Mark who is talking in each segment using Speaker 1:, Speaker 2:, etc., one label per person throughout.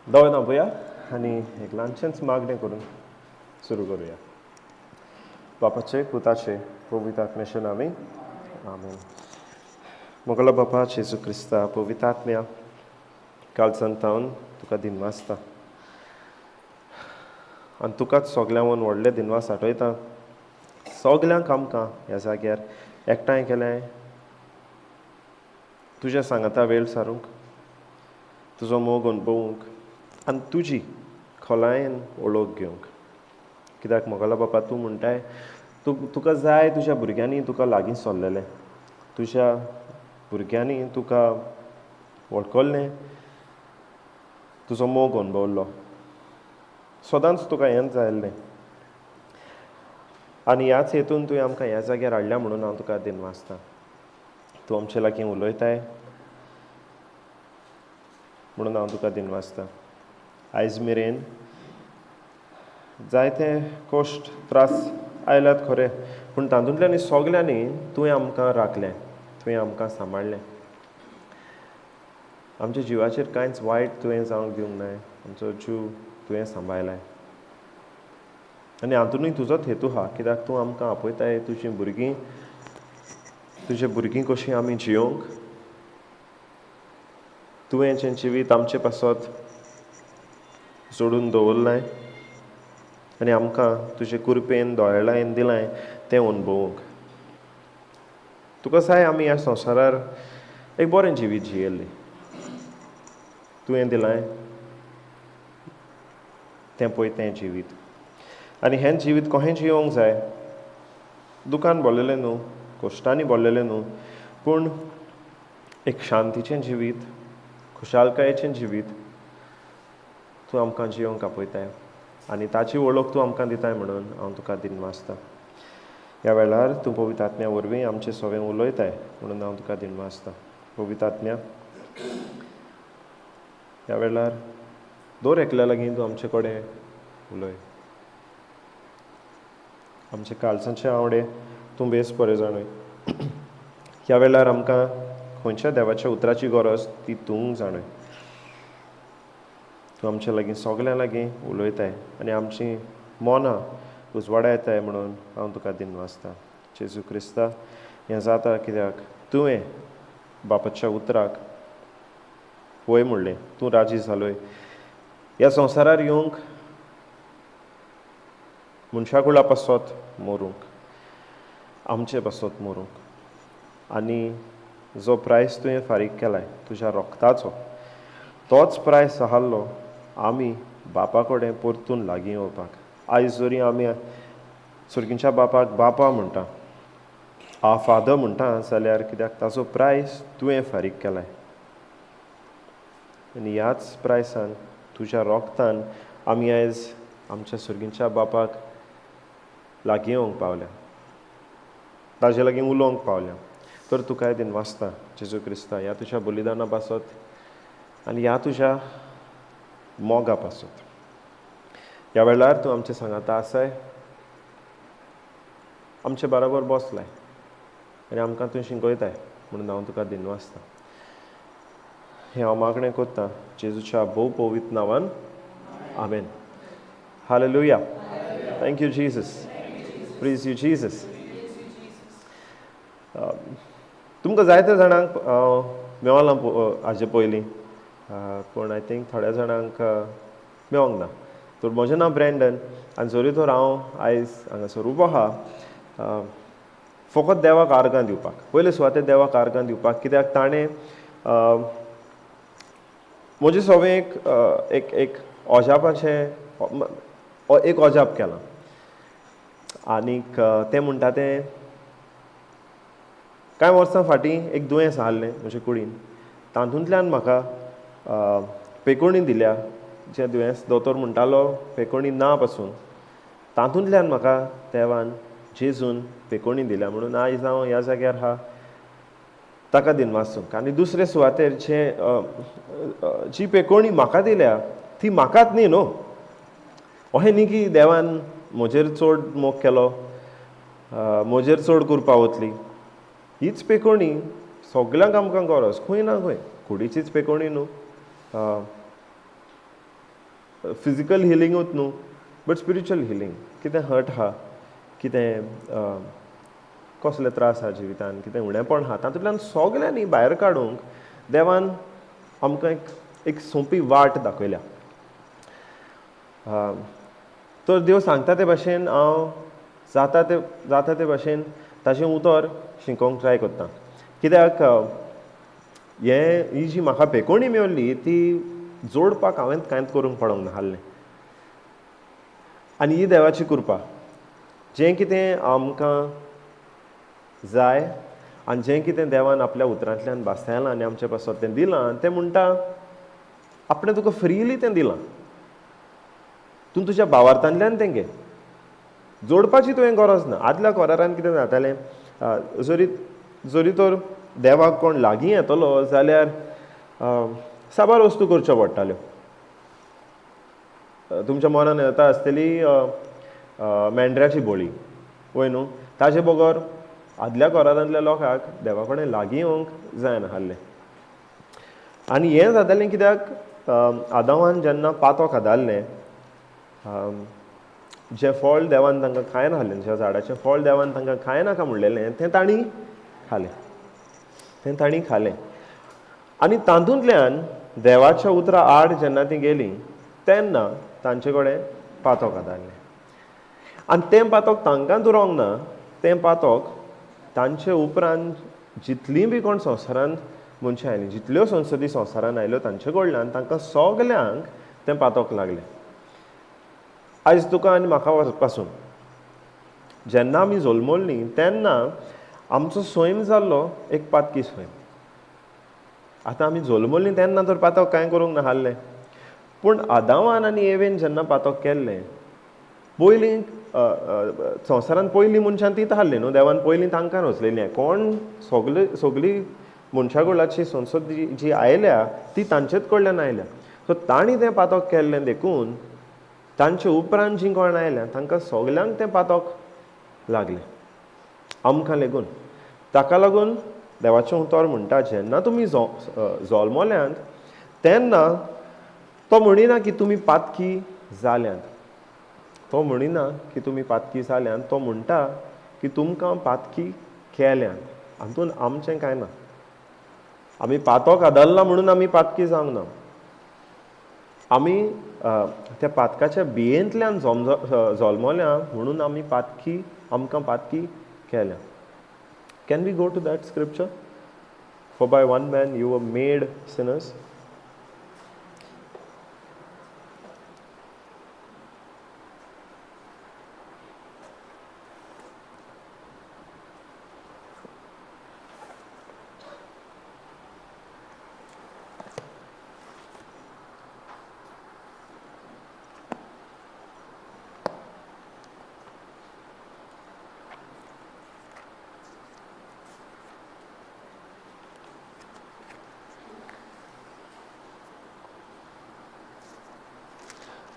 Speaker 1: दोन आपोया आनी एक ल्हानशेंच मागणें करून सुरू करूया. बापाचे पुताचे पवित्र आत्म्याचे नांवान आमेन. मोगला बापा जेजू क्रिस्ता पवित्र आत्म्या काल सांतावन तुका दिनवास आसता आनी तुकाच सगळ्यांक व्हडले दिनवास आठयता. सगल्यांक आमकां ह्या जाग्यार एकठांय केलें तुज्या सांगाता वेळ सारूंक, तुजो मोग अणभवूंक आनी तुजी खोलायेन वळख घेवंक. कित्याक मोगला बापा तूं म्हणटाय तुका जाय तुज्या भुरग्यांनी तुका लागीं सरलेलें, तुज्या भुरग्यांनी तुका वळखल्लें, तुजो मोग अणभवल्लो. सदांच तुका हेंच जाय आसलें आनी ह्याच हेतून तुवें आमकां ह्या जाग्यार हाडल्या म्हणून हांव तुका दिनवासतां. तूं आमचे लागीं उलयताय म्हणून हांव तुका दिनवासतां. आयज मेरेन जायते कश्ट त्रास आयल्यात खरें, पूण तातूंतल्यान सगल्यांनी तुवें आमकां राखलें, तुवें आमकां सांबाळलें. आमच्या जिवाचेर कांयच वायट तुवें जावंक दिवंक ना. आमचो जीव तुवें सांबाळलाय आनी हातूनय तुजोच हेतू आहा. कित्याक तूं आमकां आपयताय तुजीं भुरगीं कशीं आमी जियोंक. तुवें जें जिवीत आमचे पासत जोडून दवरलाय आनी आमकां तुजे कृपेन दोळेळायेन दिलाय तें अणभवूंक. तुका जाय आमी ह्या संवसारार एक बरें जिवीत जियेलें. तुवें दिलाय तें पळय तें जिवीत आनी हें जिवीत कशें जियोंक जाय. दुखान भरलेलें न्हू, कश्टांनी भरलेलें न्हू, पूण एक शांतीचें जिवीत, खुशालकायेचें जिवीत तूं आमकां जियोंक आपयताय आनी ताची वळख तूं आमकां दिताय म्हणून हांव तुका दिनवासतां. ह्या वेळार तूं पवित्र आत्म्या वरवीं आमचे सवें उलयताय म्हणून हांव तुका दिनवासतां. पवित्र आत्म्या ह्या वेळार दर एकल्या लागीं तूं आमचे कडेन उलय. आमचे काळजाचे आवडे तूं बेस बरें जाणय. ह्या वेळार आमकां खंयच्या देवाच्या उतराची गरज ती तूं जाणय. तूं आमच्या लागीं सगल्या लागीं उलयताय आनी आमचीं मनां उजवाडायताय म्हणून हांव तुका दिनवासतां. जेजू क्रिस्ता हें जाता कित्याक तुवें बापाच्या उतराक पळय म्हणलें, तूं राजी जालोय ह्या संवसारार येवंक, मनशा कुळा पासत मरूंक, आमचे पासत मरूंक आनी जो प्रायस तुवें फारीक केलाय तुज्या रोगताचो, तोच प्रायस आहाल्लो आमी बापा कडेन परतून लागीं येवपाक. आयज जरी आमी सुर्गीच्या बापाक बापा म्हणटा, फादर म्हणटा, जाल्यार कित्याक ताचो प्रायस तुवें फारीक केलाय आनी ह्याच प्रायसान तुज्या रोगतान आमी आयज आमच्या सुर्गीच्या बापाक लागीं येवंक पावल्या, ताजे लागीं उलोवंक पावल्या. तर तुकाय दिनवासतां जेजू क्रिस्ता ह्या तुज्या बलिदाना पासत आनी ह्या तुज्या मोगा पासत. ह्या वेळार तूं आमचे सांगाता आसाय, आमचे बराबर बसलाय आनी आमकां तूं शिकयताय म्हणून हांव तुका दिनवासतां. हें हांव मागणें कोत्तां जेजूच्या भोव पवित्र नांवान आमेन. Hallelujah. Thank you Jesus. Praise you Jesus. तुमकां जायत्या जाणांक मेवलां हाजे पयलीं, पूण आय थिंक थोड्या जाणांक मेवंक ना. तर म्हजें नांव ब्रँडन आनी जरी तर हांव आयज हांगासर उबो आहा फकत देवाक आर्गां दिवपाक, पयले सुवातेर देवाक आर्गां दिवपाक, कित्याक ताणें म्हजें सवें एक अजापाचें एक अजाप केलां. आनीक तें म्हणटा तें कांय वर्सां फाटीं एक दुयेंस आसलें म्हजे कुडीन. तातूंतल्यान म्हाका पेकोणी दिल्या. जें दुयेंस दोतोर म्हणटालो पेकोणी ना पासून, तातूंतल्यान म्हाका देवान जेजून पेकोणी दिल्या म्हणून आयज हांव ह्या जाग्यार आहा ताका दिनवासूंक. आनी दुसरे सुवातेर जी पेकोणी म्हाका दिल्या ती म्हाकाच न्ही न्हू. अशें न्ही की देवान म्हजेर चड मोग केलो, म्हजेर चड कृपा वतली. हीच पेकोणी सगल्यांक आमकां गरज, खंय ना खंय कुडीचीच पेकोणी न्हू, फिजिकल हिलिंगूच न्हू बट स्पिरिच्युअल हिलिंग. कितें हर्ट आहा, कितें कसले त्रास आहा जिवितान, कितें उणेंपण आहा, तातूंतल्यान सगळें न्ही भायर काडूंक देवान आमकां एक सोंपी वाट दाखयल्या. तर देव सांगता ते भाशेन हांव जाता ते भाशेन ताचें उतर शिकोवंक ट्राय करता. कित्याक ही जी म्हाका पेकोणी मेवल्ली ती जोडपाक हांवें कांयच करूंक पडोंक नासलें. आनी ही देवाची कृपा. जें कितें आमकां जाय आनी जें कितें देवान आपल्या उतरांतल्यान बास्तायलां आनी आमचे पासत तें दिलां, तें म्हणटा आपणें तुका फ्रीली तें दिलां, तूं तुज्या भावार्थांतल्यान तें घे. जोडपाची तुवें गरज ना. आदल्या कोरारान कितें जातालें, जरी तर देवाक कोण लागीं येतलो जाल्यार साबार वस्तू करच्यो पडटाल्यो. तुमच्या मनान येता आसतली मेंढऱ्याची बळी, वय न्हू. ताचे बगर आदल्या कोरारांतल्या लोकांक देवा कडेन लागीं येवंक जायनासलें. आनी हें जातालें कित्याक आदामान जेन्ना पातो खातालें, जें फळ देवान तांकां खाय नासलें, ज्या झाडाचें फळ देवान तांकां खाय नाका म्हणलेलें तें तांणी खालें. आनी तातूंतल्यान देवाच्या उतरां आड जेन्ना तीं गेलीं तेन्ना तांचे कडेन पातोक खातालें. आनी तें पातोक तांकां दुरोंक ना, तें पातोक तांचे उपरांत जितलीं बी कोण संवसारांत मनशां आयलीं, जितल्यो संसदी संवसारांत आयल्यो तांचे कडल्यान तांकां सगल्यांक तें पातोक लागलें. आयज तुका आनी म्हाका पासून जेन्ना आमी जल्मल्लीं तेन्ना आमचो सैम जाल्लो एक पातकी सैम. आतां आमी जल्मल्लीं तेन्ना तर पातोक कांय करूंक नासलें. पूण आदामान आनी एवेन जेन्ना पातोक केल्लें, पयलीं संवसारांत पयलीं मनशां तींच आसलीं न्हू. देवान पयलीं तांकां रचलेलीं. कोण सगळीं मनशा कडल्याची संसद जी आयल्या ती तांचेच कडल्यान आयल्या. सो तांणी तें पातोक केल्लें देखून तांचे उपरांत जीं कोण आयल्या तांकां सगल्यांक तें पातोक लागलें. आमकां लेगून ताका लागून देवाचें उतर म्हणटा जेन्ना तुमी जल्मल्यांत तेन्ना तो म्हणिना की तुमी पातकी जाल्यांत. तो म्हणिना की तुमी पातकी जाल्यांत. तो म्हणटा की तुमकां पातकी केल्यांत. हातून आमचें कांय ना. आमी पातोक आदारला म्हणून आमी पातकी जावंक ना. आमी त्या पातकाच्या बियेंतल्यान जल्मल्या म्हणून आमकां पातकी केल्या. Can we go to that scripture? For by one man you were made sinners.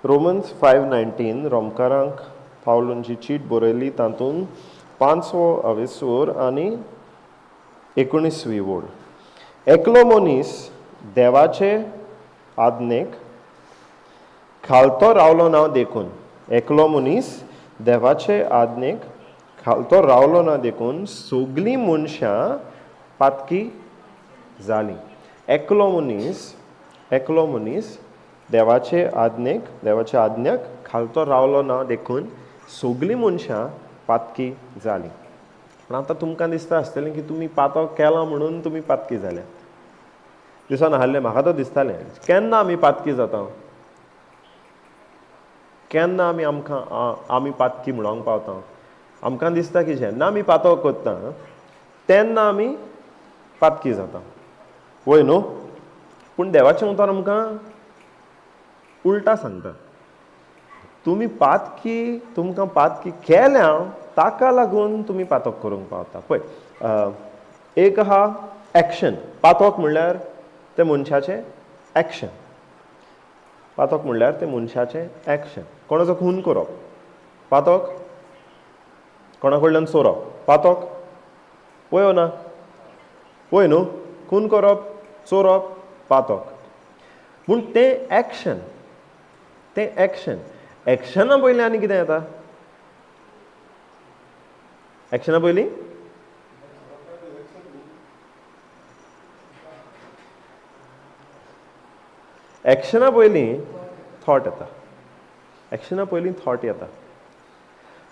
Speaker 1: Romans 5:19 रोमकारांक पावलून जी चीट बरयली तातूंत 5वो विसवर आनी 19वी ओळ. एकलो मनीस देवाचे आज्ञेक खालतो रावलो ना देखून. एकलो मनीस देवाचे आज्ञेक खालतो रावलो ना देखून सगलीं मनशां पातकी जालीं. एकलो मनीस देवाचे आज्ञाक खालतो रावलो ना देखून सगलीं मनशां पातकी जालीं. पूण आतां तुमकां दिसता आसतलें की तुमी पातक केलां म्हणून तुमी पातकी जाल्यात. दिसना नासलें म्हाका तो दिसतालें केन्ना आमी पातकी जाता, केन्ना आमी पातकी म्हणोंक पावता. आमकां दिसता की जेन्ना आमी पातक करता तेन्ना आमी पातकी जाता, वय न्हू. पूण देवाचें उतर आमकां उलटा सांगता. तुमकां पातकी केल्या ताका लागून तुमी पातक करूंक पावता. पळय, एक आहा एक्शन. पातक म्हणल्यार ते मनशाचें एक्शन. पातक म्हणल्यार ते मनशाचें एक्शन. कोणाचो खून करप पातक, कोणा कडल्यान चोरप पातक, वय ना, वय न्हू. खून करप, चोरप पातक. पूण तें एक्शन तें एक्शन. एक्शना पयलीं आनी कितें येता? एक्शना पयलीं एक्शना पयलीं थॉट येता. एक्शना पयलीं थॉट येता.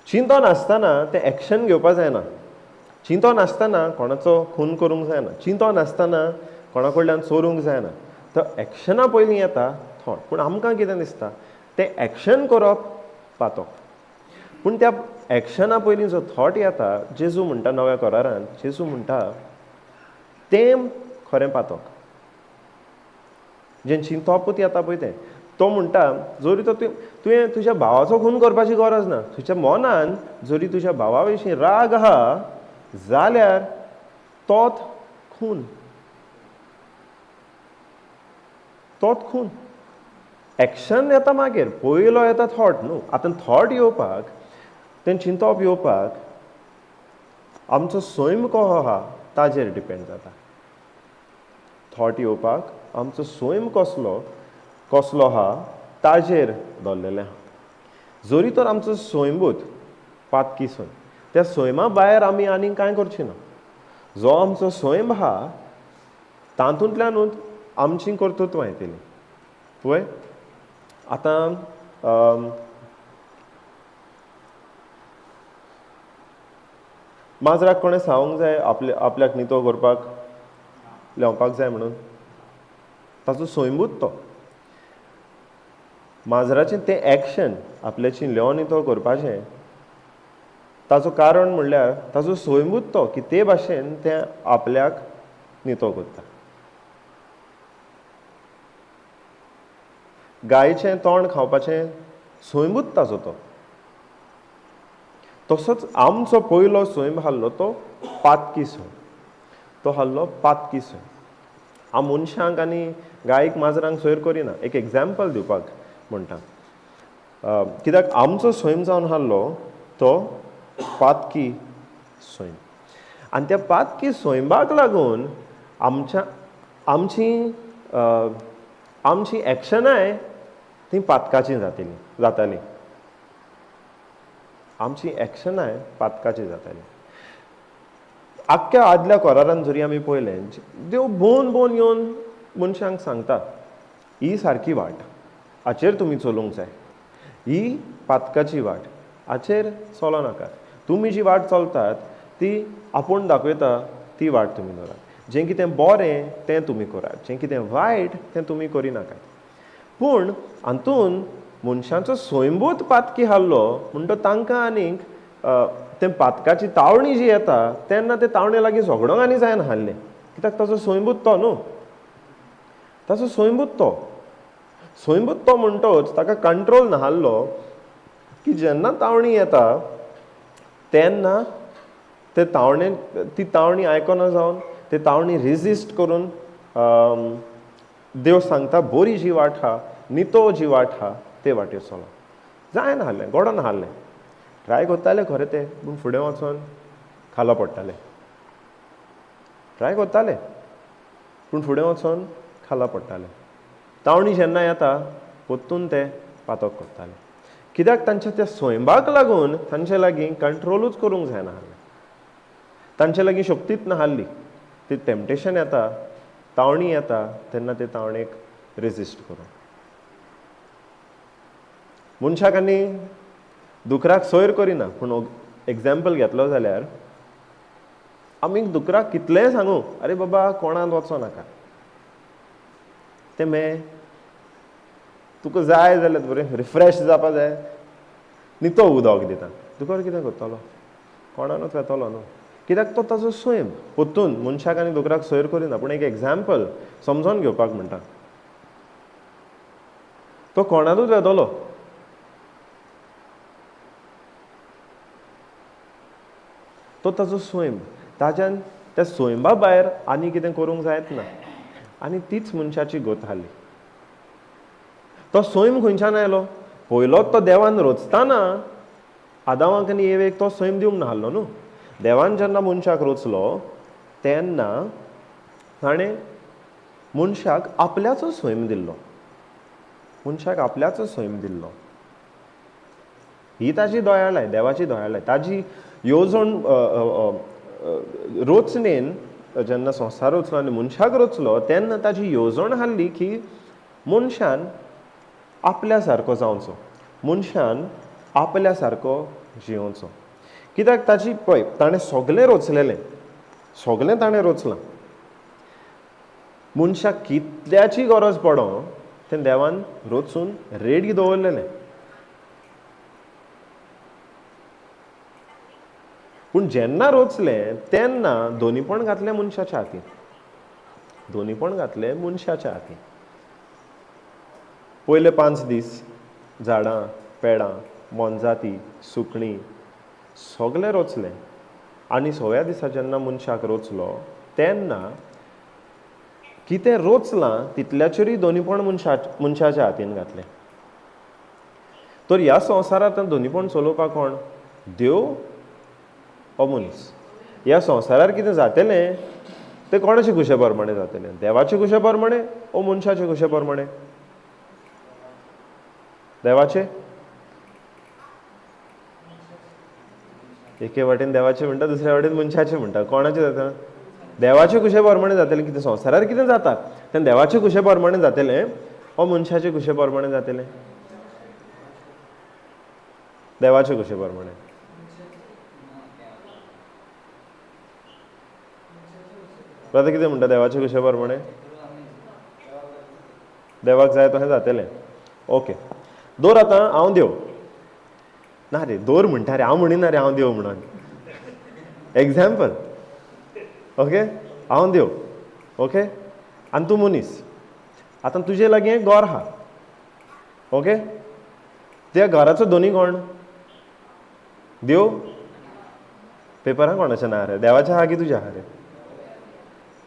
Speaker 1: चिंतन आसतना तें एक्शन घेवपा जायना. चिंतन आसतना कोणाचो खून करूंक जायना. चिंतन आसतना कोणा कडल्यान चोरूंक जायना. तो एक्शना पयलीं येता थॉट. पूण आमकां कितें दिसता तें एक्शन करप पातक. पूण त्या एक्शना पयलीं जो थॉट येता, जेजू म्हणटा नव्या करारांत, जेजू म्हणटा तें खरें पातक. जें चिंतपूच येता पळय तें. तो म्हणटा जरी तो तुवें तुज्या भावाचो खून करपाची गरज ना. तुज्या मनान जरी तुज्या भावा विशीं राग आहा जाल्यार तोच खून. तोच खून. एक्शन येता मागीर. पयलो येता थॉट न्हू. आतां थॉट येवपाक, तें चिंतप येवपाक आमचो सैम कसो आहा ताजेर डिपेंड जाता. थॉट येवपाक आमचो सैम कसलो आहा ताजेर दवरलेलें आहा. जरी तर आमचो सैमूच पातकी सैम, त्या सैमा भायर आमी आनीक कांय करची ना. जो आमचो सैम आहा तातूंतल्यानूच आमची कर्तृत्वां येतलीं. पळय आतां माजराक कोणें सांगूंक जाय आपल्याक नितो करपाक लेवपाक जाय म्हणून. ताचो सैमूच तो. माजराचें तें एक्शन आपल्याची लेव नितो करपाचें ताचो कारण म्हणल्यार ताचो सैमूच तो की ते भाशेन तें आपल्याक नितो करता. गायेचें तोंड खावपाचें सैमूच ताचो तो. तसोच आमचो पयलो सैम आसलो तो पातकी सैम. तो आसलो पातकी सैम. हांव मनशांक आनी गायेक माजरांक सयर करिना. एक एग्जाम्पल दिवपाक म्हणटा. कित्याक आमचो सैम जावन आसलो तो पातकी सैम. आनी त्या पातकी सैमाक लागून आमची एक्शनाय ती पातकाची जाताली. आमची एक्शनाय पातकाची जाताली. आख्ख्या आदल्या करारांत जरी आमी पळयलें, देव भोवन येवन मनशांक सांगता ही सारकी वाट, हाचेर तुमी चलूंक जाय. ही पातकाची वाट, हाचेर चलो नाका. तुमी जी वाट चलतात ती आपूण दाखयता ती वाट तुमी धरात. जें कितें बरें तें तुमी करात. जें कितें वायट तें तुमी करिनाकात. पूण हातून मनशांचो सैमूच पातकी आसलो म्हणटो तांकां आनीक तें पातकाची तावणी जी येता तेन्ना ते तावणे लागीं झगडोंक आनी जायनासलें. कित्याक ताचो सैमूच तो न्हू. ताचो सैमूच तो. सैमूच तो म्हणटोच ताका कंट्रोल नासलो की जेन्ना तावणी येता तेन्ना ती तावणी आयकना जावन ते तावणी रेजिस्ट करून देव सांगता बरी जी वाट आहा, नितो जी वाट आहा ते वाटेर चलो. जायनासलें, घडों नासलें. ट्राय करताले खरें तें, पूण फुडें वचोन खालो पडटाले. ट्राय करताले पूण फुडें वचोन खाला पडटाले. तावणी जेन्ना येता परतून ते पातक करताले. कित्याक तांच्या त्या सैमाक लागून तांचे लागीं कंट्रोलूच करूंक जायनासलें. तांचे लागीं शक्तीच नासली. ती टेम्पटेशन येता, तावणी येता तेन्ना ते तावणेक रेजिस्ट करूं. मनशाक आनी दुकराक सयर करिना. पूण एग्जाम्पल घेतलो जाल्यार आमी दुकराक कितलेंय सांगू अरे बाबा कोणांत वचो नाका, तें मेळ, तुका जाय जाल्यार बरें रिफ्रेश जावपा जाय नितो उदक दिता. दुकर कितें करतलो? कोणानूच वेतलो न्हू. कित्याक तो ताचो सैम. परतून मनशाक आनी दुकराक सयर करिना. पूण एक एग्जाम्पल समजोन घेवपाक म्हणटा. तो कोणानूच वेतलो. तो ताचो सैम. ताच्यान त्या सैमा भायर आनी कितें करूंक जायत ना. आनी तीच मनशाची गत आसली. तो सैम खंयच्यान आयलो? पयलोच तो देवान रचतना आदामाक आनी एवेक तो सैम दिवंक नासलो न्हू. देवान जेन्ना मनशाक रचलो तेन्ना ताणें मनशाक आपल्याचो सैम दिल्लो. मनशाक आपल्याच सैम दिल्लो. ही ताची दयाळाय, देवाची दयाळाय. ताजी येवजण रोचणेन जेन्ना संवसार रचलो आनी मनशाक रचलो तेन्ना ताची येवजण हाडली की मनशान आपल्या सारको जावचो, मनशान आपल्या सारको जियोवचो. कित्याक ताची पळय, ताणें सगळें रचलेलें, सगळें ताणें रचलां. मनशाक कितल्याची गरज पडो तें देवान रचून रेडी दवरलेलें. पूण जेन्ना रचलें तेन्ना दोनीपण घातलें मनशाच्या हातीन, दोनीपण घातलें मनशाच्या हातीन. पयले 5 दीस झाडां, पेडां, मोनजाती, सुकणीं सगळें रचलें. आनी 6व्या दिसा जेन्ना मनशाक रचलो तेन्ना कितें रचलां तितल्याचेरूय दोनीपण मनशाच्या हातीन घातलें. तर ह्या संवसारांत दोनीपण चलोवपाक कोण? देव ओ मनीस. ह्या संवसारार कितें जातलें तें कोणाचे कुशे प्रमाणे जातलें? देवाचे कुशे प्रमाणे ओ मनशाचे कुशे प्रमाणे? देवाचे. एके वाटेन देवाचे म्हणटा, दुसऱ्या वाटेन मनशाचे म्हणटा. कोणाचे जाता? देवाचे कुशे प्रमाणे जातलें. कितें संवसारार कितें जाता तें देवाचे कुशे प्रमाणे जातलें ओ मनशाचे कुशे प्रमाणे जातलें? देवाचे कुशे प्रमाणे. आतां कितें म्हणटा? देवाचे कुशे प्रमाणे देवाक जाय तशें जातलें. ओके, दवर आतां हांव देव ना रे, दवर म्हणटा रे, हांव म्हणिना रे हांव देव म्हणून. एग्जाम्पल, ओके, हांव देव, ओके, आनी तूं मनीस. आतां तुजे लागीं एक घर आहा, ओके. त्या घराचो दोनी कोण? देव. पेपरां कोणाच्या नांवार आहा? देवाच्या आहा की तुज्या आहा रे?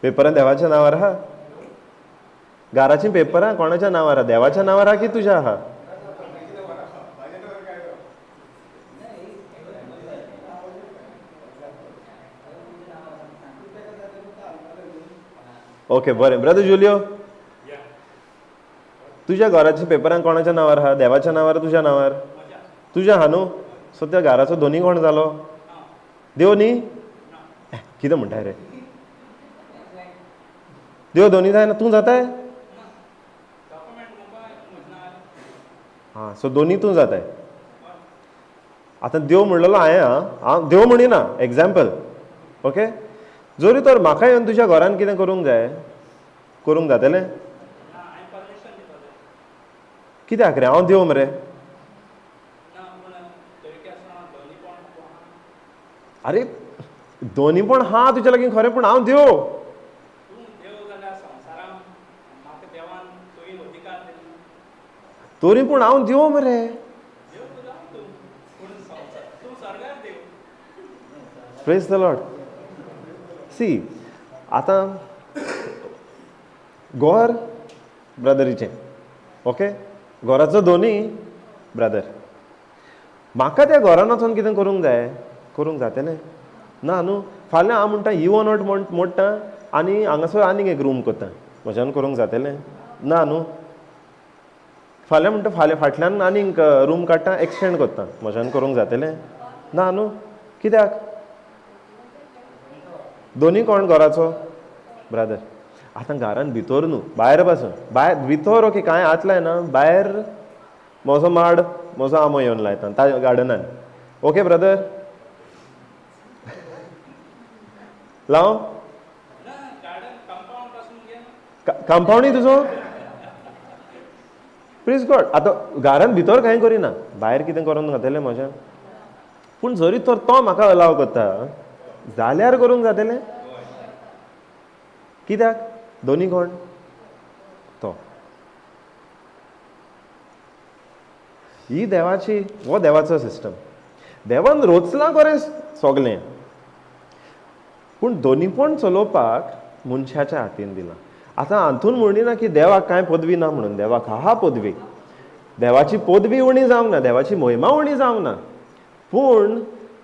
Speaker 1: पेपरां देवाच्या नांवार आहा? घराचीं पेपरां कोणाच्या नांवार आहा? देवाच्या नांवार आहा की तुज्या आहा? ओके, बरें. ब्रदर जुलियो, तुज्या घराच्या पेपरां कोणाच्या नांवार आहा? देवाच्या नांवार, तुज्या नांवार? तुज्या आहा न्हू. सो त्या घराचो दोनी कोण जालो? देव न्ही. कितें म्हणटाय रे? देव दोनी जायना, तूं जाताय? हां, सो दोनी तूं जाताय. आतां देव म्हणलेलो हांव देव म्हणिना, एग्जाम्पल, ओके. जोरी तर म्हाका येवन तुज्या घरान कितें करूंक जाय, करूंक जातलें? कित्याक रे? हांव देव मरे. अरे दोनीपण हा तुज्या लागीं खरें, पूण हांव देव. तरी पूण हांव देव मरे. Praise the Lord. सी, आतां घर ब्रदरीचें, ओके. घराचो दोनी ब्रदर. म्हाका त्या घरान वचून कितें करूंक जाय? करूंक जातलें ना न्हू. फाल्यां हांव म्हणटा ही वनट मोडटा आनी हांगासर आनीक एक रूम करता, म्हज्यान करूंक जातलें ना न्हू. फाल्यां म्हणटा फाटल्यान आनीक रूम काडटा, एक्सटेंड करता, म्हज्यान करूंक जातलें ना न्हू. कित्याक? दोनी कोण घराचो? ब्रदर. आतां घरान भितर न्हू, भायर पासून. भायर भितर ओके कांय हात लायना, भायर म्हजो माड, म्हजो आमो येवन लायता त्या गार्डनान, ओके ब्रदर. लाव कंपाउंडूय तुजो. Please God. आतां घरान भितर कांय करिना, भायर कितें करून घातलें म्हज्यान. पूण जरी तर तो म्हाका अलाव करता जाल्यार करूंक जातलें. कित्याक? दोनी कोण? तो. ही देवाची, हो देवाचो सिस्टम. देवान रचलां खरें सगलें, पूण दोनीपण चलोवपाक मनशाच्या हातीन दिलां. आतां हातून म्हणिना की देवाक कांय पदवी ना म्हणून. देवाक आहा पदवी. देवाची पदवी उणी जावंक ना, देवाची महिमा उणी जावंक ना. पूण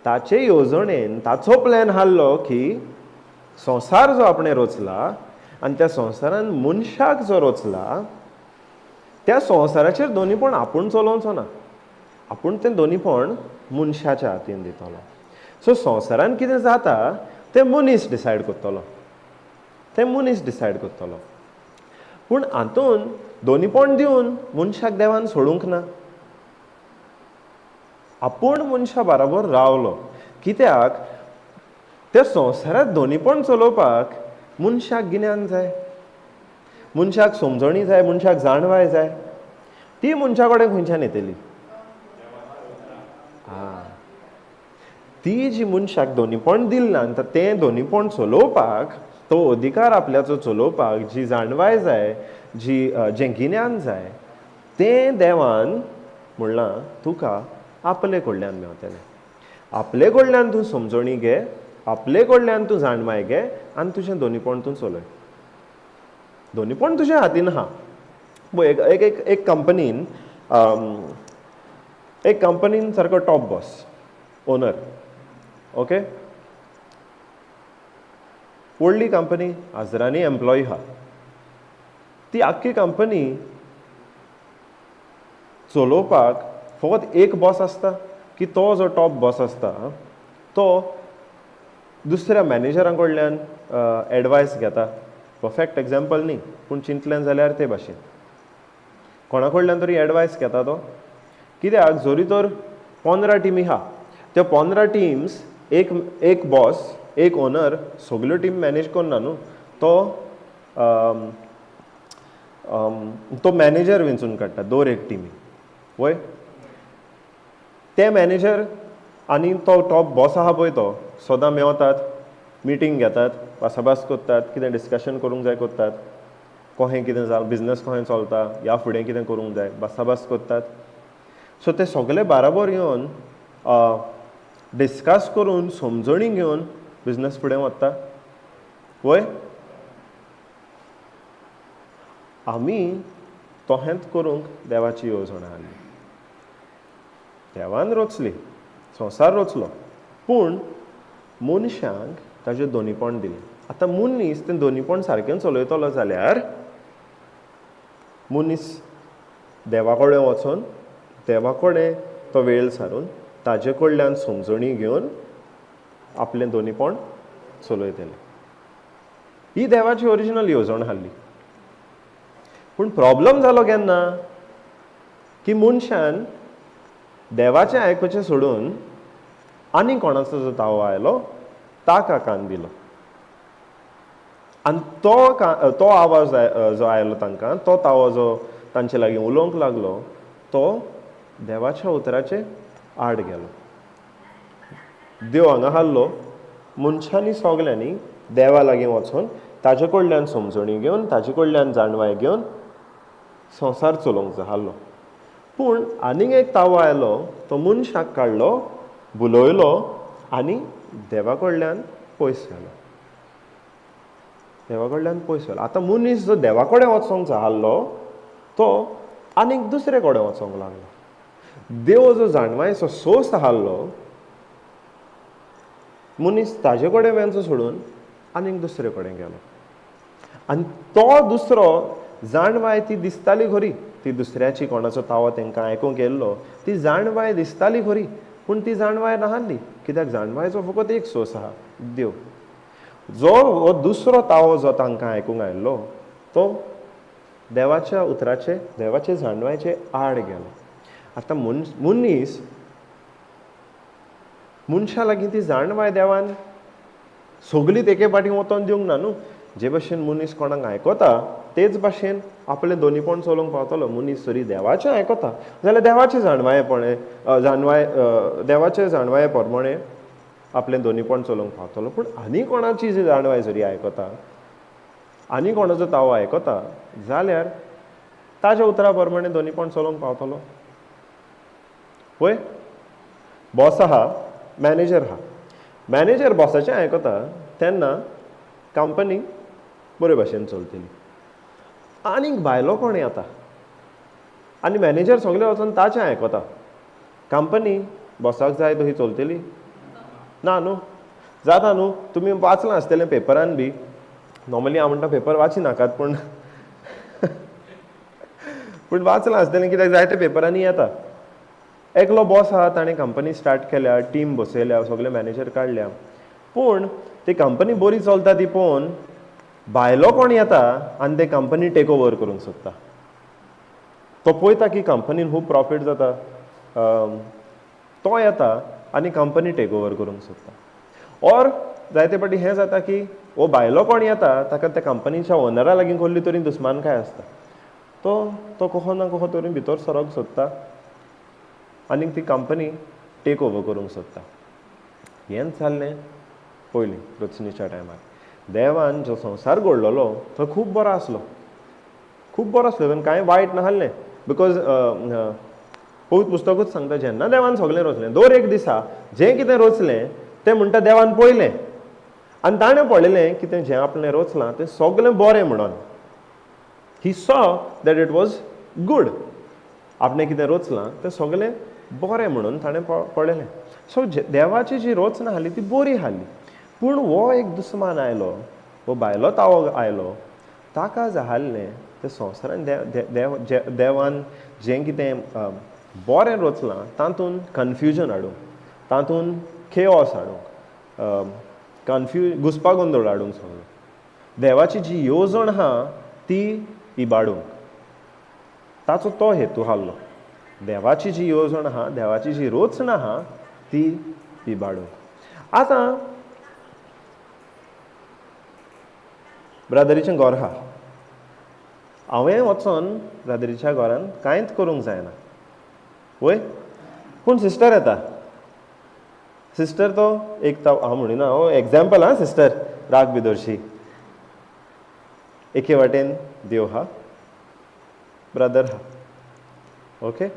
Speaker 1: ताचे येवजणेन ताचो प्लॅन हाल्लो की संवसार जो आपणें रचला आनी त्या संवसारान मनशाक जो रचला त्या संवसाराचेर दोनीपण आपूण चलोवचो ना, आपूण तें दोनीपण मनशाच्या हातीन दितलो. सो संवसारान कितें जाता तें मनीस डिसायड करतलो, तें मनीस डिसायड करतलो. पूण हातून दोनीपण दिवन मनशाक देवान सोडूंक ना. आपूण मनशा बरोबर रावलो, कित्याक त्या संवसारांत दोनीपण चलोवपाक मनशाक गिन्यान जाय, मनशाक समजणी जाय, मनशाक जाणवाय जाय. ती मनशा कडेन खंयच्यान येतली? ती जी मनशाक दोनीपण दिल्ल्यान तें दोनीपण चलोवपाक, तो अधिकार आपल्याचो चलोवपाक जी जाणवाय जाय, जें गिन्यान जाय, तें देवान म्हणलां तुका आपले कडल्यान मेवतलें. आपले कडल्यान तूं समजणी घे, आपले कडल्यान तूं जाणवाय घे आनी तुजें दोनीपण तूं चलय. दोनीपण तुज्या हातीन आहा. एक कंपनीन सारको टॉप बॉस, ओनर, ओके, व्हडली कंपनी, हजारांनी एम्प्लॉई आहा. ती आख्खी कंपनी चलोवपाक फकत एक बॉस आसता, की तो जो टॉप बॉस आसता तो दुसऱ्या मॅनेजरां कडल्यान एडवायस घेता. परफेक्ट एग्जाम्पल न्ही, पूण चिंतलें जाल्यार ते भाशेन कोणा कडल्यान तरी एडवायस घेता तो. कित्याक जोरी तर 15 टिमी आहा, त्यो 15 टिम्स एक बॉस, एक ओनर सगल्यो टीम मॅनेज करना न्हू. तो मॅनेजर वेंचून काडटा दर एक टिमी, वय. ते मॅनेजर आनी तो टॉप बॉस आहा पळय तो सदां मेवतात, मिटींग घेतात, भासाभास करतात, कितें डिस्कशन करूंक जाय करतात, कशें कितें जालें, बिजनस कशें चलता, ह्या फुडें कितें करूंक जाय, भासाभास करतात. सो ते सगळे बराबर येवन डिस्कस करून समजणी घेवन बिजनस फुडें वता, वय. आमी तोहेंच करूंक देवाची येवजण आसली. देवान रचली, संवसार रचलो, पूण मनशांक ताजें दोनीपण दिलें. आतां मनीस तें दोनीपण सारकें चलयतलो जाल्यार मनीस देवा कडेन वचून, देवा कडेन तो वेळ सारून ताजे कडल्यान समजणी घेवन आपलें दोनीपण चलयतलें. ही देवाची ओरिजिनल येवजण आसली. पूण प्रॉब्लम जालो केन्ना, की मनशान देवाचें आयकुचें सोडून आनी कोणाचो जो तावो आयलो ताका कान दिलो. आनी तो आवाज जो आयलो तांकां, तो तावो जो तांचे लागीं उलोवंक लागलो, तो देवाच्या उतराचे आड गेलो. देव हांगा हाल्लो, मनशांनी सगल्यांनी देवा लागीं वचून ताजे कडल्यान समजणी घेवन, ताजे कडल्यान जाणवाय घेवन संवसार चलोवंक जाय हाल्लो. पूण आनीक एक तावो आयलो, तो मनशाक काडलो, बुलयलो आनी देवा कडल्यान पयस गेलो. देवा कडल्यान पयस गेलो. आतां मनीस जो देवा कडेन वचोंक जाय आसलो तो आनीक दुसरे कडेन वचोंक लागलो. देव जो जाणवायचो सोर्स आसलो, मनीस ताजे कडेन वेंचो सोडून आनीक दुसरे कडेन गेलो. आनी तो दुसरो जाणवाय ती दिसताली खरी, ती दुसऱ्याची कोणाचो तावो तांकां आयकूंक येयल्लो, ती जाणवाय दिसताली खरी, पूण ती जाणवाय नाहली. कित्याक जाणवायचो फकत एक सोर्स आहा, देव. जो हो दुसरो तावो जो तांकां आयकूंक आयल्लो तो देवाच्या उतराचे, देवाचे जाणवायचे आड गेलो. आतां मनीस मनशा लागीं ती जाणवाय देवान सगळीच एके पाटी वचोन दिवंक ना न्हू. जे भशेन मनीस कोणाक आयकता तेच भाशेन आपलें दोनीपण चलोवंक पावतलो. मनीस जरी देवाचें आयकता जाल्यार देवाचे जाणवाये प्रमाणें आपलें दोनीपण चलोवंक पावतलो. पूण आनी कोणाची जी जाणवाय जरी आयकता, आनी कोणाचो तावो आयकता जाल्यार ताज्या उतरा प्रमाणें दोनीपण चलोवंक पावतलो, पळय. बॉस आहा, मॅनेजर आहा. मॅनेजर बॉसाचें आयकता तेन्ना कंपनी बरे भाशेन चलतली. आनीक भायलो कोण येता आनी मॅनेजर सगळे वचून ताचें आयकता, कंपनी बॉसाक जाय तशी चलतली ना न्हू. जाता न्हू, तुमी वाचलां आसतलें पेपरान बी. नॉर्मली हांव म्हणटा पेपर वाची नाकात, पूण वाचलां आसतलें कित्याक जायते पेपरांनी येता. एकलो बॉस आहा ताणें कंपनी स्टार्ट केल्या, टीम बसयल्या, सगळे मॅनेजर काडल्या, पूण ती कंपनी बरी चलता ती पळोवन भायलो कोण येता आनी ते कंपनी टेक ओवर करूंक सोदता. तो पळयता की कंपनीन खूब प्रॉफीट जाता, तो येता आनी कंपनी टेक ओवर करूंक सोदता. ऑर जायते फावटी हें जाता की हो भायलो कोण येता ताका त्या कंपनीच्या ओनरा लागीं कसली तरी दुस्मानकाय आसता. तो कहो ना कहो तरी भितर सरोंक सोदता आनी ती कंपनी टेक ओवर करूंक सोदता. हेंच जाल्लें पयलीं रचनेच्या टायमार. देवान जो संवसार घडललो तो खूब बरो आसलो, खूब बरो आसलो, तातूंत कांय वायट नासलें. बिकॉज पवित्र पुस्तकूच सांगता जेन्ना देवान सगळें रचलें, दर एक दिसा जें कितें रचलें तें म्हणटा देवान पळयलें आनी ताणें पळयलें की तें जें आपणें रचलां तें सगळें बरें म्हणून. He saw that it was good. आपणें कितें रचलां तें सगळें बरें म्हणून ताणें पळयलें. सो देवाची जी रचना आसली ती बरी आसली. पूण हो एक दुस्मान आयलो, हो भायलो तावो आयलो, ताका जाल्लें ते संवसारान देवान जें कितें बरें रचलां तातूंत कन्फ्युजन हाडूंक, तातूंत केओस हाडूंक, घुसपागोंदळ हाडूंक सगळो. देवाची जी येवजण आहा ती इबाडूंक, ताचो तो हेतू आसलो. देवाची जी येवजण आहा, देवाची जी रचना आहा ती इबाडूंक. आतां ब्रादरीचें घर आहा, हांवें वचोन ब्रादरीच्या घरान कांयच करूंक जायना, वय. पूण सिस्टर येता. सिस्टर तो एक हांव म्हणिना, हो एग्जाम्पल आहा, सिस्टर राग बी धरशी. एके वाटेन देव आहा, ब्रदर आहा, ओके.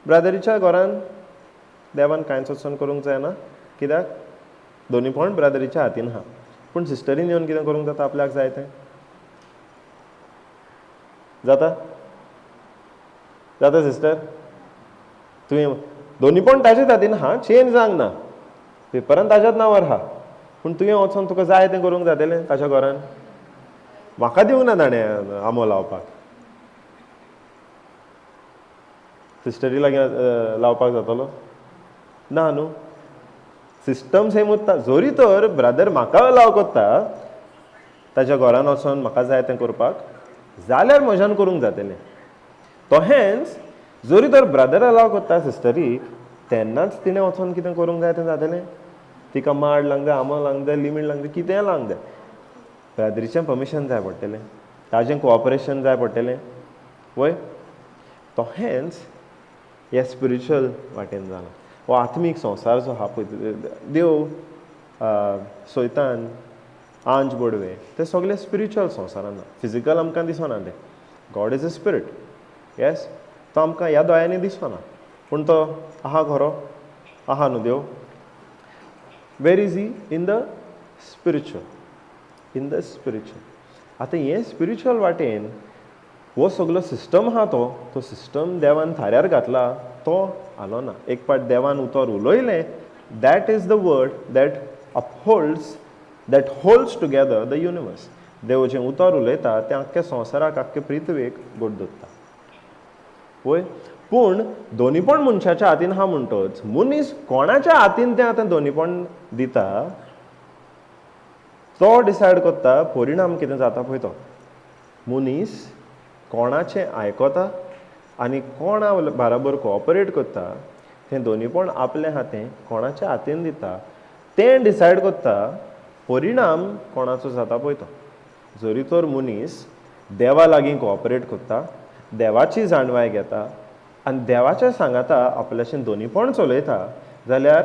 Speaker 1: ब्रादरीच्या घरान देवान कांयच वचोन करूंक जायना, कित्याक दोनी पण ब्रादरीच्या हातीन आहा. पूण सिस्टरीन येवन कितें करूंक जाता आपल्याक जाय तें? जाता जाता सिस्टर? तुवें दोनी पण ताजेच हातीन आहा, चेंज जावंक ना, पेपरान ताज्याच नांवार आहा, पूण तुवें वचोन तुका जाय तें करूंक जातलें ताच्या घरान? म्हाका दिवंक ना ताणें आमो लावपाक, सिस्टरी लागीं लावपाक जातलो ना न्हू. सिस्टम सेम उरता. जोरी तर ब्रदर म्हाका अलाव करता ताच्या घरान वचोन म्हाका जाय तें करपाक, जाल्यार म्हज्यान करूंक जातलें. तशेंच जोरी तर ब्रदर अलाव करता सिस्टरीक, तेन्नाच तिणें वचोन कितें करूंक जाय तें जातलें. तिका माड लावंक जाय, आमो लावंक जाय, लिमीट लावंक जाय, कितेंय लावंक जाय, ब्रदरीचें परमिशन जाय पडटलें, ताजें कोऑपरेशन जाय पडटलें, वय. तशेंच हे स्पिरिच्युअल वाटेन जालां. हो आत्मीक संवसार जो आहा पळय, देव, सैतान, आंज बडवे, ते सगळे स्पिरिच्युअल संवसारान ना. फिजिकल आमकां दिसना ते. God is a spirit, yes. तो आमकां ह्या दोळ्यांनी दिसना, पूण तो आहा खरो, आहा न्हू देव. Where is he? In the spiritual, in the spiritual. आतां हे स्पिरिच्युअल वाटेन हो सगळो सिस्टम आहा तो सिस्टम देवान थाऱ्यार घातला तो आलो ना. एक पाट देवान उतर उलयलें, that is the word that upholds, that holds together the universe. देव जें उतर उलयता तें आख्ख्या संवसाराक, आख्खे पृथ्वीक घट धरता, वय. पूण दोनीपण मनशाच्या हातीन आहा म्हणटच मनीस कोणाच्या हातीन तें आतां दोनीपण दिता तो डिसायड करता परिणाम कितें जाता पळय तो. मनीस कोणाचें आयकता आनी कोणा बराबर कोऑपरेट करता तें दोनीपण आपल्या हातीन कोणाच्या हातीन दिता, तें डिसायड करता परिणाम कोणाचो जाता पळय तो. जरी तर मनीस देवा लागीं कोऑपरेट करता, देवाची जाणवाय घेता आनी देवाच्या सांगाता आपल्याचें दोनीपण चलयता, जाल्यार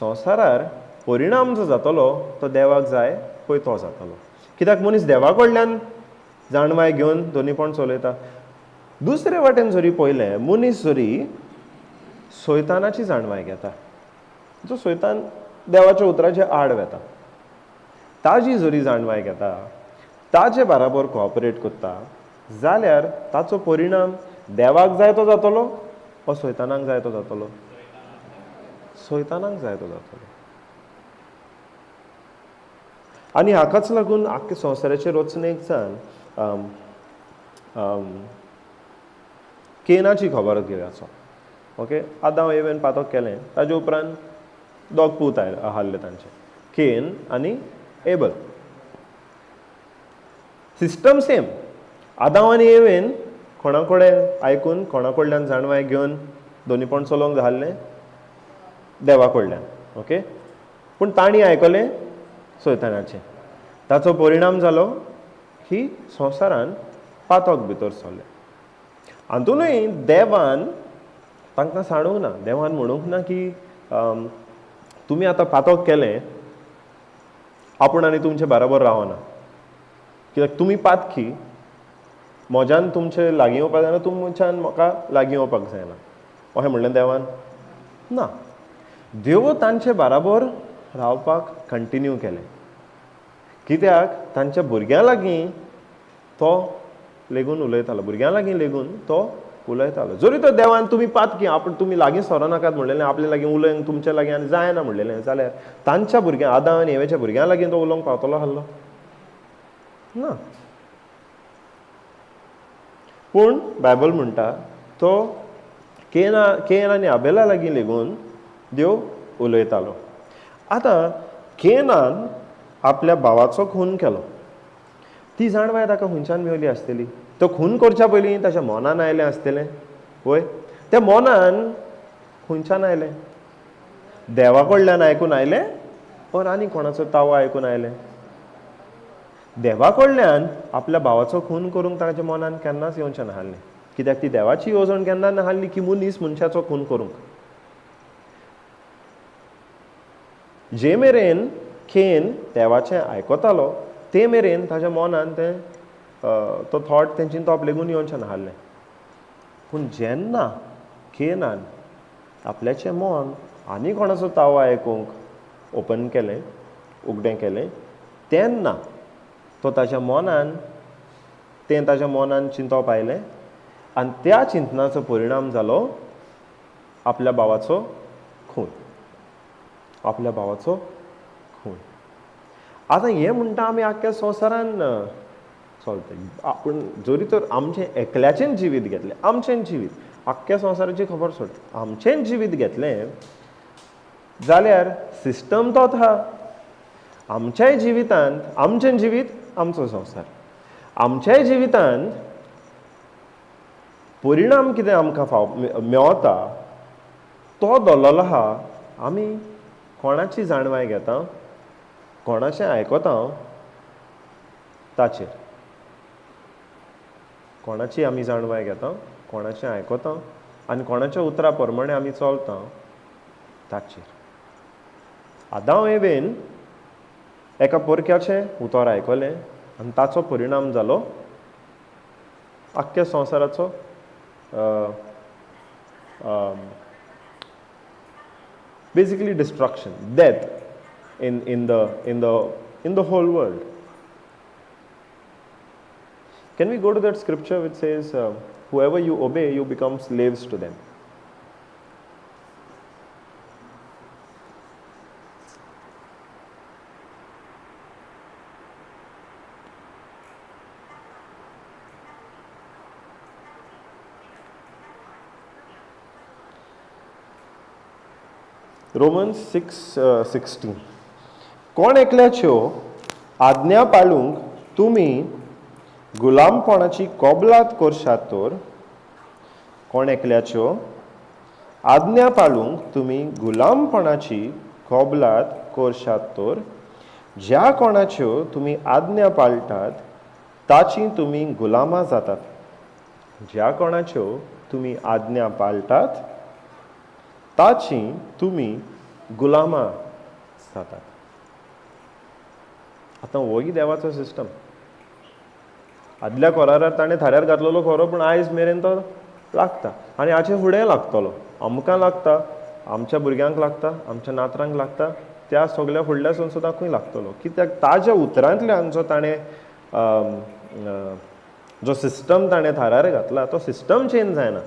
Speaker 1: संवसारार परिणाम जो जातलो तो देवाक जाय पळय तो जातलो. कित्याक मनीस देवा कडल्यान जाणवाय घेवन दोनीपण चलयता. दुसरे वाटेन जरी पळयलें, मनीस जरी सैतानाची जाणवाय घेता, जो सैतान देवाच्या उतराचे आड वेता, ताजी जरी जाणवाय घेता, ताजे बराबर कोऑपरेट करता, जाल्यार ताचो परिणाम देवाक जाय तो जातलो वा सैतानाक जाय तो जातलो? सैतानाक जाय तो जातलो. आनी हाकाच लागून आख्खे संवसाराचे रचनेक जावन केनाची खबर घेवयाचो. ओके, आदाम एवेन पातक केलें, ताजे उपरांत दोग पूत आहले तांचे, केन आनी एबल. System same. आदाम आनी एवेन कोणा कडेन आयकून, कोणा कडल्यान जाणवाय घेवन दोनी पण चलोवंक जाल्लें देवा कडल्यान. ओके, पूण तांणी आयकलें सैतानाचें. ताचो परिणाम जालो की संवसारान पातक भितर सरलें. हातूनय देवान तांकां सांडूंक ना. देवान म्हणूंक ना की तुमी आतां पातक केलें आपूण आनी तुमचे बराबर रावना, कित्याक तुमी पातकी, म्हज्यान तुमचे लागीं येवपाक जायना, तुमच्यान म्हाका लागीं येवपाक जायना अशें म्हणलें देवान? ना. देव तांचे बराबर रावपाक कंटिन्यू केलें, कित्याक तांच्या भुरग्यां लागीं तो लेगून उलयतालो, भुरग्यां लागीं लेगून तो उलयतालो. जरी तो देवान तुमी पातकी, आपूण तुमी लागीं सरनाकात म्हणलेलें, आपल्या लागीं उलयंक तुमच्या लागीं आनी जायना म्हणलेलें, जाल्यार तांच्या भुरग्यां, आदाम आनी एवेच्या भुरग्यां लागीं तो उलोवंक पावतलो आसलो ना. पूण बायबल म्हणटा तो केन आनी आबेला लागीं लेगून देव उलयतालो. आतां केनान आपल्या भावाचो खून केलो. ती जाणवाय ताका खंयच्यान मेवली आसतली? तो खून करच्या पयलीं ताच्या मनान आयलें आसतलें, वय? त्या मनान खंयच्यान आयलें? देवा कडल्यान आयकून आयलें ओर आनी कोणाचो तावो आयकून आयलें? देवा कडल्यान आपल्या भावाचो खून करूंक ताच्या मनान केन्नाच येवचें नासलें, कित्याक ती देवाची येवजण केन्ना नासली की मनीस मनशाचो खून करूंक. जे मेरेन केन देवाचें आयकतालो ते मेरेन ताच्या मनान तें तो थॉट तें चिंतप लेगून येवचें नासलें. पूण जेन्ना केनान आपल्याचें मन आनी कोणाचो तावो आयकूंक ओपन केलें, उगडें केलें, तेन्ना तो ताच्या मनान चिंतप आयलें आनी त्या चिंतनाचो परिणाम जालो आपल्या भावाचो खून. आपल्या भावाचो खून. आतां हें म्हणटा आमी आख्ख्या संवसारान चलता. पूण जरी तर आमचें एकल्याचें जिवीत घेतलें, आमचें जिवीत आख्ख्या संवसाराची खबर सोड, आमचें जिवीत घेतलें जाल्यार सिस्टम तोच आहा. आमच्याय जिवितांत आमचें जिवीत आमचो संवसार. आमच्याय जिवितांत परिणाम कितें आमकां मेवता तो दल्लोलो आहा. आमी कोणाची जाणवाय घेता, कोणाचें आयकता ताचेर. कोणाची आमी जाणवाय घेता, कोणाचें आयकता आनी कोणाच्या उतरा प्रमाणे आमी चलता ताचेर. आदाम एवेन एका पोरक्याचें उतर आयकलें आनी ताचो परिणाम जालो आख्ख्या संवसाराचो basically destruction, death in the whole world. Can we go to that scripture which says whoever you obey you become slaves to them? Romans 6:16. कोण एकल्याच्यो आज्ञा पाळूंक तुमी गुलामपणाची कोबलात करशात तर, कोण एकल्याच्यो आज्ञा पाळूंक तुमी गुलामपणाची कोबलात करशात तर, ज्या कोणाच्यो तुमी आज्ञा पाळटात ताची तुमी गुलामां जातात. ज्या कोणाच्यो तुमी आज्ञा पाळटात ताची तुमी गुलामां जातात. आतां होय देवाचो सिस्टम. आदल्या कोरार ताणें थाऱ्यार घातलेलो खरो, पूण आयज मेरेन तो लागता आनी हाचे फुडें लागतलो. आमकां लागता, आमच्या भुरग्यांक लागता, आमच्या नातरांक लागता, त्या सगळ्या फुडल्यासून सुद्दां लागतलो. कित्याक ताच्या उतरांतल्यान जो ताणें जो सिस्टम ताणें थाऱ्यार घातला तो सिस्टम चेंज जायना.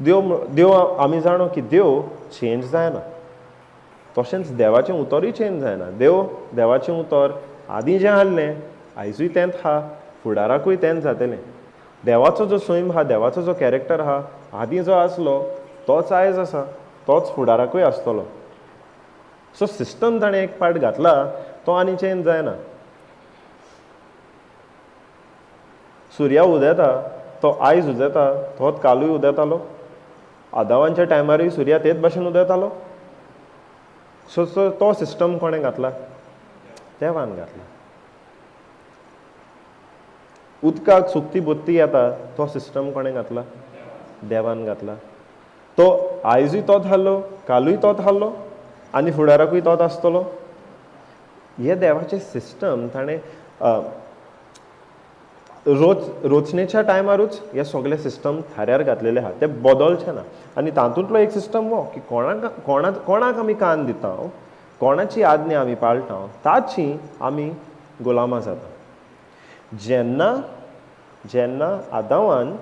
Speaker 1: देव आमी जाणो की देव चेंज जायना, तशेंच देवाचें उतरूय चेंज जायना. देवाचें उतर आदीं जें आहलें आयजूय तेंच आहा, फुडाराकूय तेंच जातलें. देवाचो जो सैम आहा, देवाचो जो कॅरेक्टर आहा, आदीं जो आसलो तोच आयज आसा, तोच फुडाराकूय आसतलो. सो सिस्टम ताणें एक पार्ट घातला तो आनी चेंज जायना. सुर्या उदेता तो आयज उदेता, तोच कालूय उदेतालो. आदावांच्या टायमारूय सुर्या तेच भाशेन उदेतालो. सो तो सिस्टम कोणें घातला? देवान घातला. उदकाक सुकती बत्ती येता तो सिस्टम कोणें घातला? देवान घातला. तो आयजूय तोच आहलो, कालूय तोच आहलो आनी फुडाराकूय तोच आसतलो. हे देवाचे सिस्टम ताणें रोचणेच्या टायमारूच हे सगळे सिस्टम थाऱ्यार घातलेले आहा, ते बदलचे ना. आनी तातूंतलो एक सिस्टम हो की कोणाक आमी कान दिता, कोणाची आज्ञा आमी पाळटा, ताची आमी गुलामां जाता. जेन्ना आदावान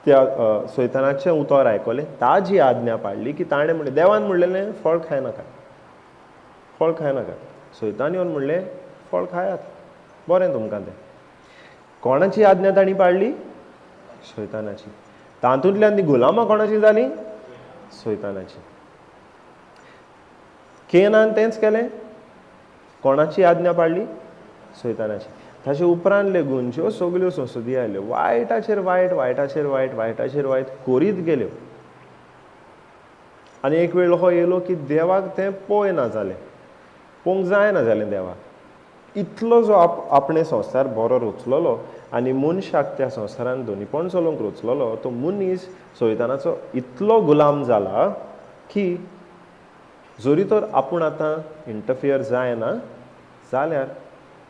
Speaker 1: त्या सैतानाचें उतर आयकलें, ताजी आज्ञा पाळली की ताणें म्हणलें, देवान म्हणलेलें फळ खायनाका, फळ खायनाका. सैतान येवन म्हणलें फळ खायात, बरें तुमकां तें. कोणाची आज्ञा ताणी पाळली? सैतानाची. तातूंतल्यान ती गुलामां कोणाची जालीं? सैतानाची. केनान तेंच केलें, कोणाची आज्ञा पाळली? सैतानाची. ताचे उपरांत लेगून ज्यो सगल्यो संसदी आयल्यो, वायटाचेर वायट, वायटाचेर वायट, वायटाचेर वायट करीत गेल्यो. आनी एक वेळ हो येयलो की देवाक तें पळयना जालें, पळोवंक जायना जालें देवाक. इतलो जो आपणे संवसार बरो रचलेलो आनी मनशाक त्या संवसारान दोनीपण चलोवंक रचलेलो, तो मनीस सैतानाचो इतलो गुलाम जाला की जरी तर आपूण आतां इंटरफियर जायना जाल्यार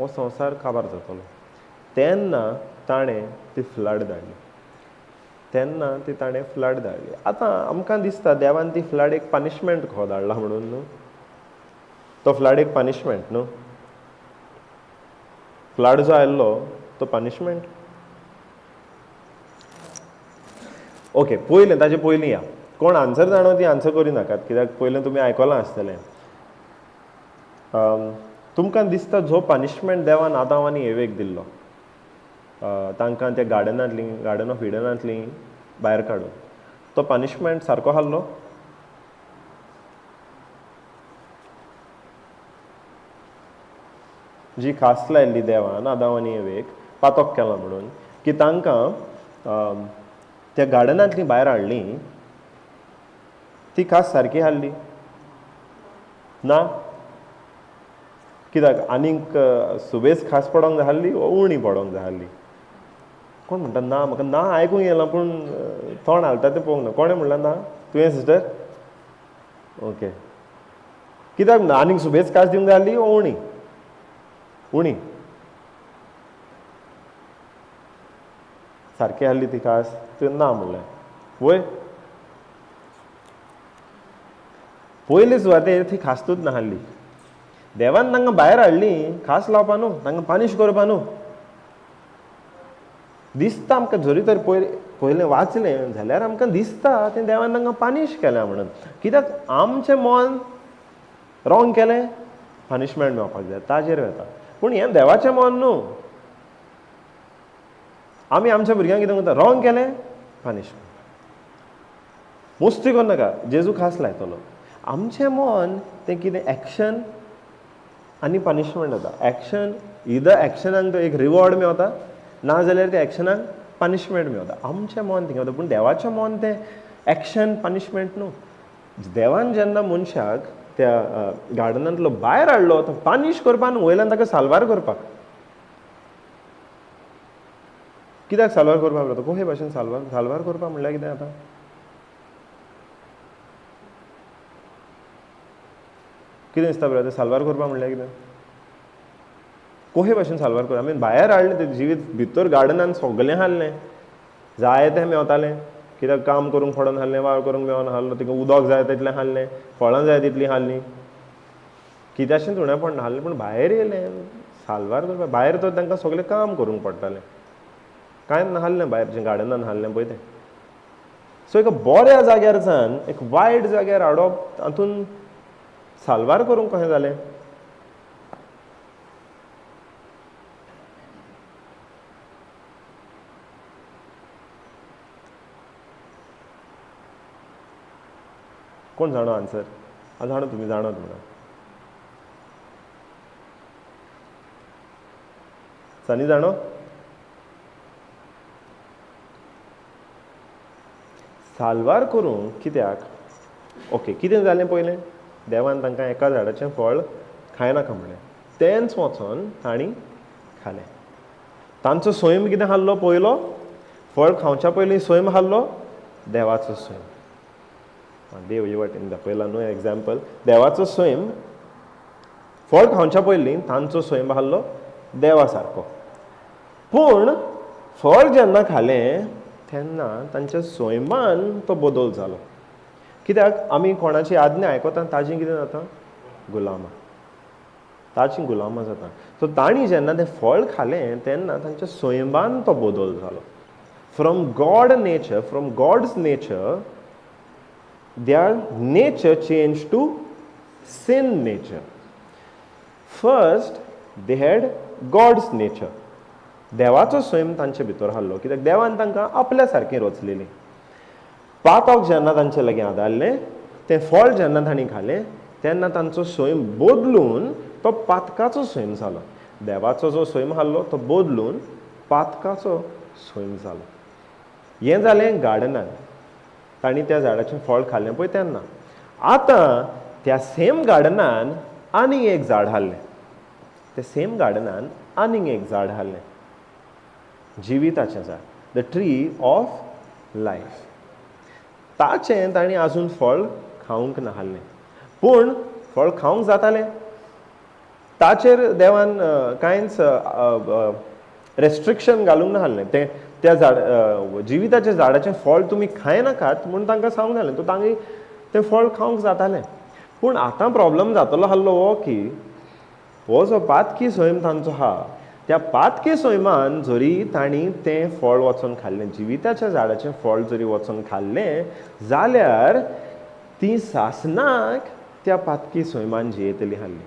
Speaker 1: हो संवसार काबार जातलो. तेन्ना ताणें ती फ्लड धाडली. आतां आमकां दिसता देवान ती फ्लड एक पनिशमेंट कहो धाडला म्हणून न्हू. तो फ्लड एक पनिशमेंट न्हू. फ्लड जो आयल्लो तो पनिशमेंट. ओके, ताचे पयलीं या कोण आन्सर जाणो ती आन्सर करी नाकात, कित्याक पयलें तुमी आयकलां आसतलें. तुमकां दिसता जो पनिशमेंट देवान आदाम आनी एवेक दिल्लो, तांकां त्या गार्डन ऑफ इडनांतली भायर काडून, तो पनिशमेंट सारको आहलो? जी खास लायिल्ली देवान आदाम आनी एवेक पातक केला म्हणून की तांकां त्या गार्डनांतली भायर हाडली, ती खास सारकी हाडली ना? कित्याक आनीक सुबेज खास पडोंक जाय आसली वो उणी पडोंक जाय आसली? कोण म्हणटा ना? म्हाका ना आयकूंक येयलां पूण तोंड हालता तें पळोवंक ना. कोणें म्हणलां ना? तुवें सिस्टर? ओके. कित्याक आनीक सुबेज खास दिवंक जाय आसली वो उणी? उणी सारकी हाडली ती खास? तुवें ना म्हणलें वय. पयले सुवातेर ती खास्तूच ना हाडली. देवान तांकां भायर हाडली खास लावपा न्हू, तांकां पानीश करपा न्हू. दिसता आमकां जरी तर पयलें वाचलें जाल्यार आमकां दिसता तें देवान तांकां पानीश केलें म्हणून. कित्याक आमचें मन रॉंग केलें, पनिशमेंट मेळपाक जाय, ताजेर वता. पूण हें देवाचें मन न्हू. आमी आमच्या भुरग्यांक कितें करता? रॉंग केलें, पनिशमेंट. मस्ती करनाका, जेजू खास लायतलो. आमचें मन तें कितें एक्शन आनी पनिशमेंट जाता. एक्शन इदर एक्शनाक तो एक रिवॉर्ड मेळता, ना जाल्यार त्या एक्शनाक पनिशमेंट मेळता. आमचें मन थिंगा वता. पूण देवाचें मन तें एक्शन पनिशमेंट न्हू. देवान जेन्ना मनशाक त्या गार्डनांतलो भायर हाडलो तो पानीश करपा न्हू, वयल्यान ताका साल्वार करपाक. कित्याक साल्वार करपाक लागलो? कोहे भाशेन साल्वार करपाक म्हणल्यार कितें आतां? कितें दिसता बरें? साल्वार करपाक म्हणल्यार कितें? कोहे भाशेन साल्वार करप? आमी भायर हाडलें तें जिवीत, भितर गार्डनान सगलें हाडलें, जाय तें मेवतालें. कित्याक काम करूंक पडोन हाडलें, वावर करूंक मेळोन हाडलो, तिका उदक जाय तितलें हाडलें, फळां जाय तितलीं हाडलीं, कित्याचें उणें पडना हाडलें. पूण भायर येयलें साल्वार करपाक. भायर तर तांकां सगलें काम करूंक पडटालें, कांय नाहल्लें भायर जें गार्डनान हाडलें पळय तें. सो एका बऱ्या जाग्यारच्यान एक वायट जाग्यार हाडप, तातूंत साल्वार करूंक कशें जालें? कोण जाणो आन्सर? हांव जाणो तुमी जाणोत म्हणून. सनी जाणो? साल्वार करूंक कित्याक? ओके, कितें जालें पयलें? देवान तांकां एका झाडाचें फळ खायनाका म्हणलें. तेंच वचोन तांणी खालें. तांचो सैम कितें आसलो पयलो? फळ खावच्या पयलीं सैम आसलो देवाचो सैम. देव हे वाटेन दाखयला न्हू एग्जाम्पल. देवाचो सैम फळ खावच्या पयलीं तांचो सैम आसलो देवा सारको. पूण फळ जेन्ना खालें तेन्ना तांच्या सैमान तो बदल जालो. कित्याक आमी कोणाची आज्ञा आयकता ताजी कितें जाता? गुलामां. ताची गुलामां जाता. सो तांणी जेन्ना तें फळ खालें तेन्ना तांच्या सैमान तो बदल जालो. From God nature, from God's nature, their nature changed to sin nature. First, they had God's nature. देवाचो सैम तांचे भितर आसलो कित्याक देवान तांकां आपल्या सारकें रचलेलीं. पातक जेन्ना तांचे लागीं आदारलें तें फळ जेन्ना तांणी खालें तेन्ना तांचो सैम बदलून तो पातकाचो सैम जालो. देवाचो जो सैम आसलो तो बदलून पातकाचो सैम जालो. हें जालें गार्डनान. तांणी त्या झाडाचें फळ खाल्लें पळय तेन्ना. आतां त्या सेम गार्डनान आनीक एक झाड आसलें. त्या सेम गार्डनान आनीक एक झाड आसलें, जिविताचें झाड, द ट्री ऑफ लायफ. ताचें तांणी आजून फळ खावंक नासलें, पूण फळ खावंक जातालें. ताचेर देवान कांयच रेस्ट्रिक्शन घालूंक नासलें. त्या जिविताच्या झाडाचें फळ तुमी खायनाकात म्हूण तांकां सांगूंक जालें. तो तांणी तें फळ खावंक जातालें. पूण आतां प्रॉब्लम जातलो आसलो हो की हो जो पातकी सैम तांचो आहा त्या पातकी सैमान जरी तांणी तें फळ वचोन खाल्लें, जिविताच्या झाडाचें फळ जरी वचोन खाल्लें जाल्यार ती सासनाक त्या पातकी सैमान जियेतली आसली.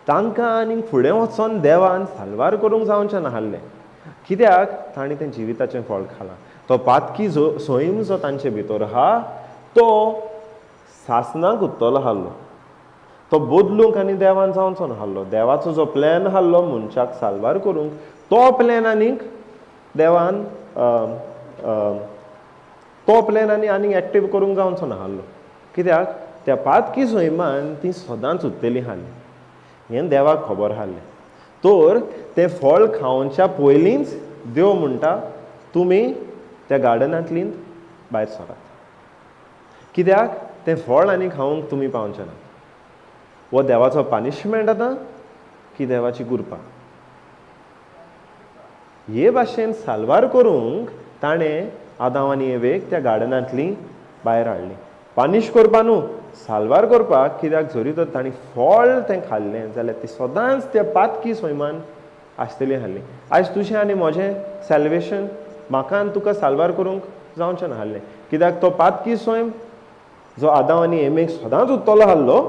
Speaker 1: तांकां आनीक फुडें वचोन देवान साल्वार करूंक जावचें नासलें कित्याक तांणी तें जिविताचें फळ खालां. तो पातकी सैम जो तांचे भितर आहा तो सासनाक उत्तलो आसलो. तो बदलूंक आनी देवान जावचो नासलो. देवाचो जो प्लॅन आसलो मनशाक साल्वार करूंक तो प्लॅन आनीक एक्टीव करूंक जावचो नासलो कित्याक त्या पातकी सैमान ती सदांच उत्तेली आसली. हें देवाक खबर आसलें. तर तें फळ खावच्या पयलींच देव म्हणटा तुमी त्या गार्डनांतलीं भायर सरात. कित्याक तें फळ आनी खावंक तुमी पावचे ना. वो देवाचो पनिशमेंट आतां की देवाची कृपा? हे भाशेन साल्वार करूंक ताणें आदाम आनी एवेक त्या गार्डनांतलीं भायर हाडलीं. पनिश करपा न्हू, साल्वार करपाक. कित्याक जरी तर तांणी फळ तें खाल्लें जाल्यार ती सदांच त्या पातकी सैमान आसतली आसली. आयज तुजें आनी म्हजें सॅल्वेशन म्हाका आनी तुका साल्वार करूंक जावचें नासलें कित्याक तो पातकी सैम जो आदाम आनी एवेक सदांच उत्तलो आसलो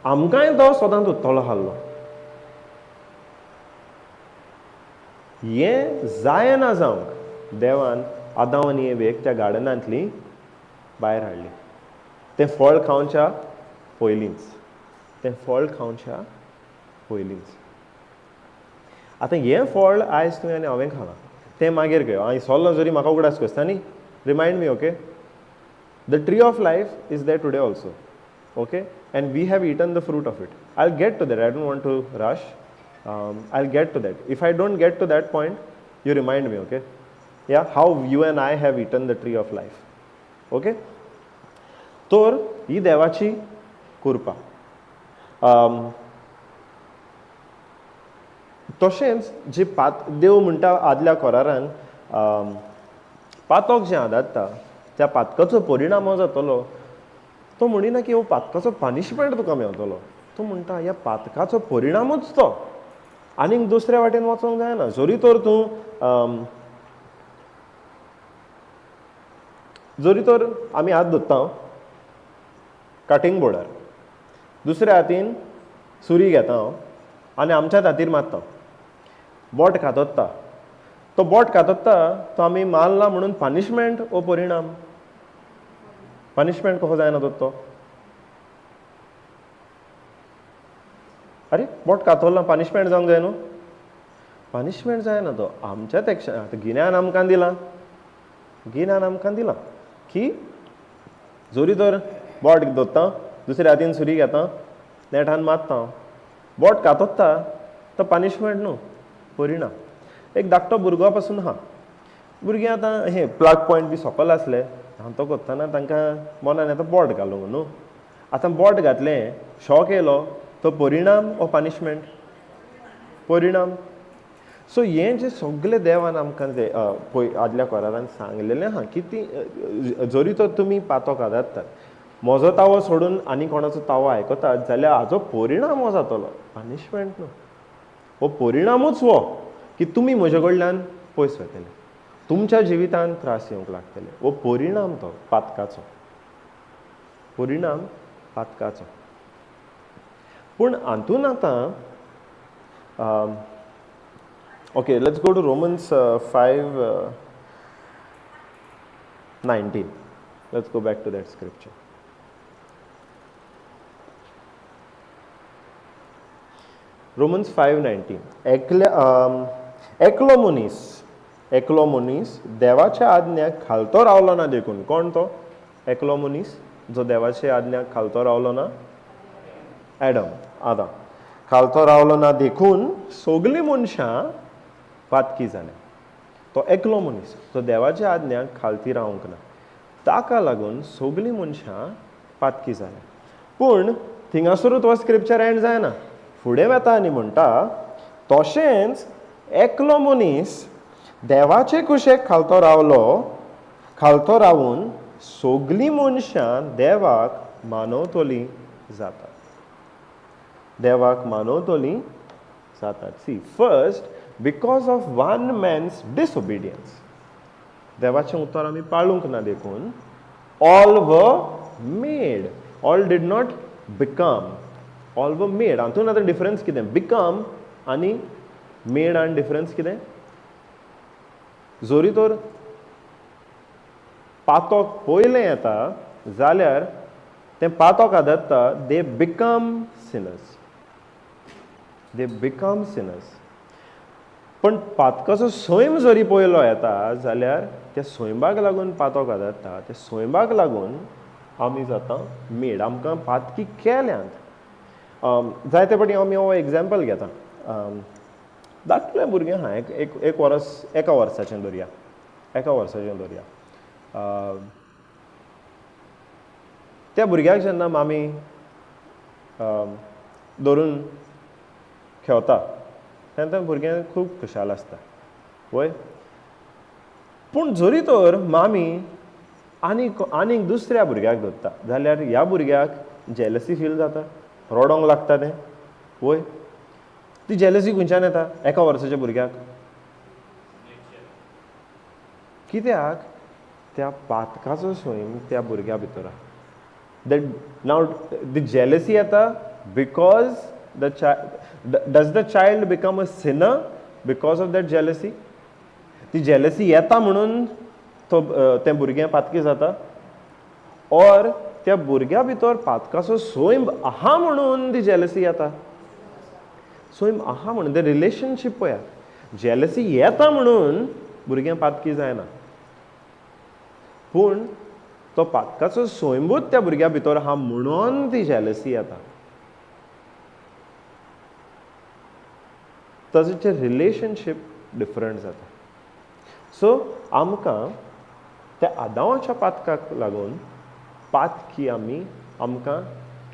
Speaker 1: आमकांय तो सदांच उत्तलो आसलो. हें जायना जावंक देवान आदाम आनी एवेक त्या गार्डनांतलीं भायर हाडलीं. तें फळ खावच्या पयलींच. तें फळ खावच्या पयलींच. आतां हें फळ आयज तुवें आनी हांवें खालां तें मागीर घेयो. हांव सोल्लो जरी म्हाका उगडास कोसता न्ही, remind me, okay? The tree of life is there today also, okay? And we have eaten the fruit of it. I'll get to that. I don't want to rush. I'll get to that. If I don't get to that point, you remind me, okay? Yeah, how you and I have eaten the tree of life. Okay? तर ही देवाची कृपा. तशेंच जे देव म्हणटा आदल्या कोरारान पातक जें आदारता त्या पातकाचो परिणाम हो जातलो. तो म्हणिना की हो पातकाचो पनिशमेंट तुका मेळटलो. तो म्हणटा ह्या पातकाचो परिणामूच तो. आनीक दुसऱ्या वाटेन वचोंक जायना. जरी तर आमी हात धरता कटींग बोर्डार, दुसऱ्या हातीन सुरी घेता आनी आमच्याच हातीर मारता, बोट कातरता. तो आमी मारला म्हणून पनिशमेंट हो परिणाम? पनिशमेंट कसो जायना तो अरे बोट कातोरला पनिशमेंट जावंक जाय न्हू पनिशमेंट जायना तो आमच्याच एक्शन आतां गिन्यान आमकां दिलां की जोरी तर बोट धरता दुसऱ्या हातीन सुरी घेता नेटान मारता बोट कातोत्ता तो पनिशमेंट न्हू परिणाम एक धाकटो भुरगो पासून आहा भुरगीं आतां हे प्लग पॉयंट बी सकयल आसले हांव तो करतना तांकां मनान येता बोट घालूंक न्हू आतां बोट घातलें शॉक येयलो तो परिणाम ओ पनिशमेंट परिणाम सो हें जें सगळें देवान आमकां तें आदल्या कोरांत सांगलेलें आहा की ती जरी तर तुमी पातो कादातात म्हजो तावो सोडून आनी कोणाचो तावो आयकतात जाल्यार हाजो परिणाम हो जातलो पनिशमेंट न्हू हो परिणामूच हो की तुमी म्हजे कडल्यान पयस वतले तुमच्या जिवितान त्रास येवंक लागतले हो परिणाम तो पातकाचो परिणाम पातकाचो पूण हातून आतां okay let's go to Romans 5:19 let's go back to that scripture Romans 5:19 एकलो मनीस देवाच्या आज्ञाक खालतो रावलो ना देखून कोण तो एकलो मनीस जो देवाच्या आज्ञाक खालतो रावलो ना आदाम खालतो रावलो ना देखून सगळीं मनशां पातकी जाले तो एकलो मनीस जो देवाच्या आज्ञाक खालती रावंक ना ताका लागून सगळीं मनशां पातकी जाले पूण थिंगासरूच हो स्क्रिप्चर एंड जायना फुडें वता आनी म्हणटा तशेंच एकलो मनीस देवाचे कुशेक खालतो खालतो रावून सगळीं मनशां देवाक मानवतलीं जातात see first because of one man's disobedience देवाचें उतर आमी पाळूंक ना देखून all were made all did not become all were made हातून आतां डिफरन्स कितें बिकम आनी मेड आनी डिफरन्स कितें जोरी तर पातोक पयलें येता जाल्यार तें पातोक आदत्ता दे बिकम सिनर्स पण पातकाचो सैम जरी पयलो येता जाल्यार त्या सैमाक लागून पातोक आदत्ता त्या सैमाक लागून आमी जाता मेड आमकां पातकी केल्यांत जायते फावटी आमी हो एग्जाम्पल घेता धाकटुलें भुरगें आहा एक वर्स एका वर्साचें धरया त्या भुरग्याक जेन्ना मामी धरून खेळता तेन्ना भुरगें खूब खुशाल आसता वय पूण जरी तर मामी आनीक दुसऱ्या भुरग्याक धरता जाल्यार ह्या भुरग्याक जेलसी फील जाता रडोंक लागता तें वय ती जेलसी खंयच्यान येता एका वर्साच्या भुरग्याक कित्याक त्या पातकाचो सैम त्या भुरग्या भितर आहा that now the jealousy येता because does the child become a sinner because of that jealousy ती jealousy येता म्हणून तो तें भुरगें पातकी जाता और त्या भुरग्या भितर पातकाचो सैम आहा म्हणून ती jealousy येता सैम आहा म्हणून तें रिलेशनशीप पळया jealousy येता म्हणून भुरगें पातकी जायना पूण तो पातकाचो सैमूच त्या भुरग्या भितर आहा म्हणून ती जेलसी येता ताचें रिलेशनशीप डिफरंट जाता सो आमकां त्या आदामाच्या पातकाक लागून पातकी आमकां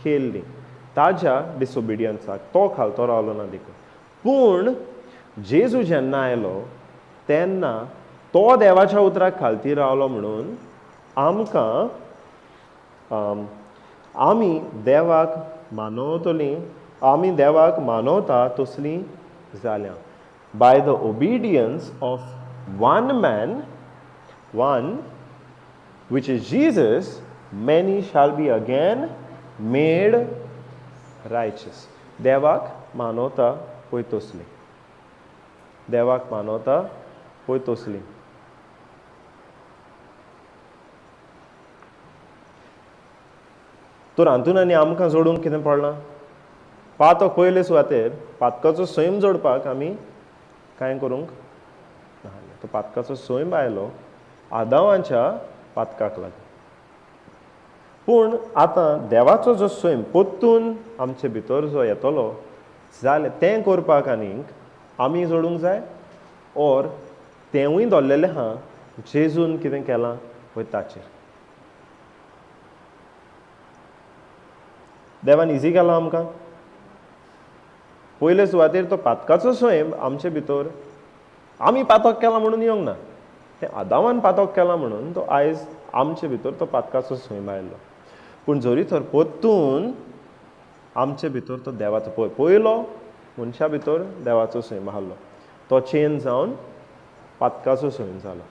Speaker 1: केल्ली ताज्या डिसओबिडियन्साक तो खालतो रावलो ना देखून पूण जेजू जेन्ना आयलो तेन्ना तो देवाच्या उतराक खालती रावलो म्हणून आमकां आमी देवाक मानवता तसलीं जाल्या by the obedience of one man which is Jesus many shall be again made righteous देवाक मानवता पळय तसलीं तर हातून आनी आमकां जोडूंक कितें पडलां पातक पयले सुवातेर पातकाचो सैम जोडपाक आमी कांय करूंक नाहलें तो पातकाचो सैम आयलो आदामाच्या पातकाक लागून पूण आतां देवाचो जो सैम पोत्तून आमचे भितर जो येतलो जाल्यार तें करपाक आनीक आमी जोडूंक जाय ओर तेंवूय दवरलेलें आहा जेजून कितें केलां पळय ताचेर देवान इजी केलां आमकां पयले सुवातेर तो पातकाचो सैम आमचे भितर आमी पातक केलां म्हणून येवंक ना तें आदामान पातक केलां म्हणून तो आयज आमचे भितर तो पातकाचो सैम आयलो पूण जरी तर पोत्तून आमचे भितर तो देवाचो पयलो मनशा भितर देवाचो सैम आसलो तो चेंज जावन पातकाचो सैम जालो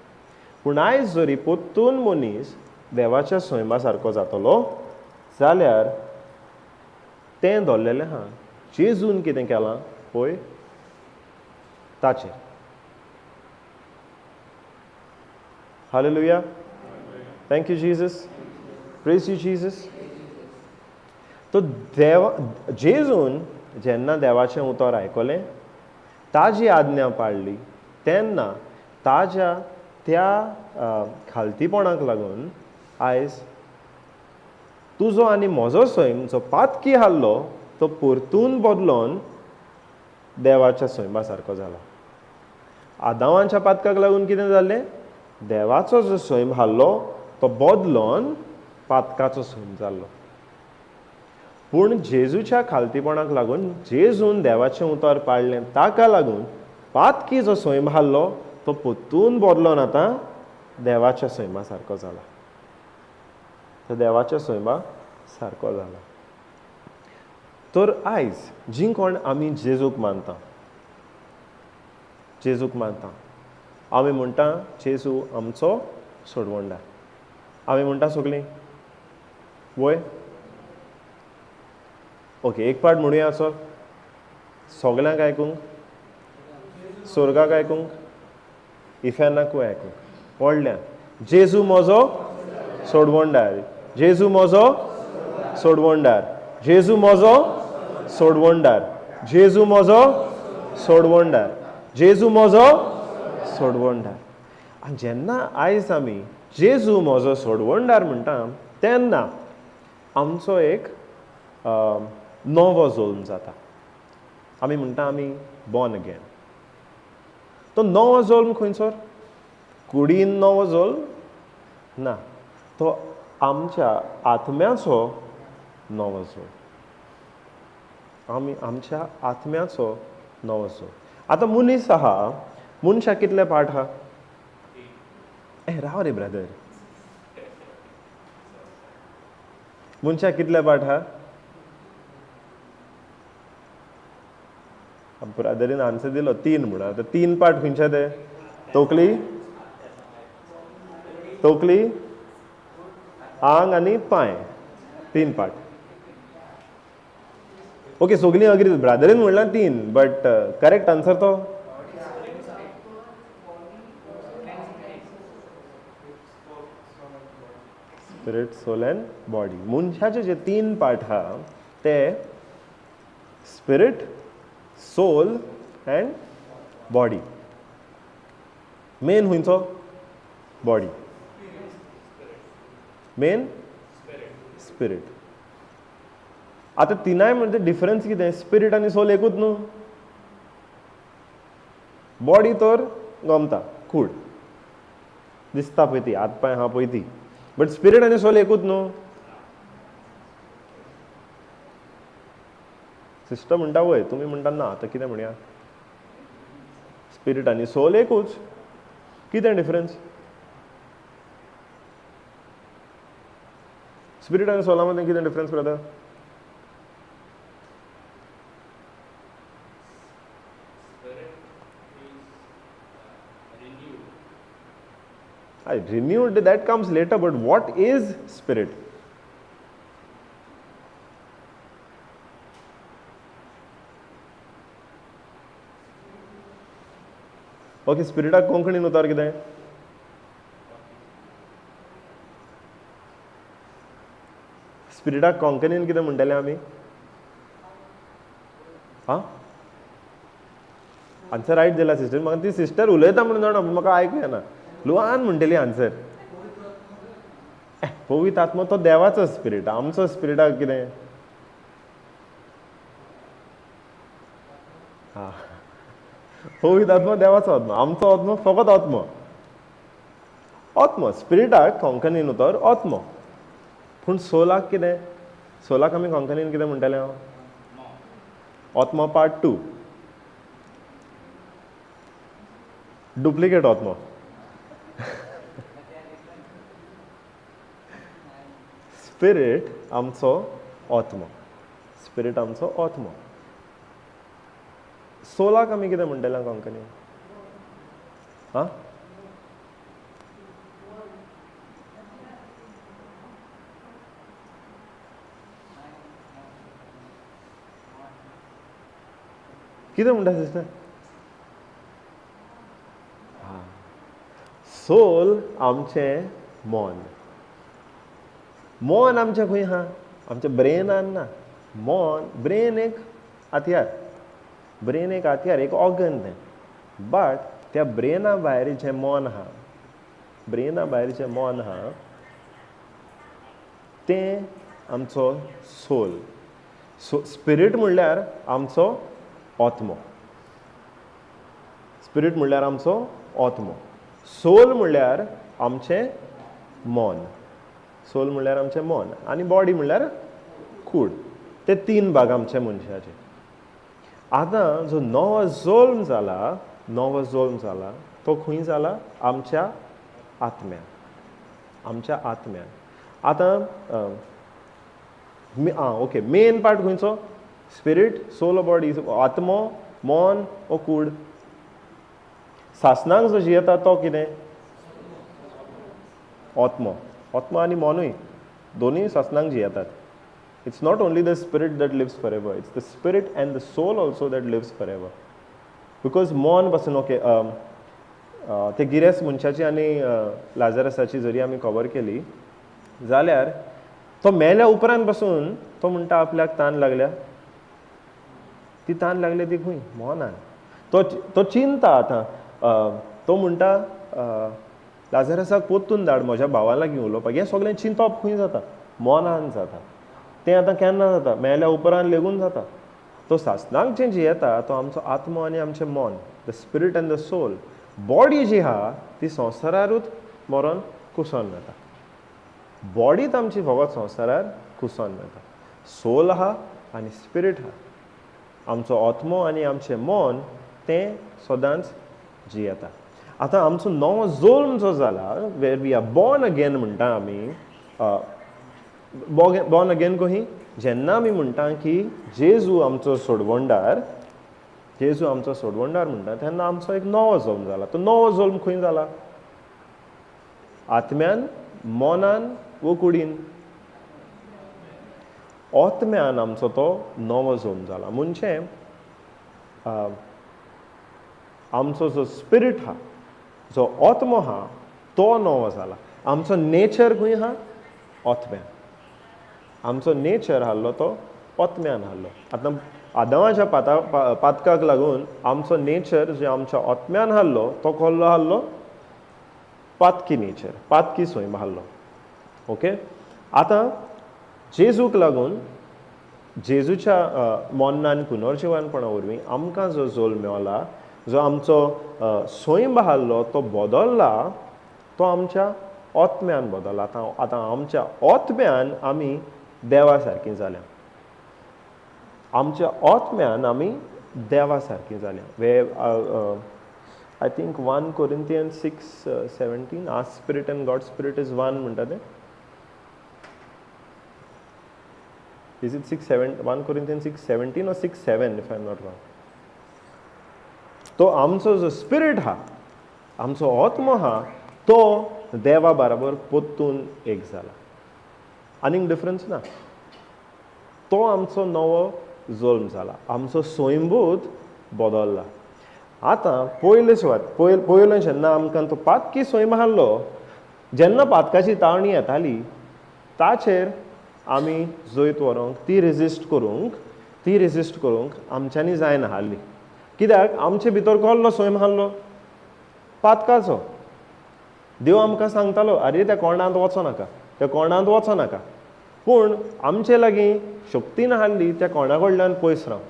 Speaker 1: पूण आयज जरी पोत्तून मनीस देवाच्या सैमा सारको जातलो जाल्यार तें दवरलेलें आहा जेजून कितें केलां पळय ताचेर hallelujah thank you Jesus praise you Jesus तो देवा जेजून जेन्ना देवाचें उतर आयकलें ताजी आज्ञा पाळली तेन्ना ताज्या त्या खालतीपणाक लागून आयज तुजो आनी म्हजो सैम जो पातकी आसलो तो परतून बदलोन देवाच्या सैमा सारको जाला आदामाच्या पातकाक लागून कितें जालें देवाचो जो सैम आसलो तो बदलोन पातकाचो सैम जाल्लो पूण जेजूच्या खालतीपणाक लागून जेजून देवाचें उतर पाळलें ताका लागून पातकी जो सैम आसलो तो परतून बदलोन आतां देवाच्या सैमा सारको जाला तो देवाच्या सैमा सारको जाला तर आयज जी कोण आमी जेजूक मानता आमी म्हणटा जेजू आमचो सोडवणदार आमी म्हणटा सगळीं वय ओके एक पार्ट म्हणुया सर सगल्यांक आयकूंक स्वर्गाक आयकूंक इफेनाकूय आयकूंक व्हडल्यान जेजू म्हजो सोडवणदार जेजू म्हजो सोडवणदार जेजू म्हजो सोडवणदार जेजू म्हजो सोडवणदार जेजू म्हजो सोडवणदार आनी जेन्ना आयज आमी जेजू म्हजो सोडवणदार म्हणटा तेन्ना आमचो एक नवो जल्म जाता आमी म्हणटा आमी बॉर्न अगेन तो नवो जल्म खंयसर कुडीन नवो जल्म ना तो आमच्या आत्म्याचो नवो जल्म आमी आमच्या आत्म्याचो नवो जल्म आतां मनीस आहा मनशाक कितले पार्ट आहा राव रे ब्रदर मनशाक कितले पार्ट आहा ब्रदरीन आन्सर दिलो 3 म्हणून आतां 3 पार्ट खंयचे ते तोकली आंग आनी पांय 3 पार्ट ओके सगळीं अग्री ब्रदरीन म्हणल्यार 3 बट करेक्ट आन्सर तो स्पिरीट सोल एंड बॉडी मनशाचे जे 3 पार्ट आहा ते spirit soul and body main खंयचो बॉडी मेन स्पिरीट आतां तिनाय म्हणजे डिफरन्स कितें स्पिरीट आनी सोल एकूच न्हू बॉडी तर गमता कूड दिसता पळय ती हात पांय आहा पळय ती बट स्पिरीट आनी सोल एकूच न्हू सिस्टर म्हणटा वय तुमी म्हणटा ना आतां कितें म्हणया स्पिरीट आनी सोल एकूच कितें डिफरन्स स्पिरीट आनी सोला मदें कितें difference brother renewed that comes later but what is spirit okay स्पिरिटाक कोंकणीन उतर कितें स्पिरिटाक कोंकणीन कितें म्हणटले आमी? आं आन्सर रायट दिला सिस्टर. म्हाका ती सिस्टर उलयता म्हणून जाणा, म्हाका आयकूं येना. ल्हान म्हणटली आन्सर. पवित्र आत्मा तो देवाचो स्पिरीट, आमचो स्पिरिटाक कितें? हां, पवित्र आत्मा देवाचो आत्मा, आमचो आत्मा फकत आत्मा. आत्मा स्पिरिटाक कोंकणीन उतर आत्मा. पूण सोलाक कितें? सोलाक आमी कोंकणीन कितें म्हणटले? आत्मा पार्ट 2, डुप्लिकेट आत्मा. स्पिरीट आमचो आत्मा, स्पिरीट आमचो आत्मा. सोलाक आमी कितें म्हणटले कोंकणीन? हां, कितें म्हणटा सिस्टर? हां, सोल आमचें मन. मन आमचें खंय आहा? आमच्या ब्रेनान ना. मन, ब्रेन एक हातयार, ब्रेन एक हातयार, एक ऑर्गन तें. बट त्या ब्रेना भायर जें मन आहा, ब्रेना भायर जें मन आहा तें आमचो सोल. सो स्पिरीट म्हणल्यार आमचो आत्मा. स्पिरीट म्हणल्यार आमचो आत्मा. सोल म्हणल्यार आमचें मन. सोल म्हणल्यार आमचें मन आनी बॉडी म्हणल्यार कूड. ते 3 भाग आमचे मनशाचे. आतां जो नवो जल्म जाला, नवो जल्म जाला तो खंय जाला? आमच्या आत्म्यान, आमच्या आत्म्यान. आतां ओके, मेन पार्ट खंयचो? Spirit, soul, body. आत्मा, मन ओ कूड. सासणाक जो जियेता तो कितें? आत्मा. आत्मा आनी मनूय दोनूय सासणाक जियेतात. It's not only the spirit that lives forever, it's the spirit and the soul also that lives forever. Because मन पासून ओके, ते गिरेस्त मनशाची आनी लाजरसाची जरी आमी कवर केली जाल्यार तो मेल्या उपरांत पासून तो म्हणटा आपल्याक तान लागल्या. ती तान लागल्या ती खंय? मनान. तो चिंता. आतां तो म्हणटा लाजरसाक पोत्तून धाड म्हज्या भावा लागीं उलोवपाक. हें सगळें चिंतप खंय जाता? मनान जाता. तें आतां केन्ना जाता? मेल्या उपरांत लेगून जाता. तो सासणाक जें जियेता तो आमचो आत्मा आनी आमचें मन, the spirit and the soul. Body जी आहा ती संवसारारूच मरोन कुसोन वता. बॉडीत आमची फकत संवसारार कुसोन वता. सोल आहा आनी स्पिरीट आहा. आमचो आत्मा आनी आमचें मन तें सदांच जियेता. आतां आमचो नवो जल्म जो जाला, वेर वी आर बॉर्न अगेन म्हणटा आमी. बॉर्न अगेन कही? जेन्ना आमी म्हणटा की जेजू आमचो सोडवणदार, जेजू आमचो सोडवणदार म्हणटा तेन्ना आमचो एक नवो जल्म जाला. तो नवो जल्म खंय जाला? आत्म्यान, मनान वो कुडीन? आत्म्यान आमचो तो नवो जल्म जाला. म्हणजे आमचो जो स्पिरीट आहा, जो आत्मा आहा तो नवो जाला. आमचो नेचर खंय आहा? आत्म्यान. आमचो नेचर आहलो तो आत्म्यान आहलो. आतां आदमाच्या पातकाक लागून आमचो नेचर जे आमच्या आत्म्यान आहलो तो कसलो आहलो? पातकी नेचर, पातकी स्वयं आहलो. ओके. आतां जेजूक लागून, जेजूच्या मरणान पुनर्जीवनपणा वरवीं आमकां जो जल्म मेळला, जो आमचो स्वयं आहलो तो बदलला, तो आमच्या आत्म्यान बदलला. आतां आमच्या आत्म्यान आमी देवा सारकीं जाल्या. आमच्या आत्म्यान आमी देवा सारकीं जाल्या. Way I think 1 Corinthians 6:17 are spirit and God spirit is one म्हणटा तें. Is it 1 Corinthians 6:17 or 6:7 if I'm not wrong. तो आमचो जो स्पिरीट आहा, आमचो आत्मा आहा तो देवा बराबर पोत्तून एक जाला. आनीक डिफरन्स ना. तो आमचो नवो जल्म जाला. आमचो स्वयंभूत बदलला. आतां पयलो जेन्ना आमकां तो पातकी स्वयं आहलो, जेन्ना पातकाची तावणी येताली ताचेर आमी जैत व्हरूंक ती रेजिस्ट करूंक आमच्यांनी जायना हाल्ली. कित्याक आमचे भितर कसलो सैम आहलो? पातकाचो. देव आमकां सांगतालो आरे त्या कोंडांत वचो नाका, त्या कोंडांत वचो नाका. पूण आमचे लागीं शक्ती नाहल्ली त्या कोंडा कडल्यान पयस रावंक.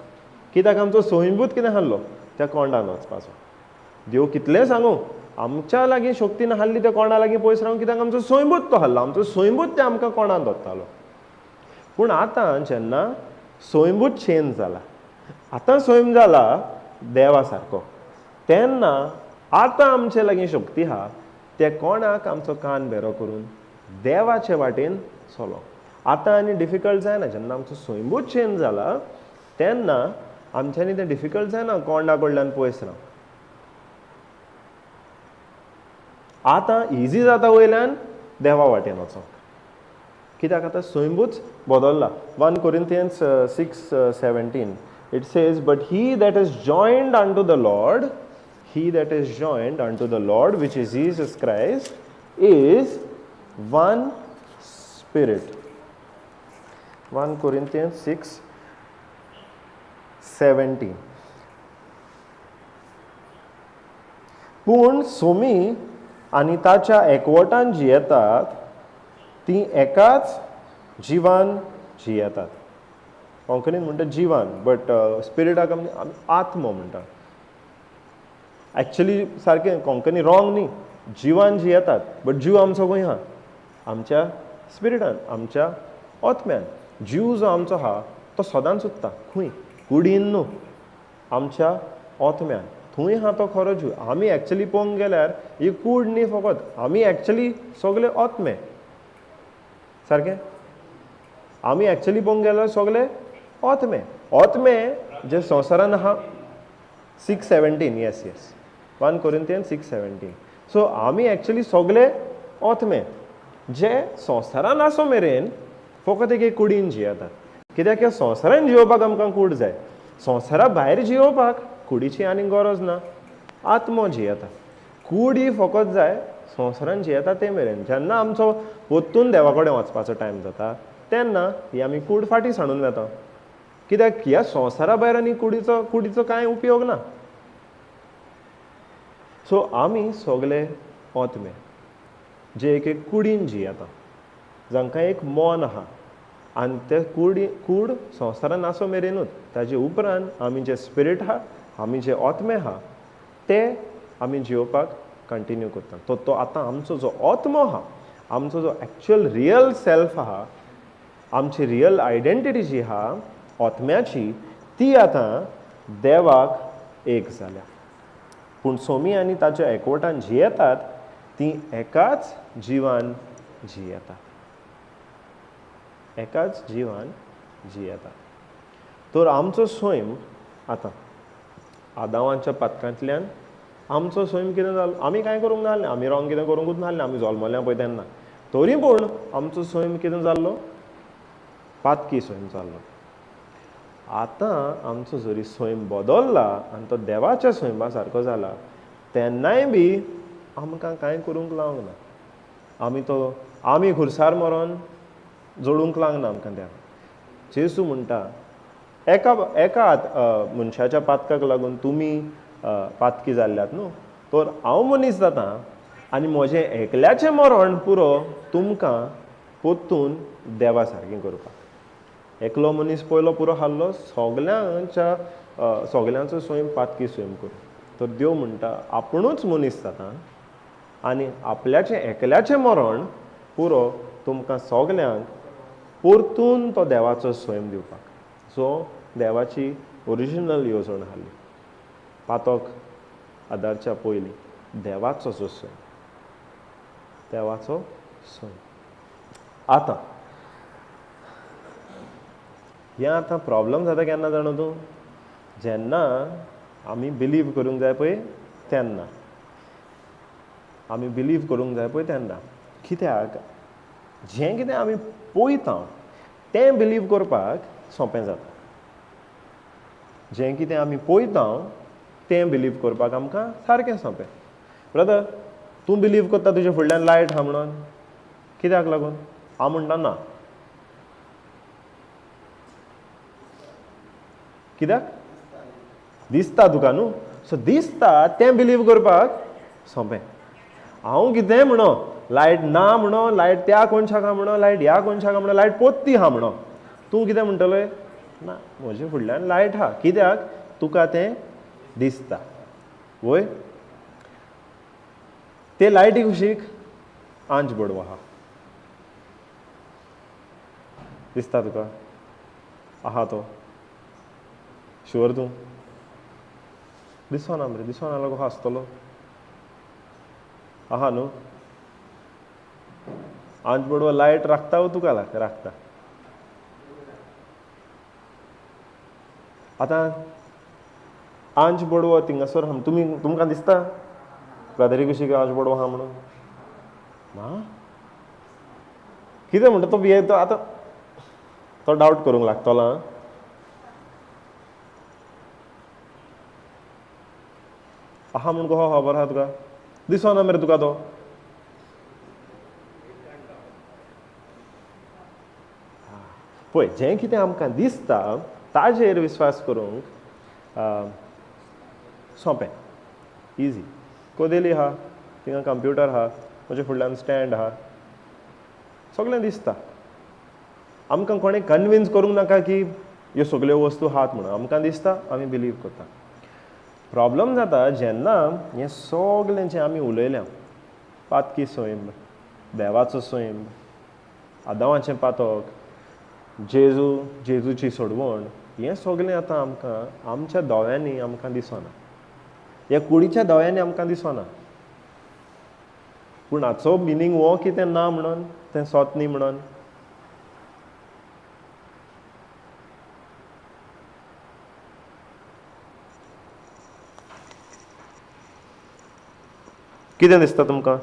Speaker 1: कित्याक आमचो स्वयंभूत कितें आहलो? त्या कोंडांत वचपाचो. देव कितलेंय सांगूं आमच्या लागीं शक्ती नाहल्ली त्या कोंडा लागीं पयस रावंक, कित्याक आमचो स्वयंभूत तो आहलो. आमचो स्वयंभूत ते आमकां कोंडांत व्हरतालो. पूण आतां जेन्ना स्वयंभूत चेंज जाला, आतां स्वयं जाला देवा सारको, तेन्ना आतां आमचे लागीं शक्ती आहा त्या कोणाक आमचो कान बेरो करून देवाचे वाटेन चलोवंक. आतां आनी डिफिकल्ट जायना. जेन्ना आमचो स्वयंभूत चेंज जाला तेन्ना आमच्यांनी तें डिफिकल्ट जायना कोंडा कडल्यान पयस रावंक. आतां इजी जाता वयल्यान देवा वाटेन वचोंक. कित्याक आतां स्वयंभूत बदलला. 1 Corinthians 6:17 it says, but he that is joined unto the Lord, which is Jesus Christ, is one spirit. 1 Corinthians 6:17. पूण सोमी आनी ताच्या एकवटान जियेतात ती एकाच जिवान जियेतात. कोंकणीन म्हणटा जिवान, बट स्पिरिटाक आमी आत्मो म्हणटा. एक्चुअली सारकें कोंकणी रॉंग न्ही. जिवान जियेतात, बट जीव आमचो खंय आहा? आमच्या स्पिरिटान, आमच्या आत्म्यान. जीव जो आमचो आहा तो सदांच सुत्ता. खंय? कुडीन न्हू, आमच्या आत्म्यान. थंय आहा तो खरो जीव. आमी एक्चुअली पळोवंक गेल्यार ही कूड न्ही फकत, आमी एक्चुअली सगळे आत्मे. सारकें? आमी एक्चुअली पळोवंक गेल्यार सगळे आत्मे. आत्मे जे संवसारान आहा. 6:17 येस 1 Corinthians 6:17. सो आमी एक्चुअली सगळे आत्मे जे संवसारान आसो मेरेन फकत एक कुडीन जियेतात. कित्याक ह्या संवसारान जियोवपाक आमकां कूड जाय. संवसारा भायर जियोवपाक कुडीची आनी गरज ना. आत्मो जियेता. कूड ही फकत जाय संवसारान जियेता ते मेरेन. जेन्ना आमचो परतून देवा कडेन वचपाचो टायम जाता तेन्ना ही आमी कूड फाटीं साणून वेता. कित्याक ह्या संवसारा भायर आनी कुडीचो कांय उपयोग ना. सो आमी सगळे आत्मे जे एक कुडीन जियेता, जांकां एक मन आहा. आनी ते कूड संवसारान आसो मेरेनूच. ताजे उपरांत आमी जे स्पिरीट आहा, आमी जे आत्मे आहा ते आमी जियोवपाक कंटिन्यू करता. तो आतां आमचो जो आत्मो आहा, आमचो जो एक्चुअल रियल सेल्फ आहा, आमची रियल आयडेंटिटी जी आहा आत्म्याची, ती आतां देवाक एक जाल्या. पूण सोमी आनी ताच्या एकवटान जियेतात ती एकाच जिवान जियेता. एकाच जिवान जियेता. तर आमचो सैम आतां आदामाच्या पातकांतल्यान आमचो सैम कितें जालो? आमी कांय करूंक नाहलें. आमी रॉंग कितें करूंकूच नाहलें. आमी जल्मल्या पळय तेन्ना. तरी पूण आमचो सैम कितें जाल्लो? पातकी सैम जाल्लो. आतां आमचो जरी सैम बदलला आनी तो देवाच्या सैमा सारको जाला, तेन्नाय बी आमकां कांय करूंक लावंक ना. आमी खुर्सार मरोन जोडूंक लावंक ना आमकां देवान. जेजू म्हणटा एका मनशाच्या पातकाक लागून तुमी पातकी जाल्ल्यात न्हू, तर हांव मनीस जाता आनी म्हजें एकल्याचें मरण पुरो तुमकां परतून देवा सारकें करपाक. एकलो मनीस पयलो पुरो हाल्लो सगल्यांचो सैम पातकी सैम करून. तर देव म्हणटा आपुणूच मनीस जाता आनी आपल्याचें एकल्याचें मरण पुरो तुमकां सगल्यांक परतून तो देवाचो सैम दिवपाक. सो देवाची ओरिजिनल येवजण आसली. पातक आदारच्या पयलीं देवाचो जो सैम, देवाचो सैम. आतां हें आतां प्रॉब्लम जाता केन्ना जाणा तूं? जेन्ना आमी बिलीव करूंक जाय पळय तेन्ना. आमी बिलीव करूंक जाय पळय तेन्ना. कित्याक जें कितें आमी पळयता तें बिलीव करपाक सोंपें जाता. जें कितें आमी पळयता तें बिलीव करपाक आमकां सारकें सोंपें. ब्रदर, तूं बिलीव करता तुजे फुडल्यान लायट आहा म्हणून? कित्याक लागून? हांव म्हणटा ना. कित्याक दिसता तुका न्हू. सो दिसता तें बिलीव करपाक सोंपें. हांव कितें म्हणो लायट ना म्हणो, लायट त्या कोणशाक आहा म्हणो, लायट ह्या कोणशाक आहा म्हणो, लायट पोत्ती आहा म्हणो, तूं कितें म्हणटलें ना म्हजे फुडल्यान लायट आहा. कित्याक तुका तें दिसता. वय ते लायटी कुशीक आंच बडवो आहा. दिसता तुका आहा तो शुअर तूं दिसना मरे. दिसना जाल्यार कसो आसतलो. आहा न्हू. आंच बडवो लायट राखता तुका राखता. आतां आंच बडवो थिंगासर तुमकां दिसता प्रादेरी कुशीक आंच बडवो आहा म्हणून ना. कितें म्हणटा तो आतां तो डावट करूंक लागतलो. आहा म्हूण कसो खबर आहा तुका. दिसना मरे तुका तो. पळय जें कितें आमकां दिसता ताजेर विस्वास करूंक सोंपें इजी. कोदेली आहा थिंगा कंप्युटर आहा म्हजे फुडल्यान स्टँड आहा सगळें दिसता. आमकां कोणें कन्विन्स करूंक नाका की ह्यो सगल्यो वस्तू आहात म्हणून. आमकां दिसता आमी बिलीव करता. प्रॉब्लम जाता जेन्ना हें सगलें जें आमी उलयल्या पातकी सैम, देवाचो सैम, आदामाचें पातक, जेजूची सोडवण, हें सगलें आतां आमकां आमच्या दोळ्यांनी आमकां दिसना. ह्या कुडीच्या दोळ्यांनी आमकां दिसना. पूण हाचो मिनींग हो की तें ना म्हणून, तें सोत न्ही म्हणून. कितें दिसता तुमकां.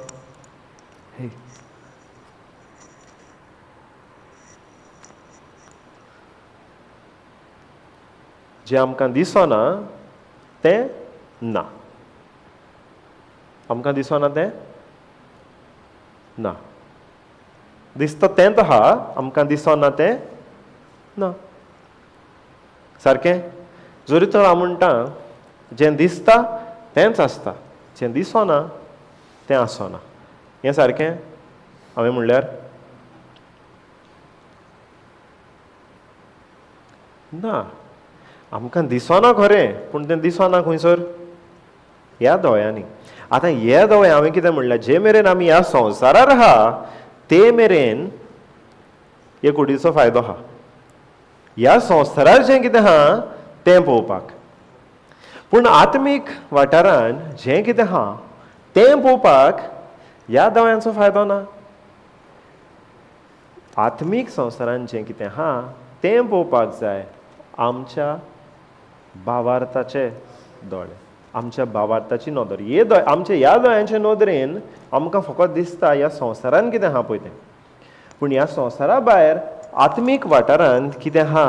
Speaker 1: जें आमकां दिसना तें ना. आमकां दिसना तें ना. दिसता तेंच आहा आमकां दिसना तें ना. सारकें. जरी तर हांव म्हणटा जें दिसता तेंच आसता, जें दिसना तें आसना. हें सारकें हांवें म्हणल्यार ना. आमकां दिसना खरें पूण तें दिसना खंयसर ह्या दोळ्यांनी. आतां हे दोळे हांवें कितें म्हणलें जे मेरेन आमी ह्या संवसारार आहा ते मेरेन हे कुडीचो फायदो आहा. ह्या संवसारार जें कितें आहा तें पळोवपाक. पूण आत्मीक वाठारान जें कितें आहा तें पळोवपाक ह्या दोळ्यांचो फायदो ना. आत्मीक संवसारान जें कितें आहा तें पळोवपाक जाय आमच्या भावार्थाचे दोळे, आमच्या भावार्थाची नदर. हे आमच्या ह्या दोळ्यांचे नदरेन आमकां फकत दिसता ह्या संवसारान कितें आहा पळय तें. पूण ह्या संवसारा भायर आत्मीक वाठारांत कितें आहा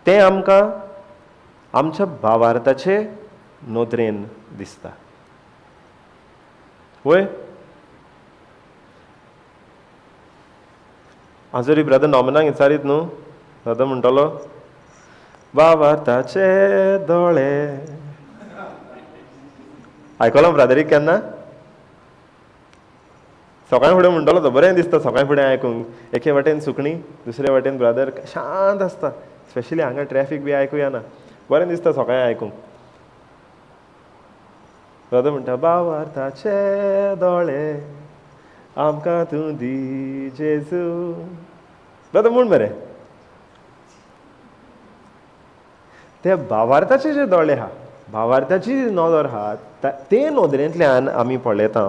Speaker 1: तें आमकां आमच्या भावार्थाचे नदरेन दिसता. वय हांव जरी ब्रदर नॉमनाक विचारीत न्हू ब्रदर म्हणटलो भावार्थाचे दोळे. आयकलो ब्रदरीक केन्ना. सकाळी फुडें म्हणटलो तो बरें दिसता सकाळी फुडें आयकूंक. एके वाटेन सुकणी दुसरे वाटेन ब्रदर शांत आसता. स्पेशली हांगा ट्रॅफीक बी आयकूं येना. बरें दिसता सकाळी आयकूंक. ब्रदर म्हणटा भावार्थाचे दोळे आमकां तूं दी जेजू. ब्रदर म्हूण मरे ते भावार्थाचे जे दोळे आहा भावार्थाची नदर आहा ते नदरेंतल्यान आमी पळयता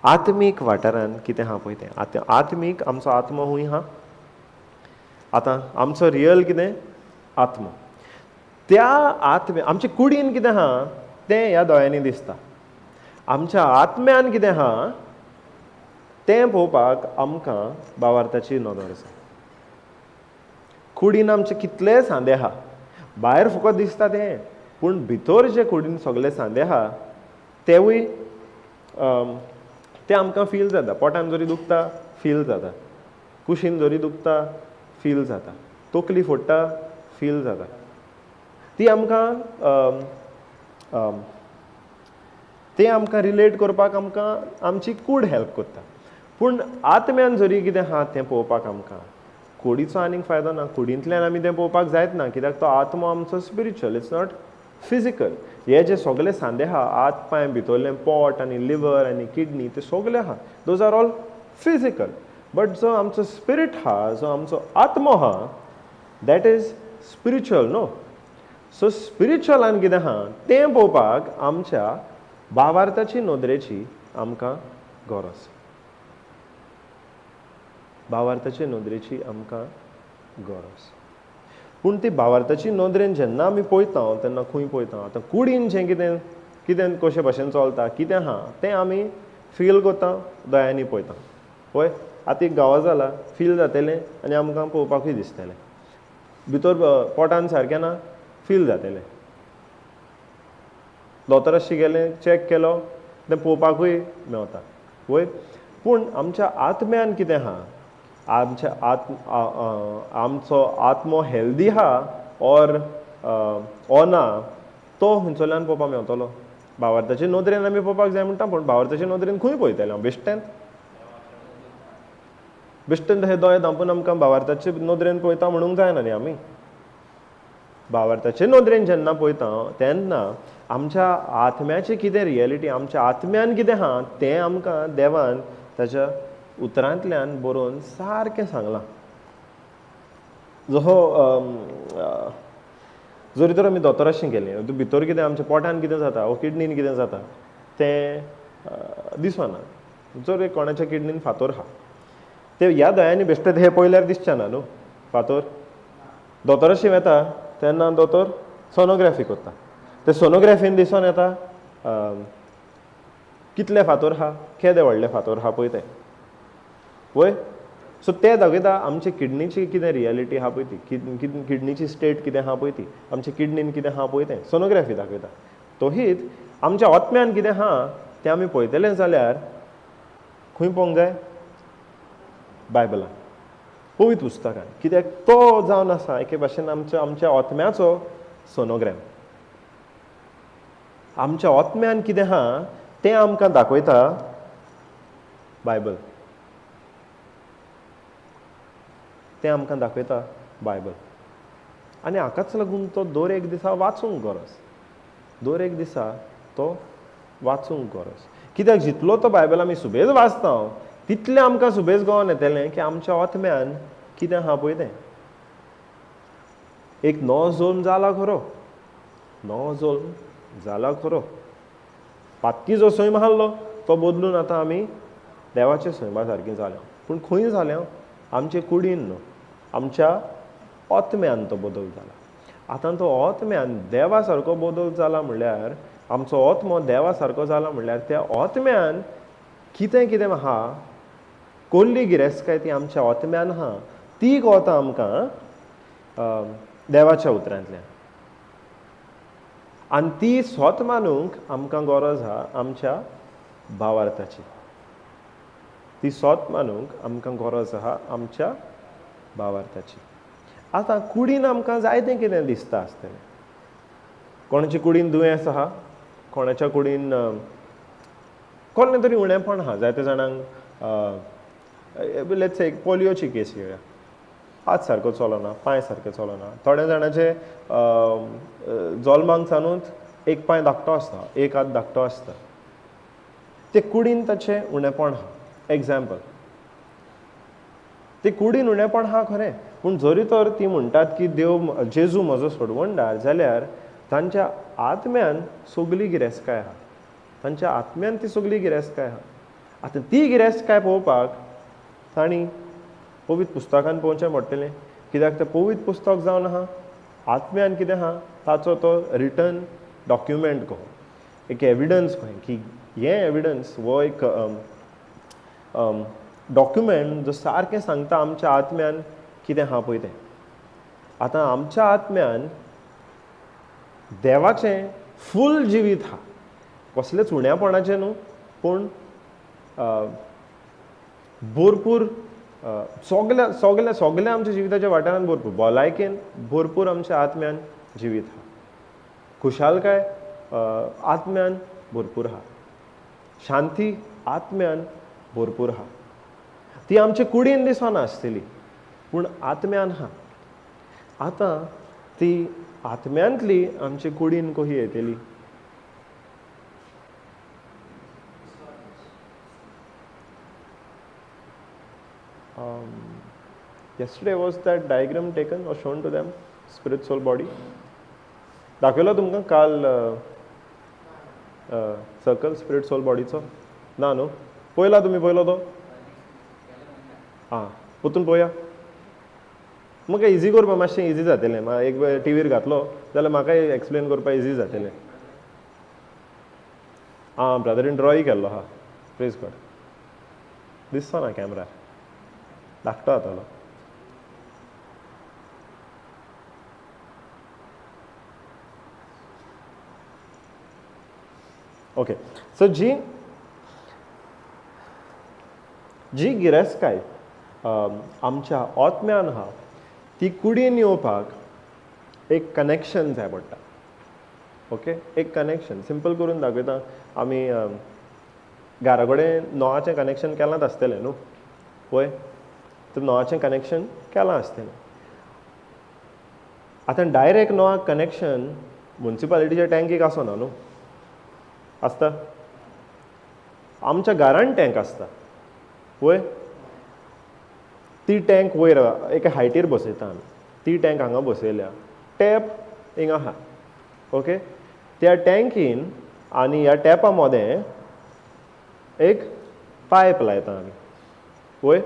Speaker 1: आत्मीक वाठारान कितें आहा पळय तें. आत्मीक आमचो आत्मो खूंय आहा. आतां आमचो रियल कितें आत्मो. त्या आमचे कुडीन कितें आहा तें ह्या दोळ्यांनी दिसता. आमच्या आत्म्यान कितें आहा तें पळोवपाक आमकां भावार्थाची नदर आसा. कुडीन आमचे कितले सांदे आहा. भायर फकत दिसता तें पूण भितर जे कुडीन सगळे सांदे आहा तेवूय ते आमकां फील जाता. पोटान जरी दुखता फील जाता. कुशीन जरी दुखता फील जाता. तकली फोडटा फील जाता. ती आमकां रिलेट करपाक आमकां आमची कूड हेल्प करता. पूण आत्म्यान जरी कितें आहा तें पळोवपाक आमकां कुडीचो आनीक फायदो ना. कुडींतल्यान आमी तें पळोवपाक जायत ना, कित्याक तो आत्मो आमचो स्पिरिच्युअल, इट्स नॉट फिजिकल. हे जे सगळे सांदे आहा, हात पांय भितरलें पोट आनी लिवर आनी किडनी, ते सगळे आहा, those are all physical. But जो आमचो स्पिरीट आहा, जो आमचो आत्मो आहा, दॅट इज स्पिरिच्युअल न्हू. सो स्पिरिच्युअलान कितें आहा तें पळोवपाक आमच्या भावार्थाची नोदरेची आमकां गरज. भावार्थाची नोदरेची आमकां गरज. पूण ती भावार्थाची नोदरेन जेन्ना आमी पळयता तेन्ना खंय पळयता, आतां कुडीन जें कितें कितें कशे भशेन चलता, कितें आहा तें आमी फील करता, दोळ्यांनी पळयता. पळय आतां एक गांवा जाला, फील जातलें आनी आमकां पळोवपाकूय दिसतलें. भितर पोटान सारकें ना, फील जातलें. दोतोराशी गेलें, चॅक केलो, तें पळोवपाकूय मेवता. वयर पूण आमच्या आत्म्यान कितें आहा, आमचो आत्मो हेल्दी आहा ऑर ना, तो खंयसरल्यान पळोवपाक मेवतलो. भावार्थाचे नोदरेन आमी पळोवपाक जाय म्हणटा, पूण भावार्थाचे नोदरेन खंय पळयतले हांव? बेश्टेंत बेश्टेंत हे दोळे धांपून आमकां भावार्थाचे नोदरेन पळयता म्हणूंक जायना न्ही आमी. भावार्थाचे नोदरेन जेन्ना पळयता तेन्ना आमच्या आत्म्याची कितें रियलिटी, आमच्या आत्म्यान कितें आहा तें आमकां देवान ताच्या उतरांतल्यान बरोवन सारकें सांगलां. जरी तर आमी दोतोराशी गेलीं, भितर कितें आमच्या पोटान कितें जाता वो किडनीन कितें जाता तें दिसना. जर एक कोणाच्या किडनीन फातर आहा, ते ह्या दोळ्यांनी बेश्टेंत हे पळयल्यार दिसचें ना न्हू फातर. दोतोराशी वता तेन्ना दोतोर सोनोग्राफी करता. ते सोनोग्राफीन दिसून येता कितले फातर आहा, केदे व्हडले फातर आहा पळय ते. वय सो ते दाखयता आमचे किडनीची कितें रियलिटी आहा पळय ती, किडनीची स्टेट कितें आहा पळय ती, आमच्या किडनीन कितें आहा पळय तें सोनोग्राफी दाखयता. तोहीच आमच्या आत्म्यान कितें आहा तें आमी पळयतलें जाल्यार खंय पळोवंक जाय? बायबलान, पवित्र पुस्तकान. कित्याक तो जावन आसा एके भाशेन आमच्या आत्म्याचो सोनोग्राम. आमच्या आत्म्यान कितें आहा तें आमकां दाखयता बायबल. तें आमकां दाखयता बायबल. आनी हाकाच लागून तो दर एक दिसा वाचूंक गरज. दर एक दिसा तो वाचूंक गरज. कित्याक जितलो तो बायबल आमी सुबेज वाचता तितलें आमकां सुबेज कळोन येतलें की आमच्या आत्म्यान कितें आहा पळय तें. एक नवो जल्म जाला खरो, नवो जल्म जाला खरो. पातकी जो सैम आसलो तो बदलून आतां आमी देवाच्या सैमा सारकीं जाल्या. पूण खंय जाल्या? आमचे कुडीन न्हू, आमच्या आत्म्यान तो बदल जाला. आतां तो आत्म्यान देवा सारको बदल जाला म्हणल्यार, आमचो आत्मो देवा सारको जाला म्हणल्यार त्या आत्म्यान कितें कितें आहा, कोल्ली गिरेस्तकाय ती आमच्या आत्म्यान आहा ती कळटा आमकां देवाच्या उतरांतल्यान. आनी ती स्वत मानूंक आमकां गरज आहा आमच्या भावार्थाची. ती स्वत मानूंक आमकां गरज आहा आमच्या भावार्थाची. आतां कुडीन आमकां जायतें कितें दिसता आसतलें. कोणाच्या कुडीन दुयेंस आहा, कोणाच्या कुडीन कसलें तरी उणेंपण आहा. जायत्या जाणांक लेट्स से एक पोलियोची केस घेवया. हात सारको चलना, पांय सारके चलना. थोड्या जाणांचे जल्माक सावनूच एक पांय धाकटो आसता, एक हात धाकटो आसता. ते कुडीन ताचें उणेंपण आहा. एग्जाम्पल, ते कुडीन उणेंपण आहा खरें, पूण जरी तर ती म्हणटात की देव जेजू म्हजो सोडवणदार, जाल्यार तांच्या आत्म्यान सगली गिरेस्तकाय आहा. तांच्या आत्म्यान ती सगली गिरेस्तकाय आहा. आतां ती गिरेस्तकाय पळोवपाक तांणी पवित्र पुस्तकान पळोवचें पडटलें. कित्याक तें पवित्र पुस्तक जावन आहा, आत्म्यान कितें आहा ताचो तो रिटन डॉक्युमेंट कहो, एक एविडन्स कहें की हें एविडन्स वो एक डॉक्युमेंट जो सारकें सांगता आमच्या आत्म्यान कितें आहा पळय तें. आतां आमच्या आत्म्यान देवाचें फूल जिवीत आहा, कसलेंच उण्यापणाचें न्हू, पूण भरपूर सगल्या आमच्या जिविताच्या वाठारांत भरपूर भलायकेन भरपूर आमच्या आत्म्यान जिवीत आहा. खुशालकाय आत्म्यान भरपूर आहा. शांती आत्म्यान भरपूर आहा. ती आमचे कुडीन दिसना आसतली पूण आत्म्यान आहा. आतां ती आत्म्यांतली आमचे कुडीन कशी येतली. Yesterday was that diagram taken or shown to them, spirit, soul, body. दाखवला तुमकां काल सर्कल स्पिरीट सोल बॉडीचो ना न्हू पळयला तुमी पळयलो तो आं परतून पळोवया म्हाका इजी करपा मातशें इजी जातलें एक टीव्हीर घातलो जाल्यार म्हाकाय एक्सप्लेन करपा इजी जातलें आं ब्रदरीन ड्रॉय केल्लो हा प्रेज गॉड दिसता ना कॅमेरा धाकटो जातालो ओके सो जी गिरेस्तकाय आमच्या आत्म्यान आहा ती कुडीन येवपाक एक कनेक्शन जाय पडटा ओके एक कनेक्शन सिंपल करून दाखयता आमी घरा कडेन नळाचें कनेक्शन केलांच आसतलें न्हू पळय तर नळाचें कनेक्शन केलां आसतलें आतां डायरेक्ट नळाक कनेक्शन म्युनिसिपालिटीच्या टँकीक आसना न्हू आसता आमच्या घरान टँक आसता वय ती टँक वयर एका हायटीर बसयता आमी ती टँक हांगा बसयल्या टॅप हिंगा आहा ओके त्या टँकीन आनी ह्या टॅपा मदें एक पायप लायता आमी वय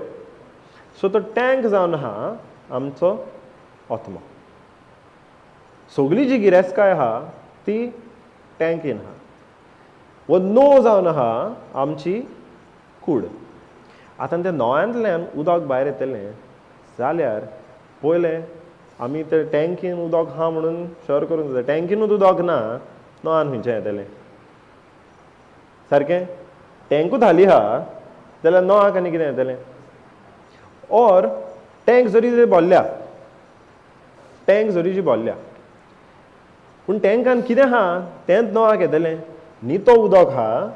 Speaker 1: सो तो टँक जावन आहा आमचो आत्मा सगळी जी गिरेस्तकाय आहा ती टँकीन आहा वो नो जावन आहा आमची कूड आतां त्या नळ्यांतल्यान उदक भायर येतलें जाल्यार पयलें आमी ते टँकीन उदक आहा म्हणून शोर करूंक जाय टँकीनूच उदक ना नळान खंयचें येतलें सारकें टँकूच खाली आहा जाल्यार नळाक आनी कितें येतलें ऑर टँक जरी भरल्या टँक जरी भरल्या पूण टँकान कितें आहा तेंच नळाक येतलें नितो उदक आहा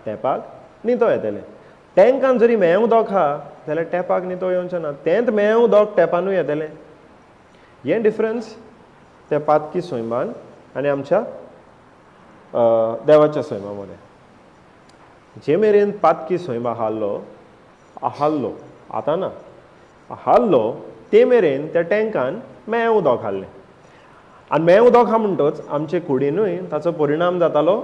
Speaker 1: टॅपाक नितो येतलें टँकान जरी मेळें उदक आहा जाल्यार टॅपाक नितो येवचें ना तेंच मेळें उदक टॅपानूय येतलें हें डिफरन्स त्या पातकी सैमान आनी आमच्या देवाच्या सैमा मदें जे मेरेन पातकी सैम आहाल्लो आतां ना आहाल्लो ते मेरेन त्या टँकान मेळें उदक आहलें आनी मेळें उदक आहा म्हणटच आमचे कुडीनूय ताचो परिणाम जातालो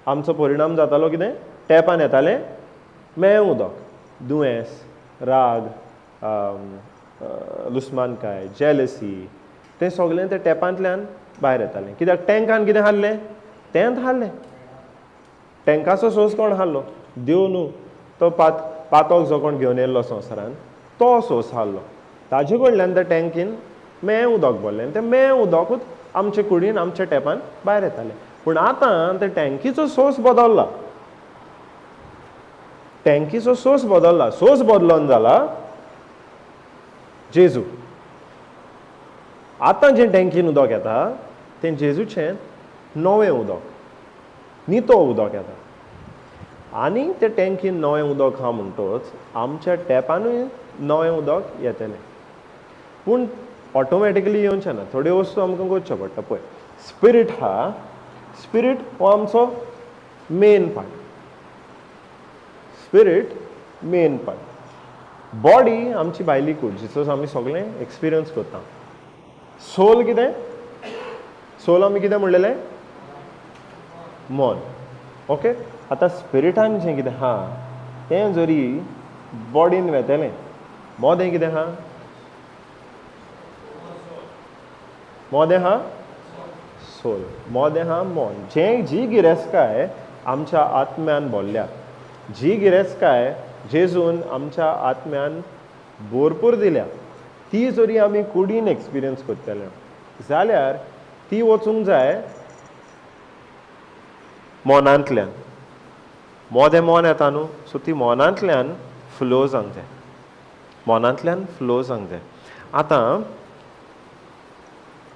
Speaker 1: आमचो परिणाम जातालो कितें टॅपान येतालें मेळें उदक दुयेंस राग लुस्मानकाय जेलसी तें सगळें त्या टॅपांतल्यान भायर येतालें कित्याक टँकान कितें आहलें तेंच आहलें टँकाचो सोर्स कोण आहलो देव न्हू तो पातोक जो कोण घेवन येयल्लो संवसारान तो सोर्स आहलो ताजे कडल्यान त्या टँकीन मेळें उदक भरलें तें मेळें उदकूच आमचे कुडीन आमच्या टॅपान भायर येतालें पूण आतां ते टँकीचो सोर्स बदलला टँकीचो सोर्स बदलला सोर्स बदलोन जाला जेजू आतां जें टँकीन उदक येता तें जेजूचें नवें उदक नितो उदक येता आनी तें टँकीन नवें उदक आहा म्हणटच आमच्या टॅपानूय नवें उदक येतलें पूण ऑटोमॅटिकली येवचें ना थोड्यो वस्तू आमकां करच्यो पडटा पळय स्पिरीट आहा स्पिरीट हो आमचो main part spirit main part body आमची भायली कूड जिचो आमी सगळें एक्सपिरियन्स करता सोल कितें सोल आमी कितें म्हणलेलें मन ओके आतां स्पिरिटान जें कितें आहा तें जरी बॉडीन वेतलें मोदें कितें आहा मोदें आहा सोल मोदें आहा मन जी गिरेस्तकाय आमच्या आत्म्यान भरल्या जी गिरेस्तकाय जेजून आमच्या आत्म्यान भरपूर दिल्या ती जरी आमी कुडीन एक्सपिरियन्स करतले जाल्यार ती वचूंक जाय मोनांतल्यान मोदें मन येता न्हू सो ती मोनांतल्यान फ्लो जावंक जाय मोनांतल्यान फ्लो जावंक जाय आतां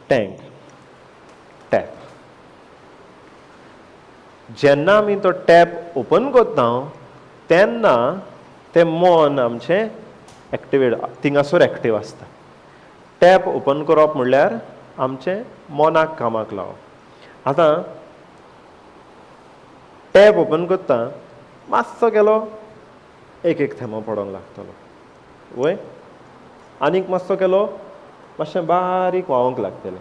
Speaker 1: टँक टॅप जेन्ना आमी तो टॅप ओपन करता तेन्ना तें मन आमचें एक्टिवेट थिंगासोर एक्टीव आसता. टॅप ओपन करप म्हणल्यार आमचें मनाक कामाक लावप. आतां टॅप ओपन करता मातसो केलो एक थेंबो पडोंक लागतलो वय, आनीक मातसो केलो मातशें बारीक व्हांवंक लागतलें,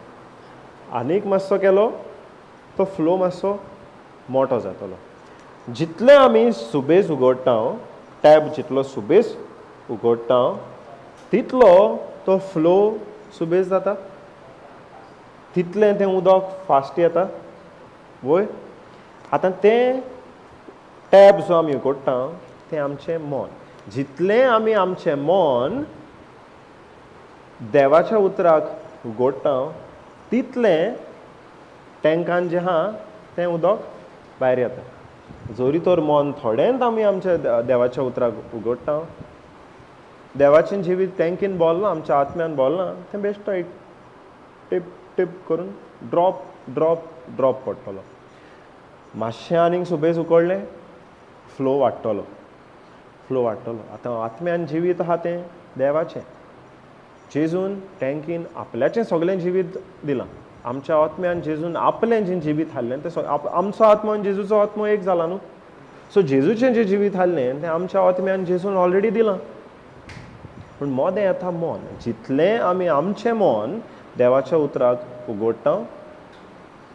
Speaker 1: आनीक मातसो केलो तो फ्लो मातसो मोठो जातलो. जितले आमी सुबेज उगडटा टॅप जितलो सुबेज उगडटा तितलो तो फ्लो सुबेज जाता, तितलें तें उदक फास्ट येता वय. आतां तें टॅप जो आमी उगडटा तें आमचें मन. जितलें आमी आमचें मन देवाच्या उतराक उगडटा तितलें टँकान जें आहा तें उदक भायर येता. जोरी तर मन थोडेंच आमी आमच्या देवाच्या उतराक उगडटा देवाचें जिवीत टँकीन बोल्लां, आमच्या आत्म्यान बोल्लां, तें बेश्टो एक टीप टीप करून ड्रॉप ड्रॉप ड्रॉप पडटलो. मातशें आनीक सुबेज उकडलें फ्लो वाडटलो फ्लो वाडटलो. आतां आत्म्यान जिवीत आहा तें देवाचें. जेजून टँकीन आपल्याचें सगळें जिवीत दिलां. आमच्या आत्म्यान जेजून आपलें जें जिवीत हाडलें तें आमचो आत्मो आनी जेजूचो आत्मो एक जाला न्हू. सो जेजूचें जें जिवीत हाडलें तें आमच्या आत्म्यान जेजून ऑलरेडी दिलां. पूण मोदें येता मन. जितलें आमी आमचें मन देवाच्या उतराक उगडटा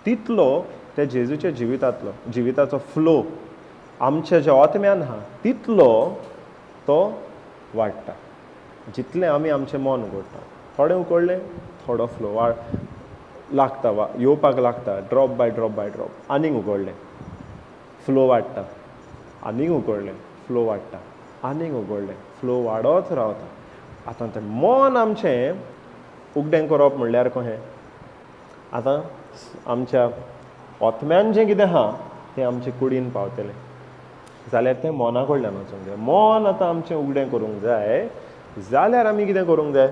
Speaker 1: तितलो त्या जेजूच्या जिविताचो फ्लो आमच्या ज्या आत्म्यान आहा तितलो तो वाडटा. जितलें आमी आमचें मन उगडटा थोडें उकडलें थोडो फ्लो लागता येवपाक लागता ड्रॉप बाय ड्रॉप. आनीक उगडलें फ्लो वाडटा, आनीक उगडलें फ्लो वाडटा, आनीक उगडलें फ्लो वाडत रावता. आतां तें मन आमचें उगडें करप म्हणल्यार कशें. आतां आमच्या आत्म्यान जें कितें आहा तें आमचे कुडीन पावतलें जाल्यार तें मना कडल्यान वचूंक जाय. मन आतां आमचें उगडें करूंक जाय जाल्यार आमी कितें करूंक जाय.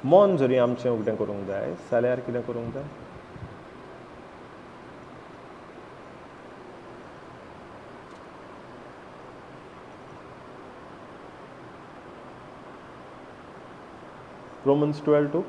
Speaker 1: मन जरी आमचें उगडें करूंक जाय जाल्यार कितें करूंक जाय. Romans 12:2.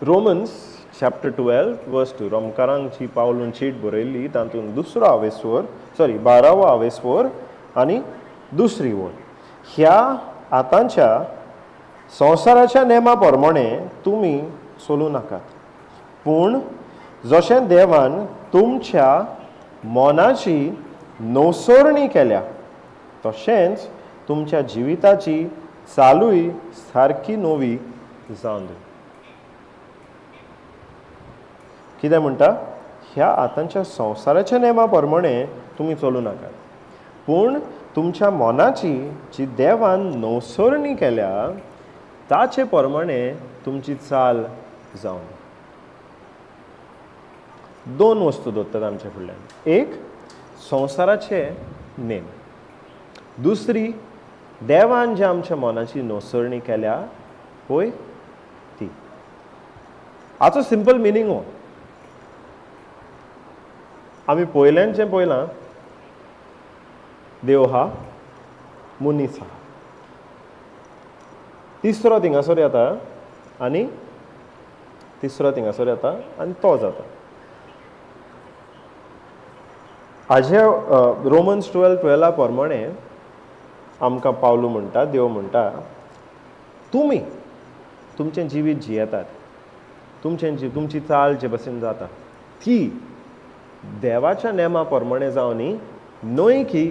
Speaker 1: Romans chapter 12 verse 2. रोमकारांक जी पावलून चीट बरयल्ली तातूंत 12वा आवेस्वर आनी दुसरी वळ. ह्या आतांच्या संवसाराच्या नेमा प्रमाणे तुमी चलूं नाकात, पूण जशें देवान तुमच्या मनाची नवसरणी केल्या तशेंच तुमच्या जिविताची चालूय सारकी नवी जावन दी. कितें म्हणटा. ह्या आतांच्या संवसाराच्या नेमा प्रमाणे तुमी चलूं नाकात, पूण तुमच्या मनाची जी देवान नवसरणी केल्या ताचे प्रमाणे तुमची चाल जावन. दोन वस्तू दवरतात आमच्या फुडल्यान. एक संवसाराचे नेम, दुसरी देवान जे आमच्या मनाची नवसरणी केल्या पळय ती. हाचो सिंपल मिनींग हो. आमी पयल्यान पयलां देव हा मनीस हा. तिसरो थिंगासोर येता आनी तिसरो थिंगासोर येता आनी तो जाता. हाजे रोमन्स 12:12 प्रमाणे आमकां पावलू म्हणटा, देव म्हणटा, तुमी तुमचें जिवीत जियेतात, तुमची चाल जे भशेन जाता ती देवाच्या नेमा प्रमाणे जावं न्ही, न्हय की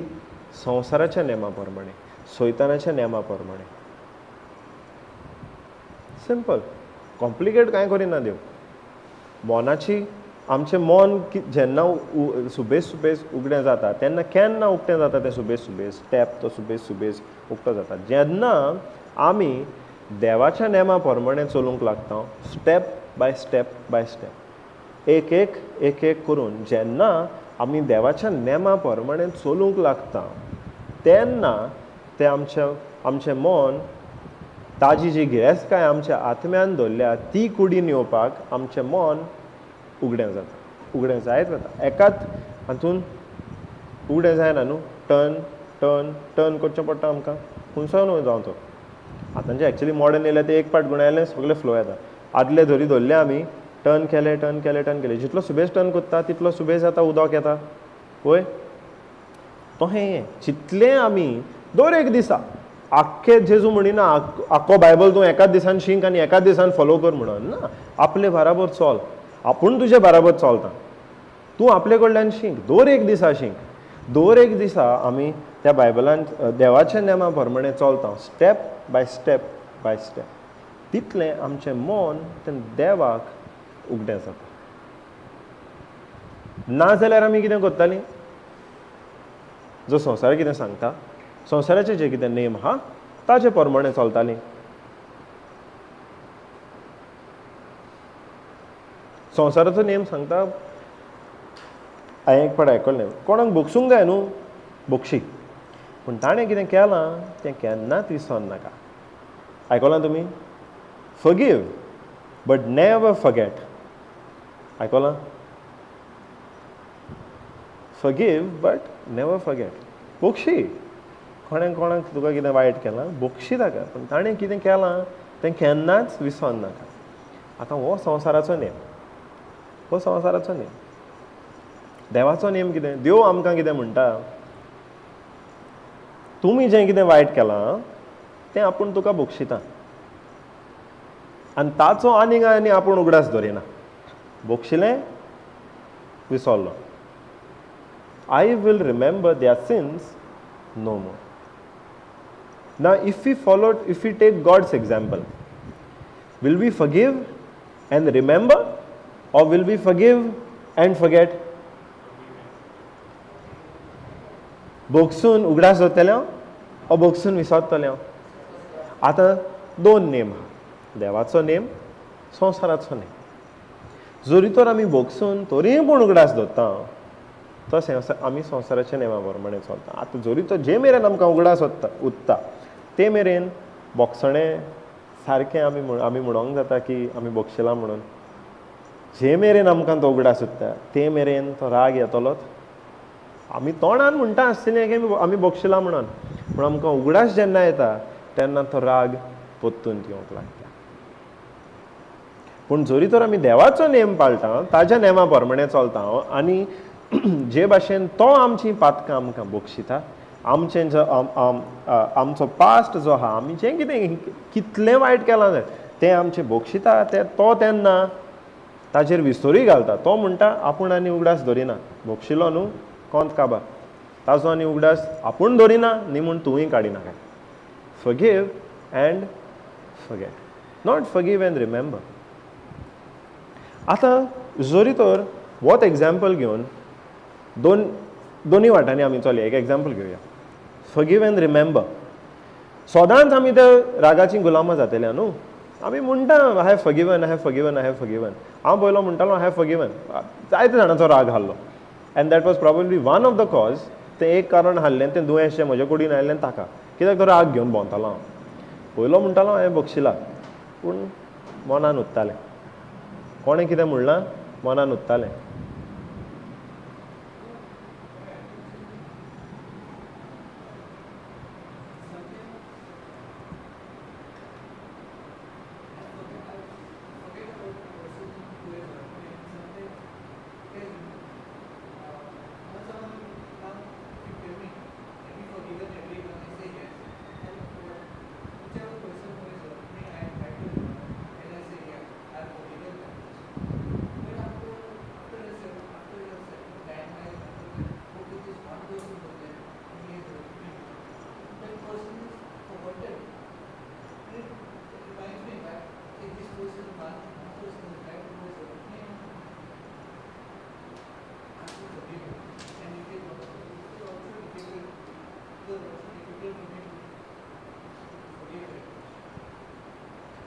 Speaker 1: संवसाराच्या नेमा प्रमाणे, सैतानाच्या नेमा प्रमाणे. सिंपल, कॉम्प्लिकेट कांय करिना देव. मनाची आमचें मन जेन्ना सुबेज सुबेज उगडें जाता तेन्ना केन्ना उगटें जाता तें सुबेज सुबेज स्टेप तो सुबेज सुबेज उगटो जाता जेन्ना आमी देवाच्या नेमा प्रमाणें चलूंक लागता स्टेप बाय स्टेप एक एक एक एक करून जेन्ना आमी देवाच्या नेमा प्रमाणें चलूंक लागता तेन्ना तें आमचें मन ताजी जी गिरेस्तकाय आमच्या आत्म्यान दवरल्या ती कुडीन येवपाक आमचें मन उगडें जाता उगडें जायत वता एकाच हातून उगडें जायना न्हू टर्न टर्न टर्न करचें पडटा आमकां खंयसर न्हू जावं तो आतांचे एक्चुली मॉडर्न येयल्या ते एक पार्ट गुणायलें सगळें फ्लो येता आदले धरी धरले आमी टर्न केले टर्न केले टर्न केले जितलो सुबेज टर्न करता तितलो सुबेज जाता उदक येता वय तो हें चितलें आमी दर एक दिसा आख्खे जेजू म्हणिना आख्खो बायबल तूं एकाच दिसान शिंक आनी एकाच दिसान फॉलो कर म्हणून ना आपले बराबर चल आपूण तुजे बराबर चलता तूं आपले कडल्यान शिंक दर एक दिसा शिंक दर एक दिसा आमी त्या बायबलान देवाच्या नेमा प्रमाणें चलता स्टेप बाय स्टेप तितलें आमचें मन तें देवाक उगडें जाता नाजाल्यार आमी कितें करतालीं जो संवसार कितें सांगता संवसाराचे जे कितें नेम आहा ताचे प्रमाणें चलतालीं संवसाराचो नेम सांगता हांवें एक फावट आयकल्लें कोणाक बोगसूंक जाय न्हू बोगशी पूण ताणें कितें केलां तें केन्नाच विसर नाका आयकलां तुमी फॉरगिव बट नेवर फॉरगेट आयकलां फॉरगिव बट नेवर फॉरगेट बोगशी कोणाक तुका कितें वायट केलां बोगशी ताका पूण ताणें कितें केलां तें केन्नाच विसर नाका आतां हो संवसाराचो नेम हो संवसाराचो नेम देवाचो नेम कितें देव आमकां कितें म्हणटा तुमी जें कितें वायट केलां तें आपूण तुका बक्षिता आनी ताचो आनीक आनी आपूण उगडास धरिना बक्षिलें विसरलो I will remember their sins no more now if we take God's example will we forgive and remember or will we forgive and forget बोगसून उगडास धरतले ओ बोगसून विसरतले आतां दोन नेम देवाचो नेम संवसाराचो नेम जरी तर आमी बोगसून तरी पूण उगडास धरता तो आमी संवसाराच्या नेमा प्रमाणें चलता आतां जरी तर जे मेरेन आमकां उगडास उत्ता ते मेरेन बोगसणें सारकें आमी म्हणोंक जाता की आमी बोगशिला म्हणून जे मेरेन आमकां तो उगडास उत्ता ते मेरेन तो राग येतलोच आमी तोंडान म्हणटा आसतलें की आमी बोगशिला म्हणून पूण आमकां उगडास जेन्ना येता तेन्ना तो राग पोत्तून येवंक लागता पूण जरी तर आमी देवाचो नेम पाळटा ताज्या नेमा प्रमाणें चलता आनी जे भाशेन तो आमची पातकां आमकां बक्षिता आमचें जो आमचो पास्ट जो आहा आमी जें कितें कितलें वायट केलां तें आमचें बक्षिता तो तेन्ना ताचेर विसरूय घालता तो म्हणटा आपूण आनी उगडास धरिना बक्षिलो न्हू कोंत काबार ताचो आनी उगडास आपूण धरिना न्ही म्हूण तुवें काडिना काय forgive end forget not forgive and remember आतां जरी तर वोत एग्जाम्पल घेवन दोनी वाटांनी आमी चलया एक एग्जाम्पल घेवया फॉरगिव एंड रिमेंबर सदांच आमी त्या रागाची गुलामां जातल्या न्हू आमी म्हणटा आय हॅव फॉरगिवन हांव पयलो म्हणटालो आय हॅव फॉरगिवन जायते जाणांचो राग हारलो end that was probably one of the cause तें एक कारण हारलें तें दुयेंस जें म्हजे कुडीन आयिल्लें ताका कित्याक तो राग घेवन भोंवतालो हांव पयलो म्हणटालो हांवें बक्षिला पूण मनान उत्तालें कोणें कितें म्हणलां मनान उत्तालें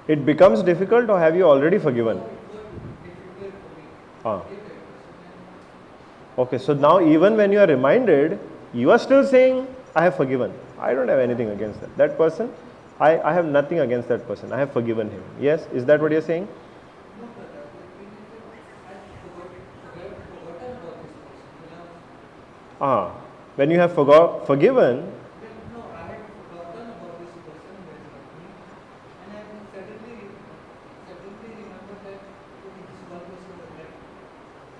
Speaker 1: It becomes difficult, or have you already forgiven? Ah. Okay, so now even when you are reminded, you are still saying, I have forgiven. I don't have anything against that. That person, I have nothing against that person. I have forgiven him. Yes, is that what you're saying? Ah, when you have forgiven,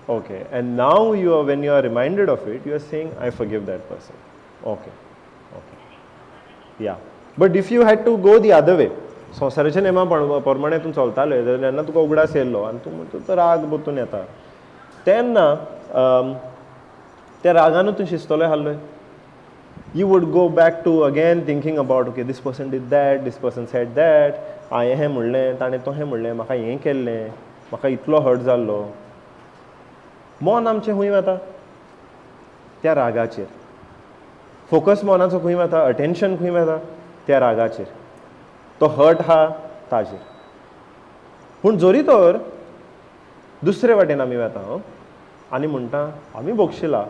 Speaker 1: okay, and now when you are reminded of it, you are saying, I forgive that person. Okay, okay, yeah. But if you had to go the other way, संसाराच्या नेमा प्रमाणे तूं चलताले जाल्यार जेन्ना तुका उगडास येयल्लो आनी तूं म्हणटा तो राग बतून येता तेन्ना त्या रागान तूं शिस्तलो हाल्लोय. You would go back to again thinking about, okay, this person did that, this person said that, हांवें हें म्हणलें ताणें तो हें म्हणलें म्हाका हें केल्लें म्हाका इतलो हर्ट जाल्लो. मन आमचें खंय वता त्या रागाचेर. फोकस मनाचो खंय वता, अटेन्शन खंय वता त्या रागाचेर. तो हर्ट हा ताजेर. पूण जोरी तर दुसरे वाटेन आमी वता आनी म्हणटा आमी बोगशिला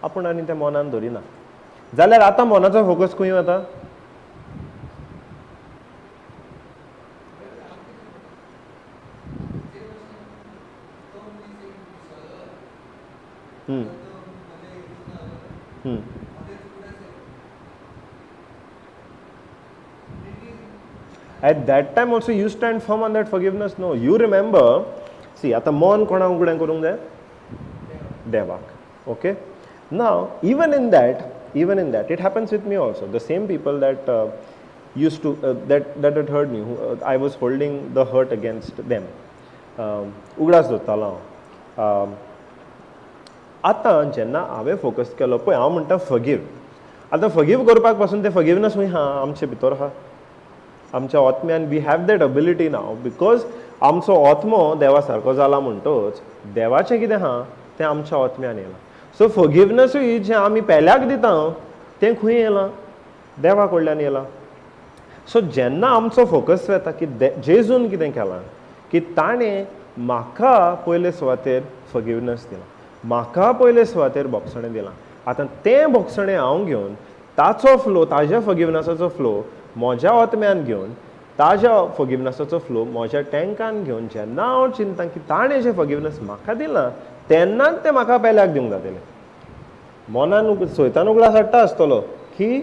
Speaker 1: आपूण आनी तें मनान धरिना जाल्यार आतां मनाचो फोकस खंय वता. At that time also you stand firm on that forgiveness. No, you remember, see, आता मन कोणाक उगडें करूंक जाय? देवाक. Okay? Now, even in that, it happens with me also. The same people that used to, that had hurt me, I was holding the hurt against them. उगडास धरतालो हांव. आतां जेन्ना हांवें फोकस केलो पळय हांव म्हणटा फॉरगिव. आतां फॉरगिव करपाक पासून तें फॉरगिवनेस खंय आहा आमचे भितर आहा आमच्या आत्म्यान. We have that ability now because आमचो आत्मो देवा सारको जाला म्हणटच देवाचें कितें आहा तें आमच्या आत्म्यान येयलां. सो फॉरगिवनेसूय जें आमी पेल्याक दिता तें खंय येयलां देवा कडल्यान येयलां. सो जेन्ना आमचो फोकस वता की जेजून कितें केलां की ताणें म्हाका पयले सुवातेर फॉरगिवनेस दिलां म्हाका पयले सुवातेर बोगसणें दिलां. आतां तें बोगसणें हांव घेवन ताचो फ्लो ताज्या फॉरगिवनेसाचो फ्लो म्हज्या आत्म्यान घेवन ताज्या फॉरगिवनेसाचो फ्लो म्हज्या टँकान घेवन जेन्ना हांव चिंता की ताणें जें फॉरगिवनेस म्हाका दिलां तेन्नाच तें म्हाका पेल्याक दिवंक जातलें. मनान सोयतान उगडास हाडटा आसतलो की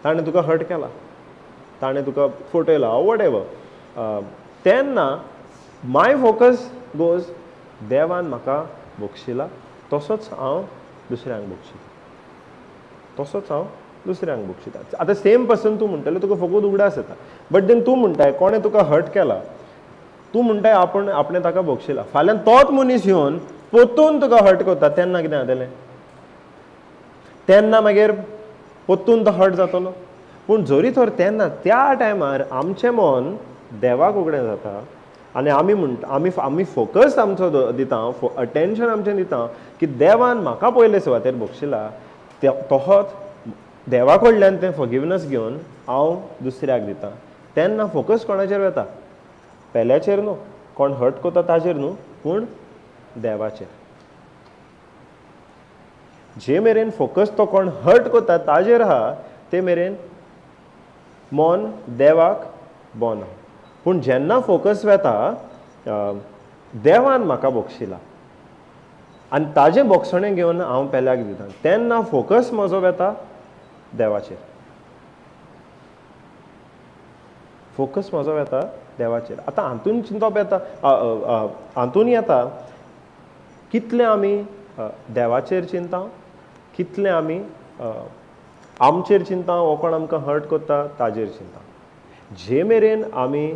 Speaker 1: ताणें तुका हर्ट केला ताणें तुका फटयला वॉट एवर. तेन्ना माय फोकस गोज देवान म्हाका बक्षिला तसोच हांव दुसऱ्यांक बक्षिता तसोच हांव दुसऱ्यांक बक्षिता. आतां सेम पर्सन तूं म्हणटलें तुका फकत उगडास येता बट देन तूं म्हणटाय कोणें तुका हर्ट केला तूं म्हणटाय आपणें ताका बक्षिला. फाल्यां तोच मनीस येवन पोत्तून तुका हर्ट करता तेन्ना कितें जातलें तेन्ना मागीर पोत्तून तो हर्ट जातलो. पूण जोरी तर तेन्ना त्या टायमार आमचें मन देवाक उगडें जाता आनी आमी म्हणटा आमी फोकस आमचो दिता अटेन्शन आमचें दिता की देवान म्हाका पयले सुवातेर बक्षिला तोच देवा कडल्यान तें फॉरगिवनेस घेवन हांव दुसऱ्याक दिता. तेन्ना फोकस कोणाचेर वता पेल्याचेर न्हू कोण हर्ट करता ताचेर न्हू पूण देवाचेर. जे मेरेन फोकस तो कोण हर्ट करता ताचेर आहा ते मेरेन मन देवाक बोना. पूण जेन्ना फोकस वता देवान म्हाका बक्षिला आनी ताजें बोगसणें घेवन हांव पेल्याक दिता तेन्ना फोकस म्हजो वता देवाचेर. फोकस म्हजो वता देवाचेर. आतां हातून चिंतप येता हातून येता कितलें आमी देवाचेर चिंता कितलें आमी आमचेर चिंता हो कोण आमकां हर्ट करता ताजेर चिंता. जे मेरेन आमी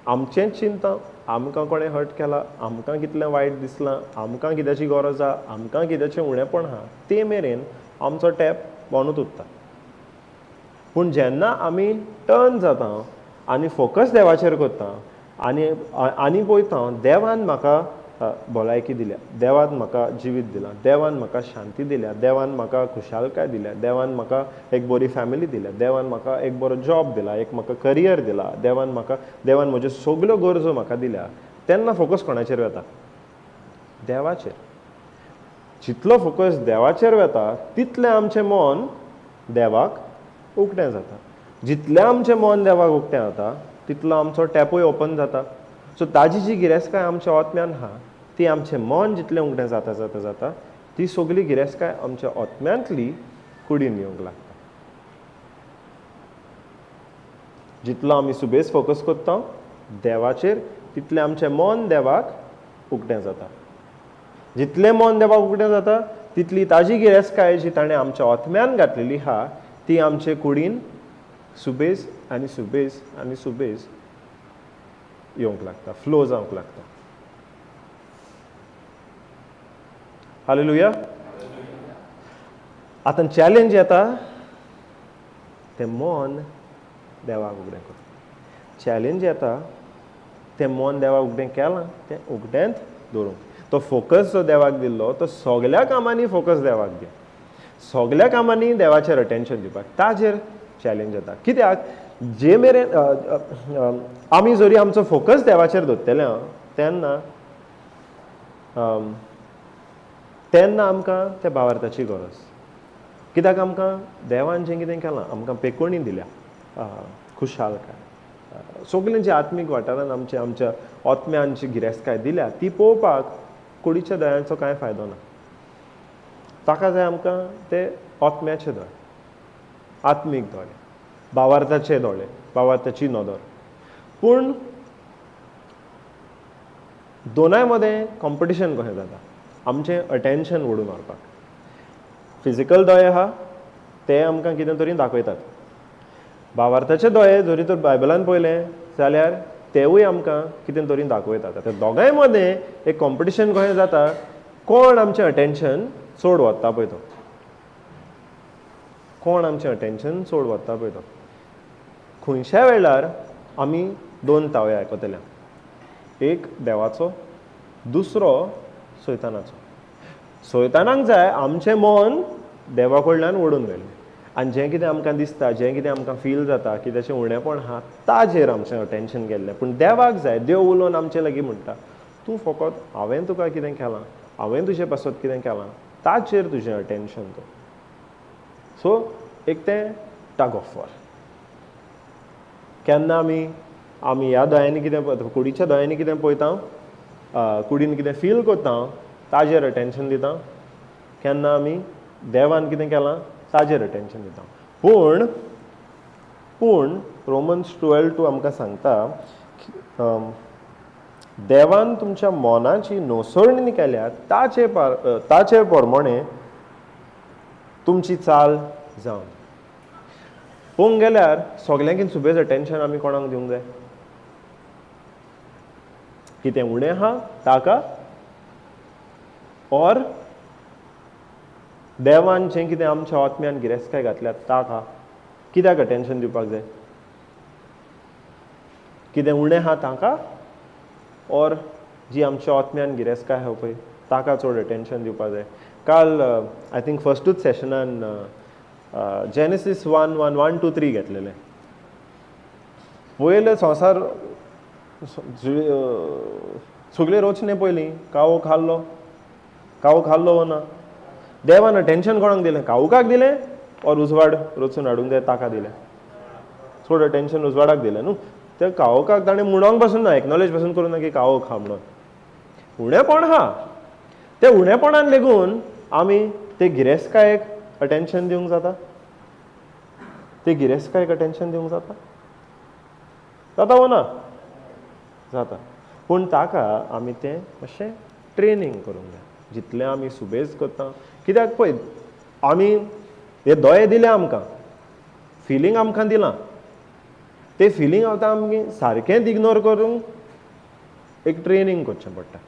Speaker 1: आमचेंच चिंता आमकां कोणें हर्ट केला आमकां कितलें वायट दिसलां आमकां कित्याची गरज आहा आमकां कित्याचें उणेंपण आहा ते मेरेन आमचो टॅप बंदूच उरता. पूण जेन्ना आमी टर्न जाता आनी फोकस देवाचेर करता आनी पळयता देवान म्हाका भलायकी दिल्या, देवान म्हाका जिवीत दिलां, देवान म्हाका शांती दिल्या, देवान म्हाका खुशालकाय दिल्या, देवान म्हाका एक बरी फॅमिली दिल्या, देवान म्हाका एक बरो जॉब दिला, एक म्हाका करियर दिला, देवान म्हज्यो सगल्यो गरजो म्हाका दिल्या, तेन्ना फोकस कोणाचेर वता? देवाचेर. जितलो फोकस देवाचेर वता तितलें आमचें मन देवाक उक्तें जाता. जितलें आमचें मन देवाक उक्तें जाता तितलो आमचो टॅपूय ओपन जाता. सो ताजी जी गिरेस्तकाय आमच्या आत्म्यान आहा ती आमचें मन जितलें उक्तें जाता जाता जाता ती सगली गिरेस्तकाय आमच्या आत्म्यांतली कुडीन येवंक लागता. जितलो आमी सुबेज फोकस करता देवाचेर तितलें आमचें मन देवाक उक्तें जाता. जितलें मन देवाक उक्तें जाता तितली ताजी गिरेस्तकाय जी ताणें आमच्या आत्म्यान घातलेली आहा ती आमचे कुडीन सुबेज आनी सुबेज आनी सुबेज येवंक लागता, फ्लो जावंक लागता. हालेलुया. आतां चॅलेंज येता तें मन देवाक उगडें कर. चॅलेंज येता तें मन देवाक उगडें केलां तें उगडेंच दवरूंक. तो फोकस जो देवाक दिल्लो तो सगल्या कामांनी फोकस देवाक दी. सगल्या कामांनी देवाचेर अटेन्शन दिवपाक ताजेर चॅलेंज येता. कित्याक जे मेरेन आमी जरी आमचो फोकस देवाचेर दवरतले तेन्ना तेन्ना आमकां त्या भावार्थाची गरज. कित्याक आमकां देवान जें कितें केलां आमकां पेकोणी दिल्या, खुशालकाय, सगलें जें आत्मीक वाठारांत आमच्या आत्म्यान जी गिरेस्तकाय दिल्या ती पळोवपाक कुडीच्या दोळ्यांचो कांय फायदो ना. ताका जाय आमकां ते आत्म्याचे दोळे, आत्मीक दोळे, भावार्थाचे दोळे, भावार्थाची नदर. पूण दोनाय मदें कॉम्पिटिशन कशें जाता आमचें अटेन्शन ओडून व्हरपाक. फिजिकल दोळे आहा ते आमकां कितें तरी दाखयतात. भावार्थाचे दोळे जरी तर बायबलान पळयलें जाल्यार तेवूय आमकां कितें तरी दाखयतात. त्या दोगांय मदें एक कॉम्पिटिशन कशें जाता, कोण आमचें अटेन्शन चड व्हरता पळय तो, कोण आमचें अटेन्शन चड व्हरता पळय तो. खंयच्या वेळार आमी दोन तावय आयकतले, एक देवाचो, दुसरो सैतानाचो. सैतानाक जाय आमचें मन देवा कडल्यान ओडून व्हेलें आनी जें कितें आमकां दिसता, जें कितें आमकां फील जाता की ताचें उणेंपण आहा ताजेर आमचें अटेन्शन गेल्लें. पूण देवाक जाय, देव उलोवन आमचे लागीं म्हणटा तूं फकत हांवें तुका कितें केलां, हांवें तुजे पासत कितें केलां ताचेर तुजें अटेन्शन दवर. सो एक तें टग ऑफ वॉर. केन्ना आमी ह्या दोळ्यांनी कितें पळयता, कुडीच्या दोळ्यांनी कितें पळयता, कुडीन कितें फील करता ताजेर अटेन्शन दिता. केन्ना आमी देवान कितें केलां ताजेर अटेन्शन दिता. पूण रोमन्स 12:2 आमकां सांगता देवान तुमच्या मनाची नोसोरणी केल्या ताचे प्रमाणे तुमची चाल जावन. पळोवंक गेल्यार सगल्यांकीन सुबेज अटेन्शन आमी कोणाक दिवंक जाय? कितें उणें आहा ताका, ऑर देवान जें कितें आमच्या आत्म्यान गिरेस्तकाय घातल्या ताका. कित्याक अटेन्शन दिवपाक जाय? कितें उणें आहा ताका, ऑर जी आमच्या आत्म्यान गिरेस्तकाय आहा पळय ताका चड अटेन्शन दिवपाक जाय. काल आय थिंक फर्स्टूच सेशनान जेनेसीस 1:1-2-3 घेतलेलें. पयले संवसार सगळे रचने पयलीं कावो खाल्लो वो ना. देवान अटेन्शन कोणाक दिलें? कावुकाक दिलें, ऑर उजवाड रचून हाडूंक जाय ताका दिलें? चड अटेन्शन उजवाडाक दिलें न्हू. त्या कावोकाक ताणें म्हणोंक पासून ना, एक्नॉलेज पासून करूं ना की कावो खा म्हणून. उणेंपण आहा, ते उणेंपणान लेगून आमी ते गिरेस्तकायेक अटेन्शन दिवंक जाता, ते गिरेस्तकायेक अटेन्शन दिवंक जाता वो ना? जाता. पूण ताका आमी तें मातशें ट्रेनींग करूंक जाय. जितलें आमी सुबेज करता, कित्याक पळय आमी हे दोळे दिले आमकां, फिलींग आमकां दिलां, ते फिलींग आतां आमी सारकेंच इग्नोर करूंक एक ट्रेनींग करचें पडटा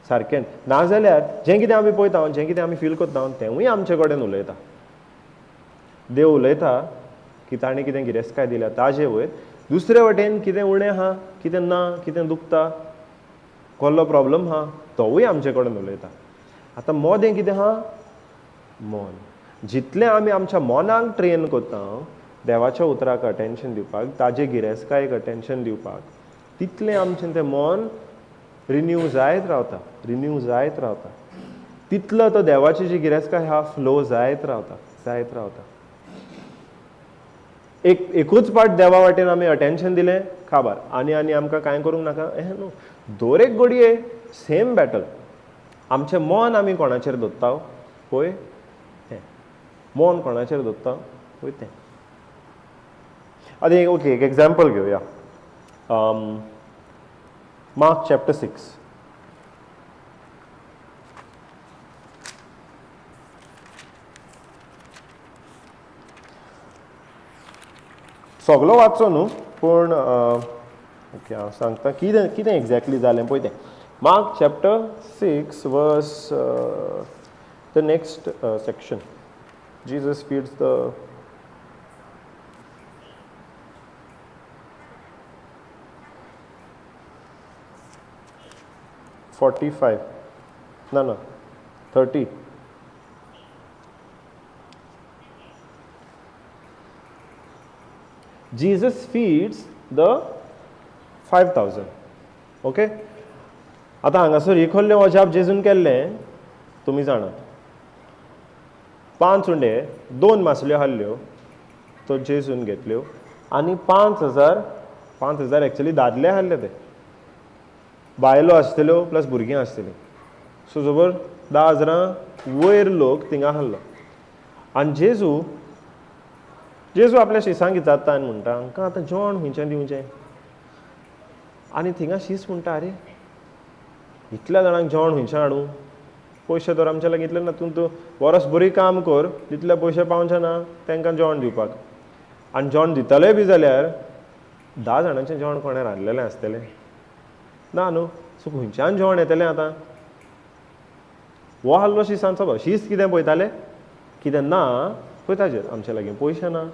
Speaker 1: सारकें. नाजाल्यार जें कितें आमी पळयता, जें कितें आमी फील करता तेंवूय आमचे कडेन उलयता. देव उलयता की ताणें कितें गिरेस्तकाय दिल्या ताजे वयर. दुसरे वटेन कितें उणें आहा, कितें ना, कितें दुखता, कसलो प्रॉब्लम आहा तोवूय आमचे कडेन उलयता. आतां मोदें कितें आहा? मन. जितलें आमी आमच्या मनाक ट्रेन करता देवाच्या उतराक अटेन्शन दिवपाक, ताजे गिरेस्कायेक अटेन्शन दिवपाक, तितलें आमचें तें मन रिन्यू जायत रावता. तितलो तो देवाची जी गिरेस्काय आहा फ्लो जायत रावता. एकूच पाट देवा वाटेन आमी अटेन्शन दिलें काबार, आनी आमकां कांय करूंक नाका. न्हू, दर एक घडये सेम बॅटल. आमचें मन आमी कोणाचेर दवरता पळय तें, मन कोणाचेर दवरता पळय तें. आतां ओके, एक एग्जाम्पल घेवया. Mark chapter 6. सगळो वाचचो न्हू, पूण ओके हांव सांगता कितें एक्झॅक्टली जालें पळय तें. मार्क चॅप्टर 6 वर्स the next section. Jesus feeds the 45 no 30. Jesus feeds the 5,000. Okay, आतां हांगासर एक खोल्लें वजाप जेजून केल्लें तुमी जाणात. 5 उंडे 2 मासल्यो हाडल्यो तो जेजून घेतल्यो, आनी 5,000 एक्चुअली दादले हाडले ते, बायलो आसतल्यो प्लस भुरगीं आसतलीं. सो जबर 10,000 वयर लोक थिंगा हाडलो. आनी जेजू आपल्या शिसांक विचारता आनी म्हणटा हांकां आतां जेवण खंयचें दिवचें. आनी थिंगा शीस म्हणटा अरे इतल्या जाणांक जेवण खंयचें हाडूं, पयशे तर आमच्या लागीं इतले ना, तूं वर्स बरी काम कर, तितले पयशे पावचे ना तांकां जेवण दिवपाक. आनी जेवण दितलेय बी जाल्यार 10 जाणांचें जेवण कोणें रांदलेलें आसतलें ना न्हू. सो खंयच्यान जेवण येतलें आतां? हो हाल्लो शिसांचो भाव. शीस कितें पळयताले? कितें ना पळय ताजेर आमचे लागीं पयशे ना,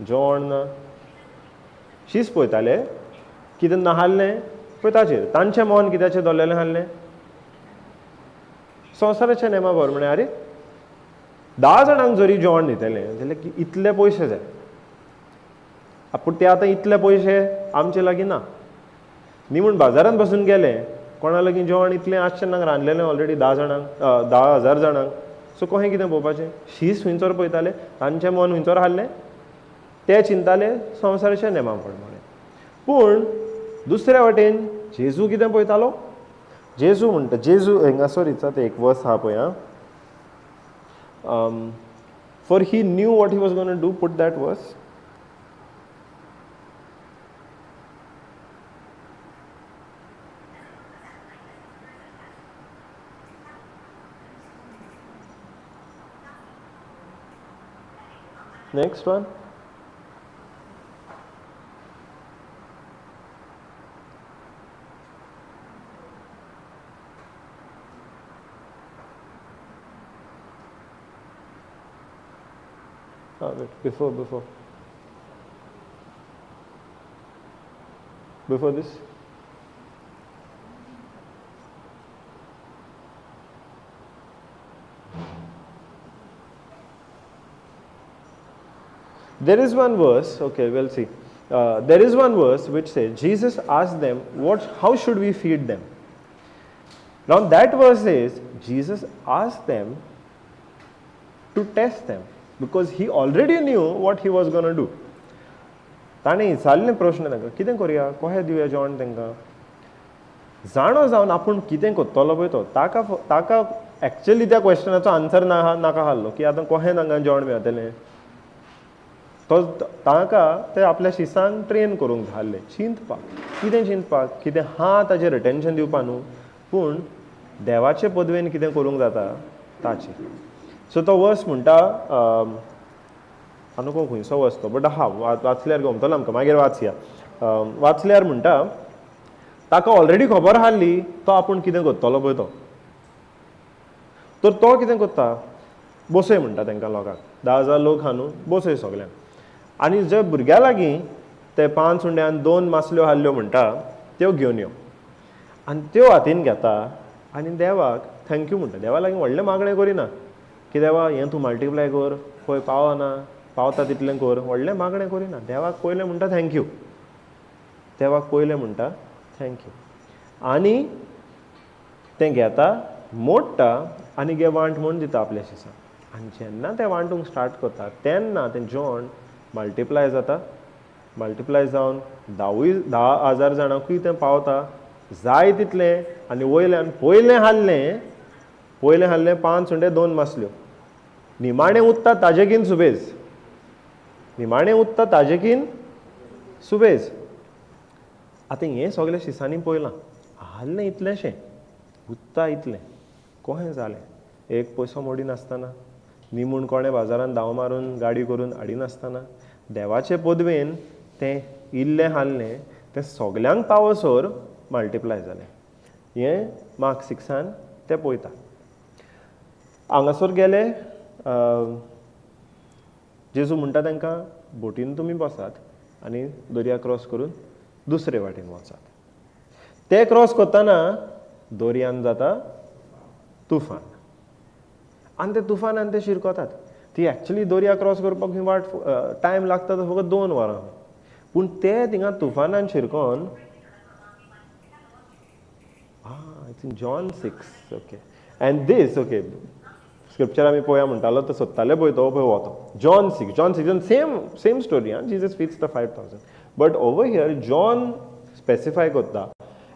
Speaker 1: जेवण ना. शीस पळयताले कितें ना हाडलें पळय ताजेर. तांचें मन कित्याचें दवरलेलें हाडलें? संवसाराच्या नेमा प्रमाणे. अरे 10 जाणांक जरी जेवण दितलें जाल्यार इतले पयशे जाय, पूण ते आतां इतले पयशे आमचे लागीं ना न्ही. म्हूण बाजारांत बसून गेले, कोणा लागीं जेवण इतलें आसचें ना, रांदलेलें ऑलरेडी 10,000 जाणांक. सो कशें कितें पळोवपाचें? शीस खंयचोर पळयताले, तांचें मन खंयचोर हाडलें, ते चिंताले संवसाराच्या नेमा प्रमाणे. पूण दुसऱ्या वाटेन जेजू कितें पळयतालो? जेजू म्हणटा, जेजू हांगासर ते एक वर्स आहा पळय आं. For he knew what he was gonna do. Put that verse. Next one. Wait, before this. There is one verse, okay, we'll see. There is one verse which says, Jesus asked them, how should we feed them? Now that verse says, Jesus asked them to test them because he already knew what he was going to do. ताणें विचारलें प्रश्न तांकां, कितें करुया, कशें दिवया जेवण तांकां. जाणो जावन आपूण कितें करतलो पळय तो, ताका एक्चुअली त्या क्वेश्चनाचो आन्सर नाका आहलो की आतां कशें तांकां जेवण मेळटलें. तो ताका ते आपल्या शिसांक ट्रेन करूंक जाल्ले चिंतपाक. कितें चिंतपाक? कितें हा ताजेर अटेन्शन दिवपा न्हू, पूण देवाचे पदवेन कितें करूंक जाता ताचेर. सो तो वर्स म्हणटा, नको खंयचो वर्स तो, बट हा वाचल्यार गमतलो आमकां, मागीर वाचया. वाचल्यार म्हणटा ताका ऑलरेडी खबर आसली तो आपूण कितें करतलो पळय तो. तर तो कितें करता, बसय म्हणटा तांकां लोकांक. 10,000 लोक हा न्हू, बसय सगल्यांक. आनी जे भुरग्यां लागीं ते 5 उंड्यान 2 मासल्यो हाडल्यो म्हणटा त्यो घेवन यो. आनी त्यो हातीन घेता आनी देवाक थँक्यू म्हणटा. देवा लागीं व्हडलें मागणें करिना की देवा हें तूं मल्टिप्लाय कर, पळय पावना, पावता तितलें कर, व्हडलें मागणें करिना. देवाक पयलें म्हणटा थँक्यू. देवाक पयलें म्हणटा थँक्यू. आनी तें घेता, मोडटा आनी गे वांट म्हूण दिता आपल्या शिसाक. आनी जेन्ना तें वांटूंक स्टार्ट करता तेन्ना तें जेवण मल्टिप्लाय जाता. मल्टिप्लाय जावन 10,000 जाणांकूय तें पावता जाय तितलें. आनी वयल्यान पयलें हाडलें 5 सुंडे 2 मासल्यो. निमाणें उरता ताजेकीन सुबेज. निमाणें उरता ताजेकीन सुबेज. आतां हें सगलें शिसांनी पयलां. हाडलें इतलेंशें, उत्ता इतलें, कशें जालें? एक पयसो मोडी नासतना, निमूण कोणें बाजारान धांव मारून गाडी करून हाडिनासतना देवाचे पदवेन तें इल्लें हाडलें तें सगल्यांक पावसर मल्टिप्लाय जालें. हें मार्क 6 तें पळयता. हांगासर गेले, जेजू म्हणटा तांकां बोटीन तुमी बसात आनी दर्या क्रॉस करून दुसरे वाटेन वचात. ते क्रॉस करतना दर्यान जाता तुफान. आनी ते तुफानान ते शिरकोतात. ती एक्चुली दर्या क्रॉस करपाक वाट टायम लागता तो फकत 2 वरां. पूण ते थिंगा तुफानान शिरकोन it's in John 6. Okay. And this okay scripture आमी पळोवया म्हणटालो तो सोदताले पळय तो पळय वतो. John 6 same story. Jesus feeds the 5,000. But over here John specify करता.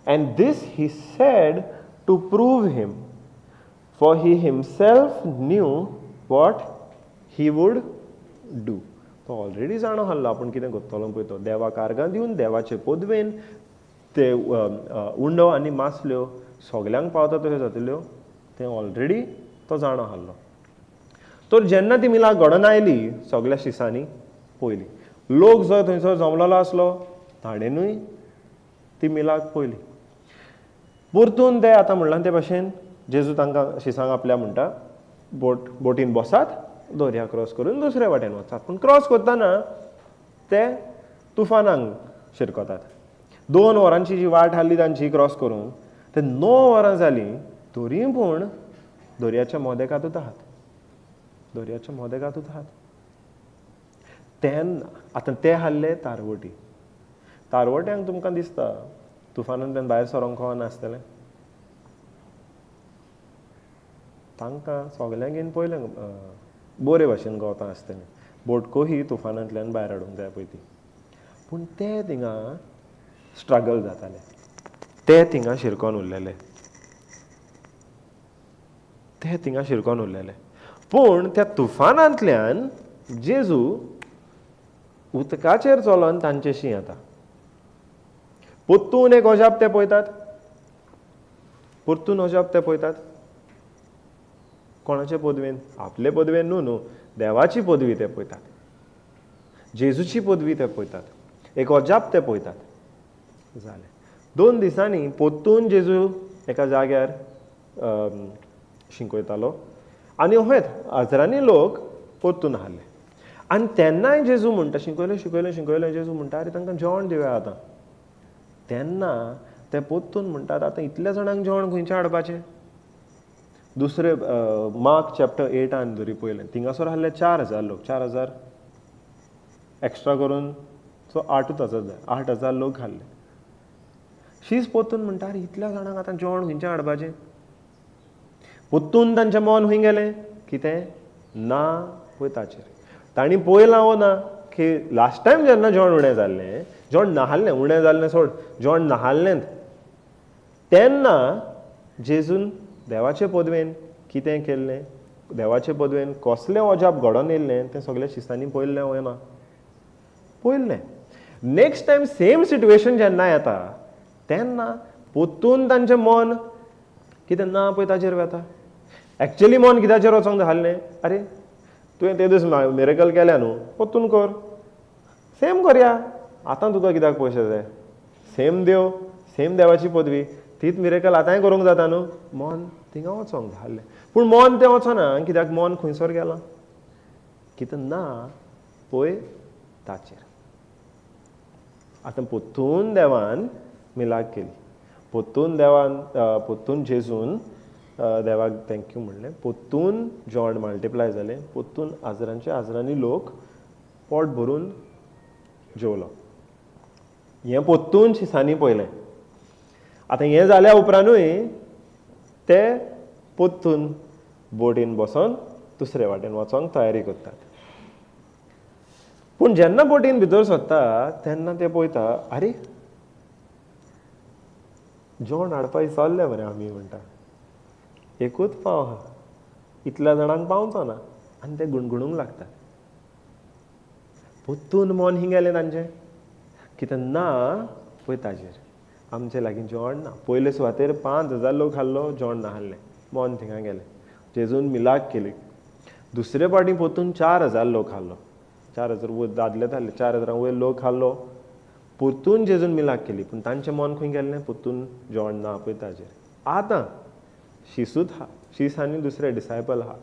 Speaker 1: And this he said to prove him, for he himself knew what he would do. तो ऑलरेडी जाणो आहलो आपूण कितें करतलो पळय तो. देवाक आर्गां दिवन देवाचे पदवेन ते उंडो आनी मासल्यो सगल्यांक पावता तश्यो जातल्यो तें ऑलरेडी तो जाणो आहलो. तर जेन्ना ती मिलाक घडोवन आयली सगल्या शिसांनी पयली. लोक जो थंयसर जमलेलो आसलो ताणेनूय ती मिलाक पयली. परतून ते आतां म्हणलां ते भाशेन जेजू तांकां शिसांक आपल्या म्हणटा बोटीन बसात, दर्या क्रॉस करून दुसरे वाटेन वचात. पूण क्रॉस करतना ते तुफानांक शिरकोतात. 2 वरांची जी वाट आसली तांची क्रॉस करूंक ते 9 वरां जालीं तरी पूण दर्याच्या मोदेकांतूच आहात. दर्याच्या मोदेकांतूच आहात. तेन्ना आतां ते हाडले तारवटी. तारवट्यांक तुमकां दिसता तुफानांतल्यान भायर सरोंक नासतलें? तांकां सगल्यांक पयलें बरे भाशेन गावता आसतलें. बोटकोही तुफानांतल्यान भायर हाडूंक जाय पळय ती. पूण ते थिंगा स्ट्रगल जाताले. ते थिंगा शिरकोन उरलेले. पूण त्या तुफानांतल्यान जेजू उदकाचेर चलोन तांचेशी येता. परतून एक अजाप ते पळयतात. कोणाचे पदवेन? आपले पदवेन न्हू, देवाची पदवी ते पळयतात. जेजूची पदवी ते पळयतात. एक अजाप ते पळयतात. जालें. 2 दिसांनी परतून जेजू एका जाग्यार शिंकयतालो आनी हयत हजारांनी लोक परतून आहले. आनी तेन्नाय जेजू म्हणटा शिकयलें जेजू म्हणटा अरे तांकां जेवण दिवया आतां. तेन्ना ते परतून म्हणटात आतां इतल्या जाणांक जेवण खंयचें हाडपाचें? दुसरे मार्क चॅप्टर 8 जरी पळयलें थिंगासर आहले 4,000 लोक. 4,000 एक्स्ट्रा करून सो 8,000 जाय. 8,000 लोक हाडले. शीस परतून म्हणटा अरे इतल्या जाणांक आतां जेवण खंयचें हाडपाचें? परतून तांचें मन खंय गेलें? कितें ना पळय ताचेर. तांणी पळयलां वो ना की लास्ट टायम जेन्ना जेवण उणें जाल्लें, जेवण नाहाल्लें, उणें जाल्लें सोड, जेवण नाहाल्लें तेन्ना जेजून देवाचे पदवेन कितें केल्लें, देवाचे पदवेन कसलें अजाप घडोवन येयल्लें तें सगळ्या शिसांनी पळयल्लें वयना. पळयल्लें. नेक्स्ट टायम सेम सिट्युएशन जेन्ना येता तेन्ना परतून तांचें मन कितें ना पळय ताचेर वता. एक्चुअली मन कित्याचेर वचोंक जाय? अरे तुवें ते दीस मिरेकल केल्या न्हू, परतून कर. सेम करया. आतां तुका कित्याक पयशे जाय? सेम देव, सेम देवाची पदवी, तीच मिरेकल आतांय करूंक जाता न्हू. मन थिंगा वचोंक जाय. पूण मन तें वचना. कित्याक मन खंयसर गेलां? कितें ना पळय ताचेर. आतां परतून देवान मिलाक केली. पोत्तून पोत्तून जेजून देवाक थँक्यू म्हणलें, पोत्तून जेवण मल्टिप्लाय जालें, पोत्तून आजरांनी लोक पोट भरून जेवलो. हें पोत्तून शिसांनी पळयलें. आतां हें जाल्या उपरांतूय ते पोत्तून बोटीन बसून दुसरे वाटेन वचोंक तयारी करतात. पूण जेन्ना बोटीन भितर सरता तेन्ना ते पळयता, आरे जेवण हाडपाक विसरले मरे आमी म्हणटा. एकूच पाव आहा, इतल्या जाणांक पावचो ना. आनी ते गुणगुणूंक लागतात. पोत्तून मन हिंग गेलें तांचें, कितें ना पळय ताजेर आमचे लागीं जेवण ना. पयले सुवातेर 5,000 लोक आहलो, जेवण नाहल्लें. मन थिंगा गेलें. जेजून मिलाक केली. दुसरे फावटी पोत्तून 4,000 लोक आहलो. 4,000 वयर दादले आहले, 4,000 वयर लोक आहलो. पोत्तून जेजून मिलाक केली. पूण तांचें मन खंय गेल्लें, पोत्तून जेवण ना पळय ताजेर. आतां शिसूच आहा, शीस आनी दुसरे डिसायपल आहा.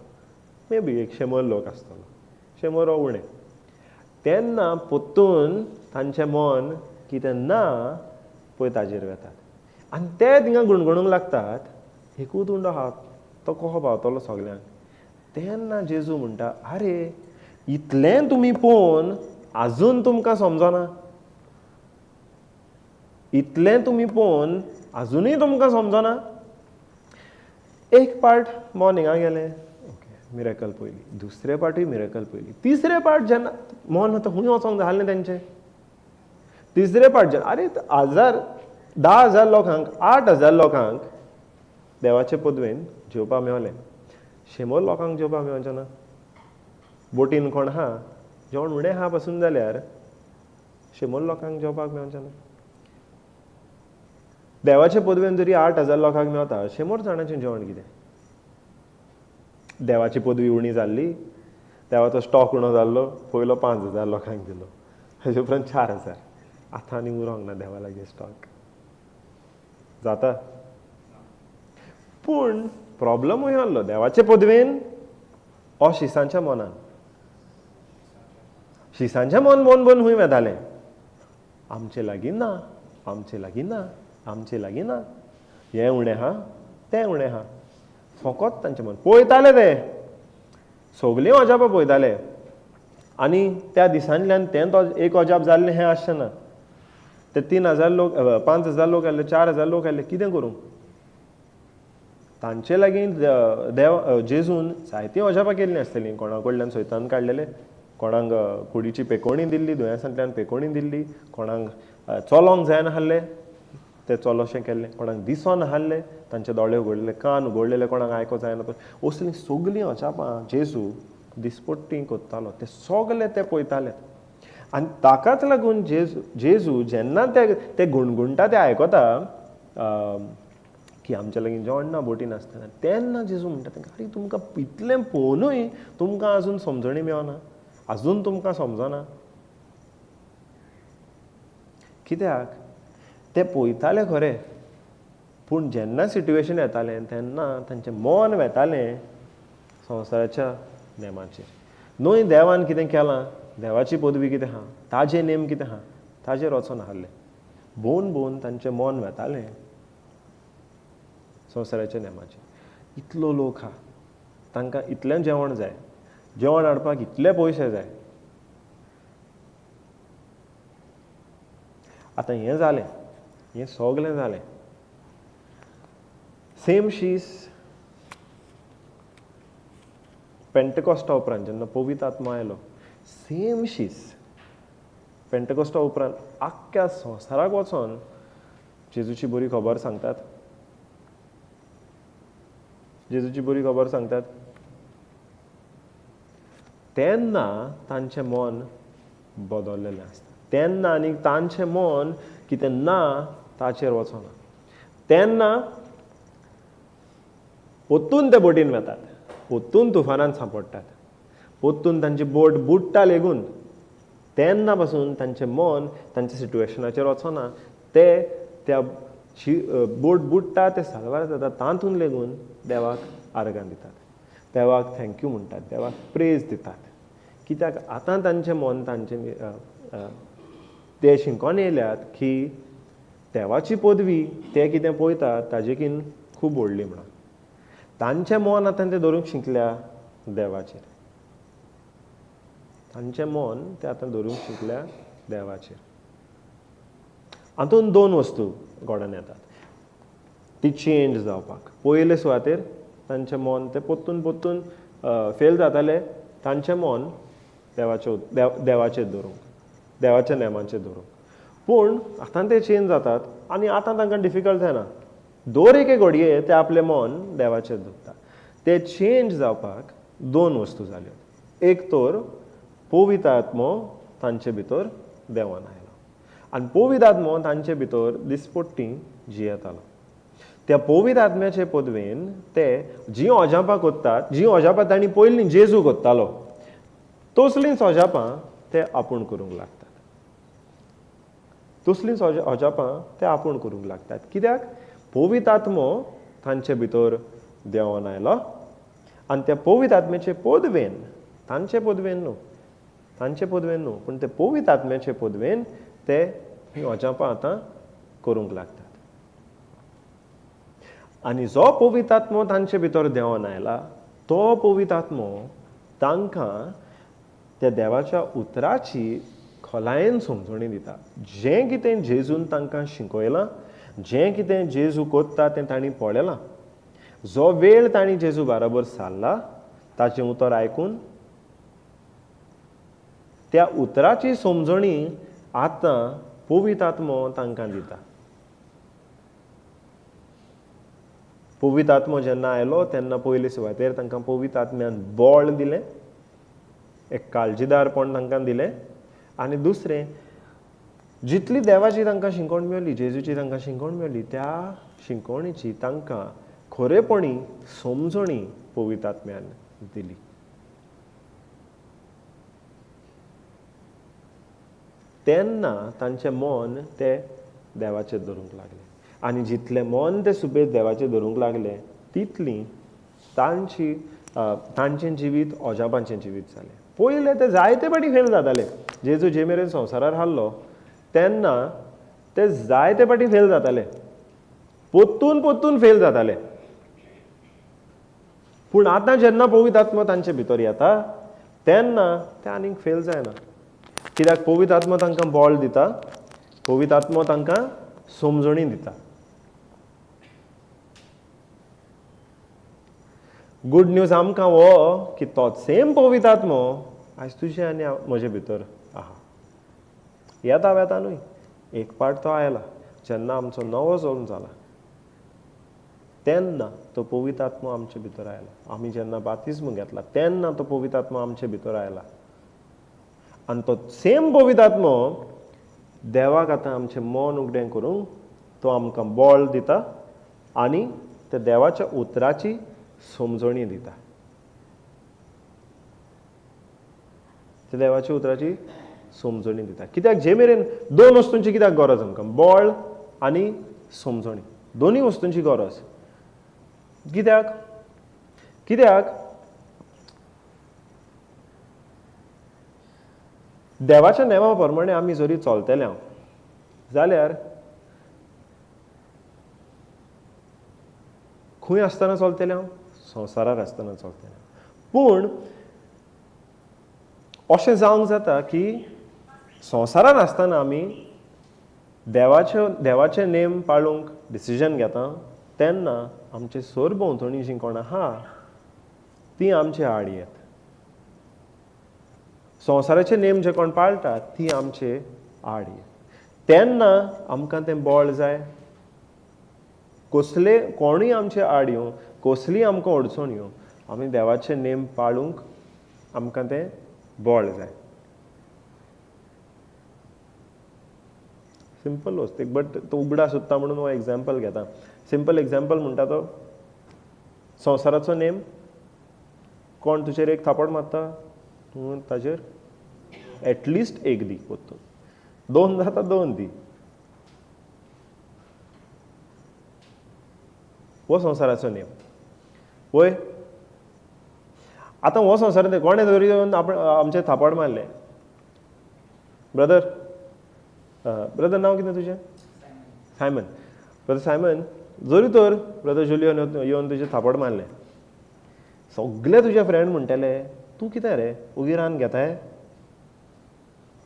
Speaker 1: मे बी 100 लोक आसतलो, 100 वा उणें. तेन्ना पोत्तून तांचें मन कितें ना पळय ताजेर वेतात. आनी ते थिंगा गुणगुणूंक लागतात, एकूच उंडो आहा, तो कसो पावतलो सगल्यांक. तेन्ना जेजू म्हणटा, आरे इतलें तुमी पळोवन आजून तुमकां समजना? इतलें तुमी पळोवन आजुनूय तुमकां समजना? एक पार्ट मन हिंगा गेलें, ओके मिरेकल पयली. दुसरे पार्टूय मिरेकल पयली. तिसरे पार्ट जेन्ना मन आतां खूंय वचोंक जाय आहलें तेंचें. तिसरे पार्ट अरे 10,000 लोकांक 8,000 लोकांक देवाचे पदवेन जेवपाक मेवलें. 100 लोकांक जेवपाक मेळचें ना. बोटीन कोण आहा, जेवण उणें आहा पासून जाल्यार 100 लोकांक जेवपाक मेळचें ना. देवाचे पदवेन जरी 8,000 लोकांक मेवता, 100 जाणांचें जेवण कितें? देवाची पदवी उणी जाल्ली, देवाचो स्टॉक उणो जाल्लो, पयलो 5,000 लोकांक दिलो, हेजे उपरांत 4,000. आतां आनी उरोंक ना देवा लागीं स्टॉक. जाता? पूण प्रॉब्लमूय आहलो देवाचे पदवेन ओ शिसांच्या मनान. शिसांचें मन बोन खूंय वेतालें, आमचे लागीं ना, आमचे लागीं ना, आमचे लागीं ना. हें उणें आहा, तें उणें आहा. फकत तांचें मन पळयताले, ते सगलीं अजापां पळयताले. आनी त्या दिसांतल्यान तें तो एक अजाप जाल्लें हें आसचें ना. ते 3,000 लोक 5,000 लोक आहले, 4,000 लोक आहले, कितें करूं? तांचे लागीं जेजून जायतीं अजापां केल्लीं आसतलीं. कोणा कडल्यान सैतान काडलेले, कोणाक कुडीची पेकोवणी दिल्ली, दुयेंसांतल्यान पेकोवणी दिल्ली, कोणाक चलोंक जायनाहल्लें तें चलोशें केल्लें, कोणाक दिसो नाहल्लें तांचे दोळे उगडलेले, कान उगडलेले, कोणाक आयको जायना. असलीं सगलीं अजापां जेजू दिसपट्टी कोत्तालो. ते सगले ते पळयताले. आनी ताकाच लागून जेजू जेन्ना ते गुणगुणटा ते आयकता की आमच्या लागीं जेवण ना बोटीन आसतना, तेन्ना जेजू म्हणटा तांकां, आरे तुमकां इतलें पळोवनूय तुमकां आजून समजणी मेळना, आजून तुमकां समजना? कित्याक? ते पळयताले खरें, पूण जेन्ना सिट्युएशन येतालें तेन्ना तांचें मन वेतालें संवसाराच्या नेमाचेर. न्हय देवान कितें केलां, देवाची पदवी कितें आहा, ताजे नेम कितें आहा, ताजेर वचोन आहलें. भोवन तांचें मन वेतालें संवसाराच्या नेमाचेर. इतलो लोक आहा, तांकां इतलें जेवण जाय, जेवण हाडपाक इतले पयशे जाय. आतां हें जालें, हें सगलें जालें. सेम शीस पेंटकॉस्टा उपरांत जेन्ना पवित्र आत्मा आयलो, सेम शीस पेंटकॉस्टा उपरांत आख्ख्या संवसाराक वचोन जेजूची बरी खबर सांगतात. जेजूची बरी खबर सांगतात. तेन्ना तांचें मन बदललेलें आसता. तेन्ना आनी तांचें मन कितें ना ताचेर वचना. तेन्ना पोत्तून ते बोटीन वेतात, पोत्तून तुफानान सांपडटात, पोत्तून तांची बोट बुडटा लेगून. तेन्ना पासून तांचें मन तांच्या सिट्युएशनाचेर वचना. ते त्या बोट बुडटा, ते साल्वार जाता, तातूंत लेगून देवाक आर्गां दितात, देवाक थँक्यू म्हणटात, देवाक प्रेज दितात. कित्याक आतां तांचें मन ते शिंकोन येयल्यात की देवाची पदवी ते कितें पळयतात ताजेकीन खूब व्हडली म्हणून तांचें मन आतां ते धरूंक शिकल्या देवाचेर तांचें मन ते आतां धरूंक शिकल्या देवाचेर हातून दोन वस्तू घडोवन येतात ती चेंज जावपाक पयले सुवातेर तांचें मन ते पोत्तून पोत्तून फेल जाताले तांचें मन देवाचेर धरूंक देवाच्या नेमाचेर धरूंक पूण आतां ते चेंज जातात आनी आतां तांकां डिफिकल्ट जायना दर एके घडये ते आपलें मन देवाचेर धरता ते चेंज जावपाक दोन वस्तू जाल्यो एक तर पवित्र आत्मो तांचे भितर देवान आयलो आनी पवित्र आत्मो तांचे भितर दिसपट्टी जियेतालो त्या पवित्र आत्म्याचे पदवेन ते जीं ओजापां कोत्तात जीं ओजापां तांणी पयलीं जेजू कोत्तालो तसलींच ओजापां ते आपूण करूंक लागतात तसलींच ओजापां ते आपूण करूंक लागतात कित्याक पवित्र आत्मो तांचे भितर देवान आयलो आनी त्या पवित्र आत्म्याचे पदवेन तांचे पदवेन न्हू पूण ते पवित्र आत्म्याचे पदवेन ते हीं ओजापां आतां करूंक लागतात आनी जो पवित्र आत्मो तांचे भितर देवान आयला तो पवित्र आत्मो तांकां त्या देवाच्या उतराची खोलायेन समजणी दिता जें कितें जेजून तांकां शिकयलां जें कितें जेजू कोत्ता तें तांणी पळयलां जो वेळ तांणी जेजू बरोबर सारला ताचें उतर आयकून त्या उतराची समजणी आतां पवित्र आत्मो तांकां दिता पवित्र आत्मो जेन्ना आयलो तेन्ना पयले सुवातेर तांकां पवित्र आत्म्यान बळ दिलें एक काळजीदारपण तांकां दिलें आनी दुसरें जितली देवाची तांकां शिकवण मेळ्ळी जेजूची तांकां शिकवण मेळ्ळी त्या शिकवणीची तांकां खरेपणी समजणी पवित्र आत्म्यान दिली तेन्ना तांचें मन ते देवाचेर धरूंक लागलें आनी जितलें मन ते सुबेज देवाचेर धरूंक लागलें तितली तांचें जिवीत ओजापांचें जिवीत जालें पयले ते जायते फाटी फेल जाताले जेजू जे मेरेन संवसारार हाडलो तेन्ना ते जायते फाटी फेल जाताले पोत्तून फेल जाताले पूण आतां जेन्ना पवित्र आत्मो तांचे भितर येता तेन्ना ते आनीक फेल जायना कित्याक पवित्र आत्मो तांकां बळ दिता पवित्र आत्मो तांकां समजणी दिता गूड न्यूज आमकां हो की तो सेम पवित्र आत्मो आयज तुजे आनी म्हजे भितर आहा येतानूय एक पाट तो आयला जेन्ना आमचो नवो जल्म जाला तेन्ना तो पवित्र आत्मो आमचे भितर आयला आमी जेन्ना बातिस्म घेतला तेन्ना तो पवित्र आत्मो आमचे भितर आयला आनी तो सेम पवित्र आत्मो देवाक आतां आमचें मन उगडें करूंक तो आमकां बळ दिता आनी त्या देवाच्या उतराची समजणी दिता त्या देवाच्या उतराची समजणी दिता कित्याक जे मेरेन दोन वस्तूंची कित्याक गरज आमकां बळ आनी समजणी दोनूय वस्तूंची गरज कित्याक देवाच्या नेमा प्रमाणे आमी जरी चलतले जाल्यार खंय आसतना चलतले संवसारार आसतना चलतले पूण अशें जावंक जाता की संवसारान आसतना आमी देवाचे नेम पाळूंक डिसिजन घेता तेन्ना आमचे सरभोंवतणी जीं कोण आहा तीं आमचे आड येत संवसाराचे नेम जे कोण पाळटात ती आमचे आड येत तेन्ना आमकां तें बळ जाय कसले कोणूय आमचे आड येवं कसलीय आमकां अडचण येवं आमी देवाचे नेम पाळूंक आमकां तें बळ जाय सिंपल वस्त बट तो उगडा सुद्दां म्हणून हो एग्जाम्पल घेता सिंपल एग्जाम्पल म्हणटा तो संवसाराचो नेम कोण तुजेर एक थापड मारता तूं ताजेर एटलिस्ट एक दी पोत्तून दोन जाता दोन दी हो संवसाराचो नेम वय आतां हो संवसार कोणें तरी येवन आमचे थापड मारले ब्रदर नांव कितें तुजें सायमन ब्रदर सायमन, जरी तर ब्रदर जुलियन येवन तुजें थापड मारलें, सगळे तुजे फ्रेंड म्हणटले तूं कितें रे उगी रान घेताय,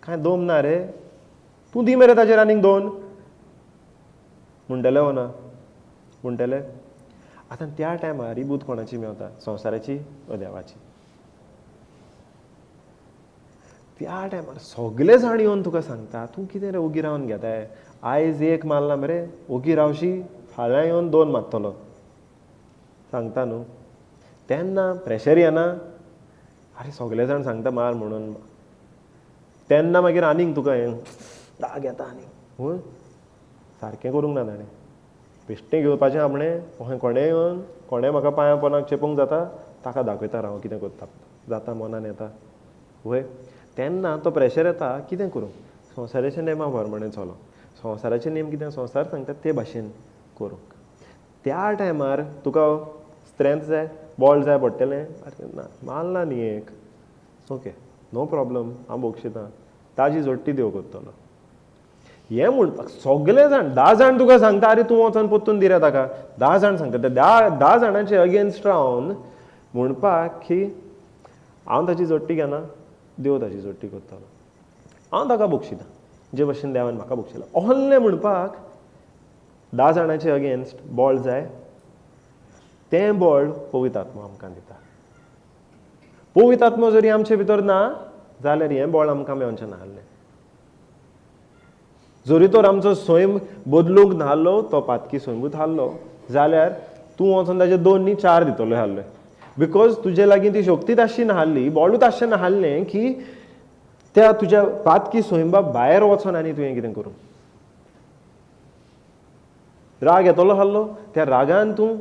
Speaker 1: कांय दम ना रे, तूं दी मरे ताचेर आनीक 2 म्हणटले. हो ना म्हणटले. आतां त्या टायमार ही बूत कोणाची मेवता, संवसाराची वा देवाची? त्या टायमार सगळे जाण येवन तुका सांगता तूं कितें रे ओगी रावन घेताय, आयज 1 मारला मरे, ओगी रावशी, फाल्यां येवन 2 मारतलो, सांगता न्हू. तेन्ना प्रेशर येना, अरे सगळे जाण सांगता मार म्हणून, तेन्ना मागीर आनीक तुका हें राग येता आनीक. हय सारकें करूंक ना ताणें, बेश्टें घेवपाचें आपणें, कोणें येवन कोणें म्हाका पांयां पोंदाक चेपूंक जाता ताका दाखयता हांव कितें करता, जाता मनान येता. वय तेन्ना तो प्रेशर येता, कितें करूं, संवसाराच्या नेमा प्रमाणें चलो, संवसाराचे नेम कितें संवसार सांगता ते भाशेन करूंक. त्या टायमार तुका स्ट्रेंथ जाय, बॉल जाय पडटलें, अरे ना मारला न्ही एक, ओके नो प्रॉब्लम, हांव बोगशितां, ताजी जोडटी देव करतलो. हें म्हणपाक सगळे जाण 10 जाण तुका सांगता अरे तूं वचोन पोत्तून दी रे ताका, 10 जाण सांगता, ते 10 जाणांचे अगेन्स्ट रावन म्हणपाक की हांव ताची जोडटी घेना, देव ताची जोडटी करतलो, हांव ताका बोगशितां जे भशेन देवान म्हाका बोगशिलां, ohलें म्हणपाक 10 जाणांचे अगेन्स्ट बॉल जाय. तें बॉल पवित्र आत्मा आमकां दिता. पवित्र आत्मा जरी आमचे भितर ना जाल्यार हें बॉल आमकां मेळचें नासलें. जरी तर आमचो स्वयं बदलूंक नाहलो, तो पातकी स्वयंभूत आहलो जाल्यार तूं वचोन ताचे 2 न्ही 4 दितलो आहले, बिकॉज तुजे लागीं ती शक्तीच आसची नाहली, बॉलूच आसचें नाहलें की त्या तुज्या पातकी स्वयंभा भायर वचोन आनी तुवें कितें करूं. राग येतलो आहलो, त्या रागान तूं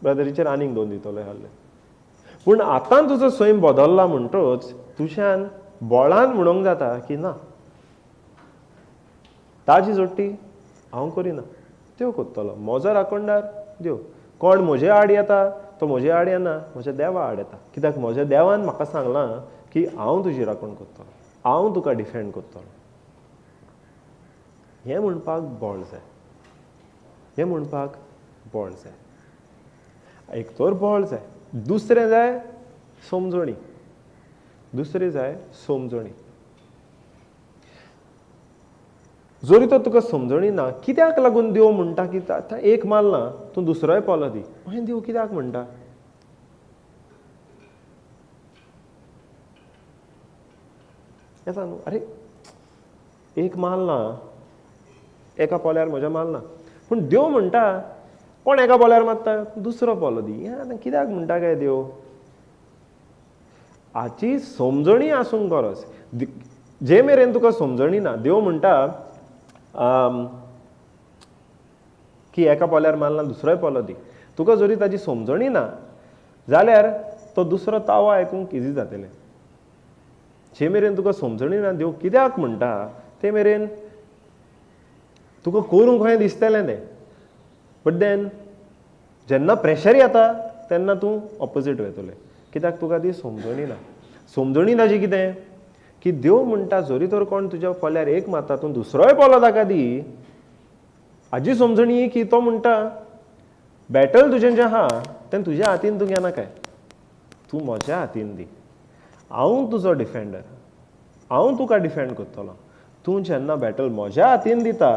Speaker 1: ब्रदरीचेर आनीक 2 दितलो आहले. पूण आतां तुजो स्वयं बदलला म्हणटच तुज्यान बॉलान म्हणूंक जाता की ना, ताजी जोडटी हांव करिना, देव करतलो, म्हजो राखणदार देव. कोण म्हजे आड येता तो म्हजे आड येना, म्हज्या देवा आड येता, कित्याक म्हज्या देवान म्हाका सांगलां की हांव तुजी राखण करतलो, हांव तुका डिफेंड करतलो. हें म्हणपाक बॉल जाय, हें म्हणपाक बॉल जाय. एक तर बॉल जाय, दुसरें जाय समजणी, दुसरें जाय समजणी. जरी तर तुका समजणी ना, कित्याक लागून देव म्हणटा की आतां 1 मारला तूं दुसरोय पोलो दी, अशें देव कित्याक म्हणटा? येता न्हू, अरे 1 मारला, एका पोल्यार म्हज्या मारला, पूण देव म्हणटा कोण एका पोल्यार मारता, दुसरो पोलो दी. हें आतां कित्याक म्हणटा काय देव? हाची समजणी आसूंक गरज. जे मेरेन तुका समजणी ना, देव म्हणटा की एका पोल्यार मारला दुसरोय पोलो दी. तुका जरी ताची समजणी ना जाल्यार तो दुसरो तावो आयकूंक इजी जातलें. जे मेरेन तुका समजणी ना देव कित्याक म्हणटा ते मेरेन तुका करूंक खंय दिसतलें तें. बट देन जेन्ना प्रेशर येता तेन्ना तूं ऑपोजीट वयतलें, कित्याक तुका ती समजणी ना. समजणी ताजी कितें की देव म्हणटा जरी तर कोण तुज्या पोल्यार 1 मारता तूं दुसरोय पोलो ताका दी. हाजी समजणी की तो म्हणटा बॅटल तुजें जें आहा तें तुज्या हातीन तूं घेना काय, तूं म्हज्या हातीन दी, हांव तुजो डिफेंडर, हांव तुका डिफेंड करतलो. तूं जेन्ना बॅटल म्हज्या हातीन दिता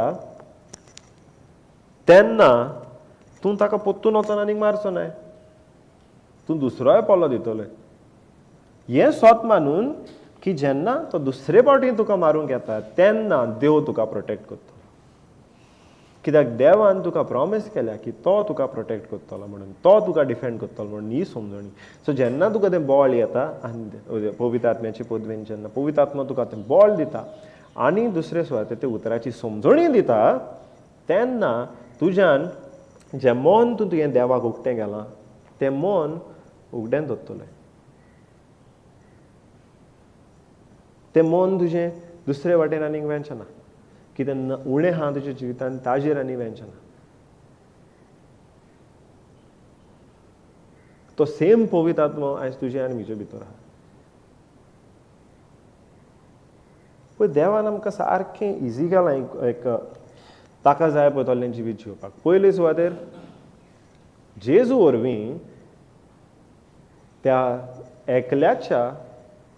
Speaker 1: तेन्ना तूं ताका पोत्तून वचोन आनीक मारचो न्हय, तूं दुसरोय पोलो दितलो. हें स्वत मानून की जेन्ना तो दुसरे फावटी तुका मारूंक येता तेन्ना देव तुका प्रोटेक्ट करतलो, कित्याक देवान तुका प्रॉमिस केल्या की तो तुका प्रोटेक्ट करतलो म्हणून, तो तुका डिफेंड करतलो म्हणून ही समजणी. सो जेन्ना तुका तें बॉल येता आनी पवित्र आत्म्याचे पदवेन जेन्ना पवित्र आत्मा तुका तें बॉल दिता आनी दुसरे सुवातेर ते उतराची समजणी दिता तेन्ना तुज्यान जें मन तुवें देवाक उक्तें गेलां तें मन उगडें दवरतलें. तें मन तुजें दुसरे वाटेन आनीक वेंचें ना, कितें उणें आहा तुज्या जिवितान ताजेर आनी वेंचें ना. तो सेम पवित्र आत्मा आयज तुजे आनी म्हजे भितर आहा. पळय देवान आमकां सारकें इजी केलां एक ताका जाय पळय तसलें जिवीत जिवपाक. पयले सुवातेर जेजू वरवीं त्या एकल्याच्या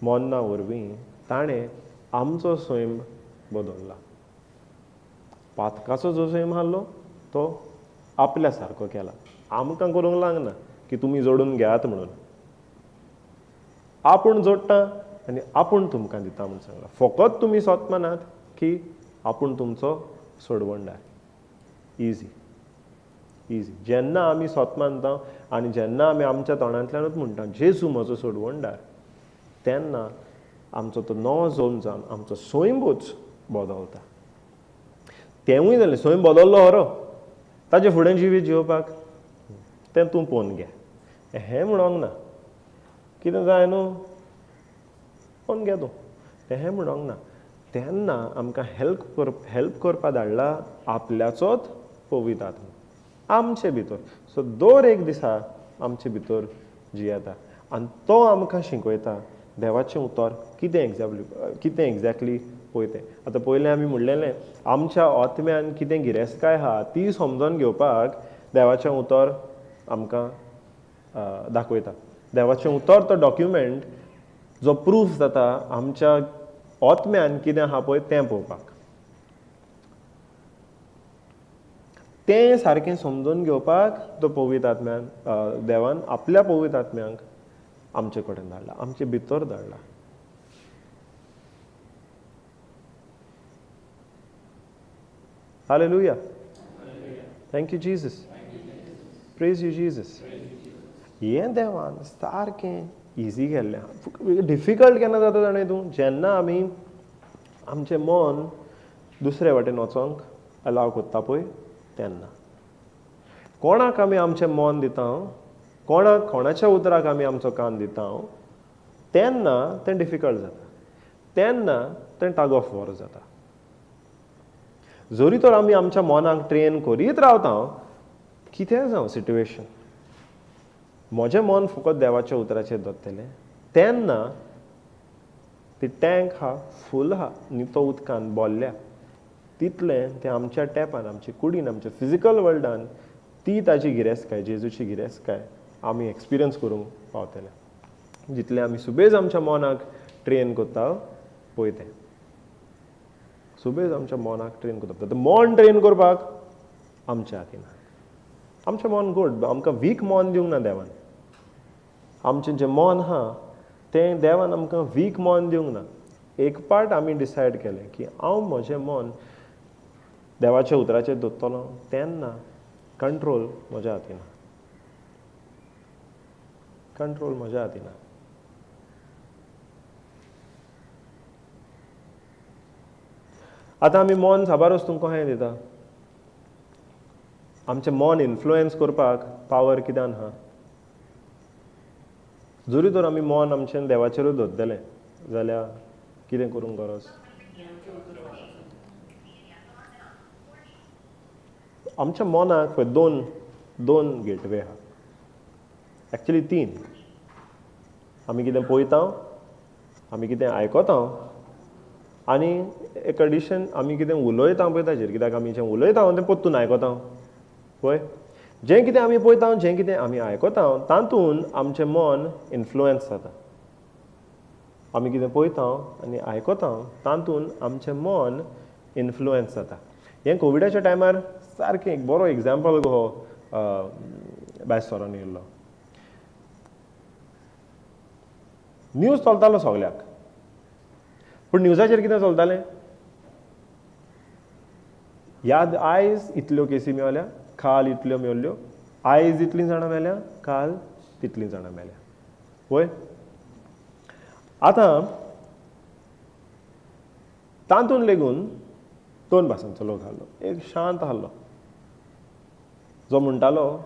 Speaker 1: मोन्ना वरवीं ताणें आमचो सैम बदलला. पातकाचो जो सैम आहलो तो आपल्या सारको केला. आमकां करूंक लागना की तुमी जोडून घेयात म्हणून. आपूण जोडटा आनी आपूण तुमकां दिता म्हणून सांगला. फकत तुमी स्वत मानात की आपूण तुमचो सोडवणदार. Easy easy. जेन्ना आमी स्वत मानता आनी जेन्ना आमी आमच्या तोंडांतल्यानूच म्हणटा जेजू म्हजो सोडवणदार, तेन्ना आमचो तो नवो जल्म जावन आमचो सैमूच बदलता. तेंवूय जालें, सैम बदललो खरो, ताचे फुडें जिवीत जिवपाक तें तूं पळोवन घे. हें म्हणोंक ना कितें जाय न्हू पळोवन घे तूं, तें हें म्हणोंक ना. तेन्ना आमकां हेल्प करपा धाडला आपल्याचोच पवित्र आत्मा आमचे भितर. सो दर एक दिसा आमचे भितर जियेता आनी तो आमकां शिकयता देवाचें उतर कितें एक्झॅक्टली पळय तें. आतां पयलें आमी म्हणलेलें आमच्या आत्म्यान कितें गिरेस्तकाय आहा ती समजून घेवपाक देवाचें उतर आमकां दाखयता. देवाचें उतर तो डॉक्युमेंट जो प्रूफ जाता आमच्या आत्म्यान कितें आहा पळय तें पळोवपाक. तें सारकें समजून घेवपाक तो पवित्र आत्म्यान देवान आपल्या पवित्र आत्म्यांक आमचे कडेन धाडला, आमचे भितर धाडला. Hallelujah. Thank you Jesus. Praise you Jesus. हें देवान सारकें इजी केल्लें. डिफिकल्ट केन्ना जाता जाणा तूं, जेन्ना आमी आमचें मन दुसरे वाटेन वचोंक अलाव करता पळय तेन्ना. कोणाक आमी आमचें मन दिता, कोणाच्या उतराक आमी आमचो कान दिता, तेन्ना तें डिफिकल्ट जाता, तेन्ना तें टग ऑफ वॉर जाता. जरी तर आमी आमच्या मनाक ट्रेन करीत रावता, कितेंय जावं सिट्युएशन, म्हजें मन फकत देवाच्या उतराचेर दवरतलें, तेन्ना ती टँक हा फूल आहा न्ही तो उदकान भरल्या तितलें तें आमच्या टॅपान, आमच्या कुडीन, आमच्या फिजिकल वर्ल्डान ती ताची गिरेस्तकाय, जेजूची गिरेस्तकाय आमी एक्सपिरियन्स करूंक पावतले. जितलें आमी सुबेज आमच्या मनाक ट्रेन करता पळय तें. सुबेज आमच्या मनाक ट्रेन करता. तें मन ट्रेन करपाक आमच्या हातीन आहा. आमचें मन गूड, आमकां वीक मन दिवंक ना देवान. आमचें जें मन आहा तें देवान आमकां वीक मन दिवंक ना. एक पार्ट आमी डिसायड केलें की हांव म्हजें मन देवाच्या उतराचेर दवरतलो, तेन्ना कंट्रोल म्हज्या हातीन आहा. कंट्रोल म्हज्या हातीन आहा. आतां आमी मन साबार वस्तूंक कशें दिता. आमचें मन इन्फ्लुएन्स करपाक पावर कित्यान आहा. जरी तर आमी मन आमचें देवाचेरूच दवरतलें जाल्यार कितें करूंक गरज. आमच्या मनाक पळय दोन गेटवे आहा, एक्चुली 3. आमी कितें पळयता, आमी कितें आयकता आनी एक एडिशन आमी कितें उलयता पळय ताचेर. कित्याक आमी जें उलयता तें परतून आयकता पळय. जें कितें आमी पळयता, जें कितें आमी आयकता, तातूंत आमचें मन इन्फ्लुएन्स जाता. आमी कितें पळयता आनी आयकता तातूंत आमचें मन इन्फ्लुएन्स जाता. हें कोविडाच्या टायमार सारकें एक बरो एग्जाम्पल कहो बेस्तोरोन येयल्लो. न्यूज चलतालो सगल्याक, पूण न्यूजाचेर कितें चलतालें, आयज इतल्यो केसी मेवल्या, काल इतल्यो मेवल्यो, आयज इतलीं जाणां मेल्या, काल तितलीं जाणां मेल्या पळय. आतां तातूंत लेगून 2 भासांचो लोक आहलो. एक शांत आहलो जो म्हणटालो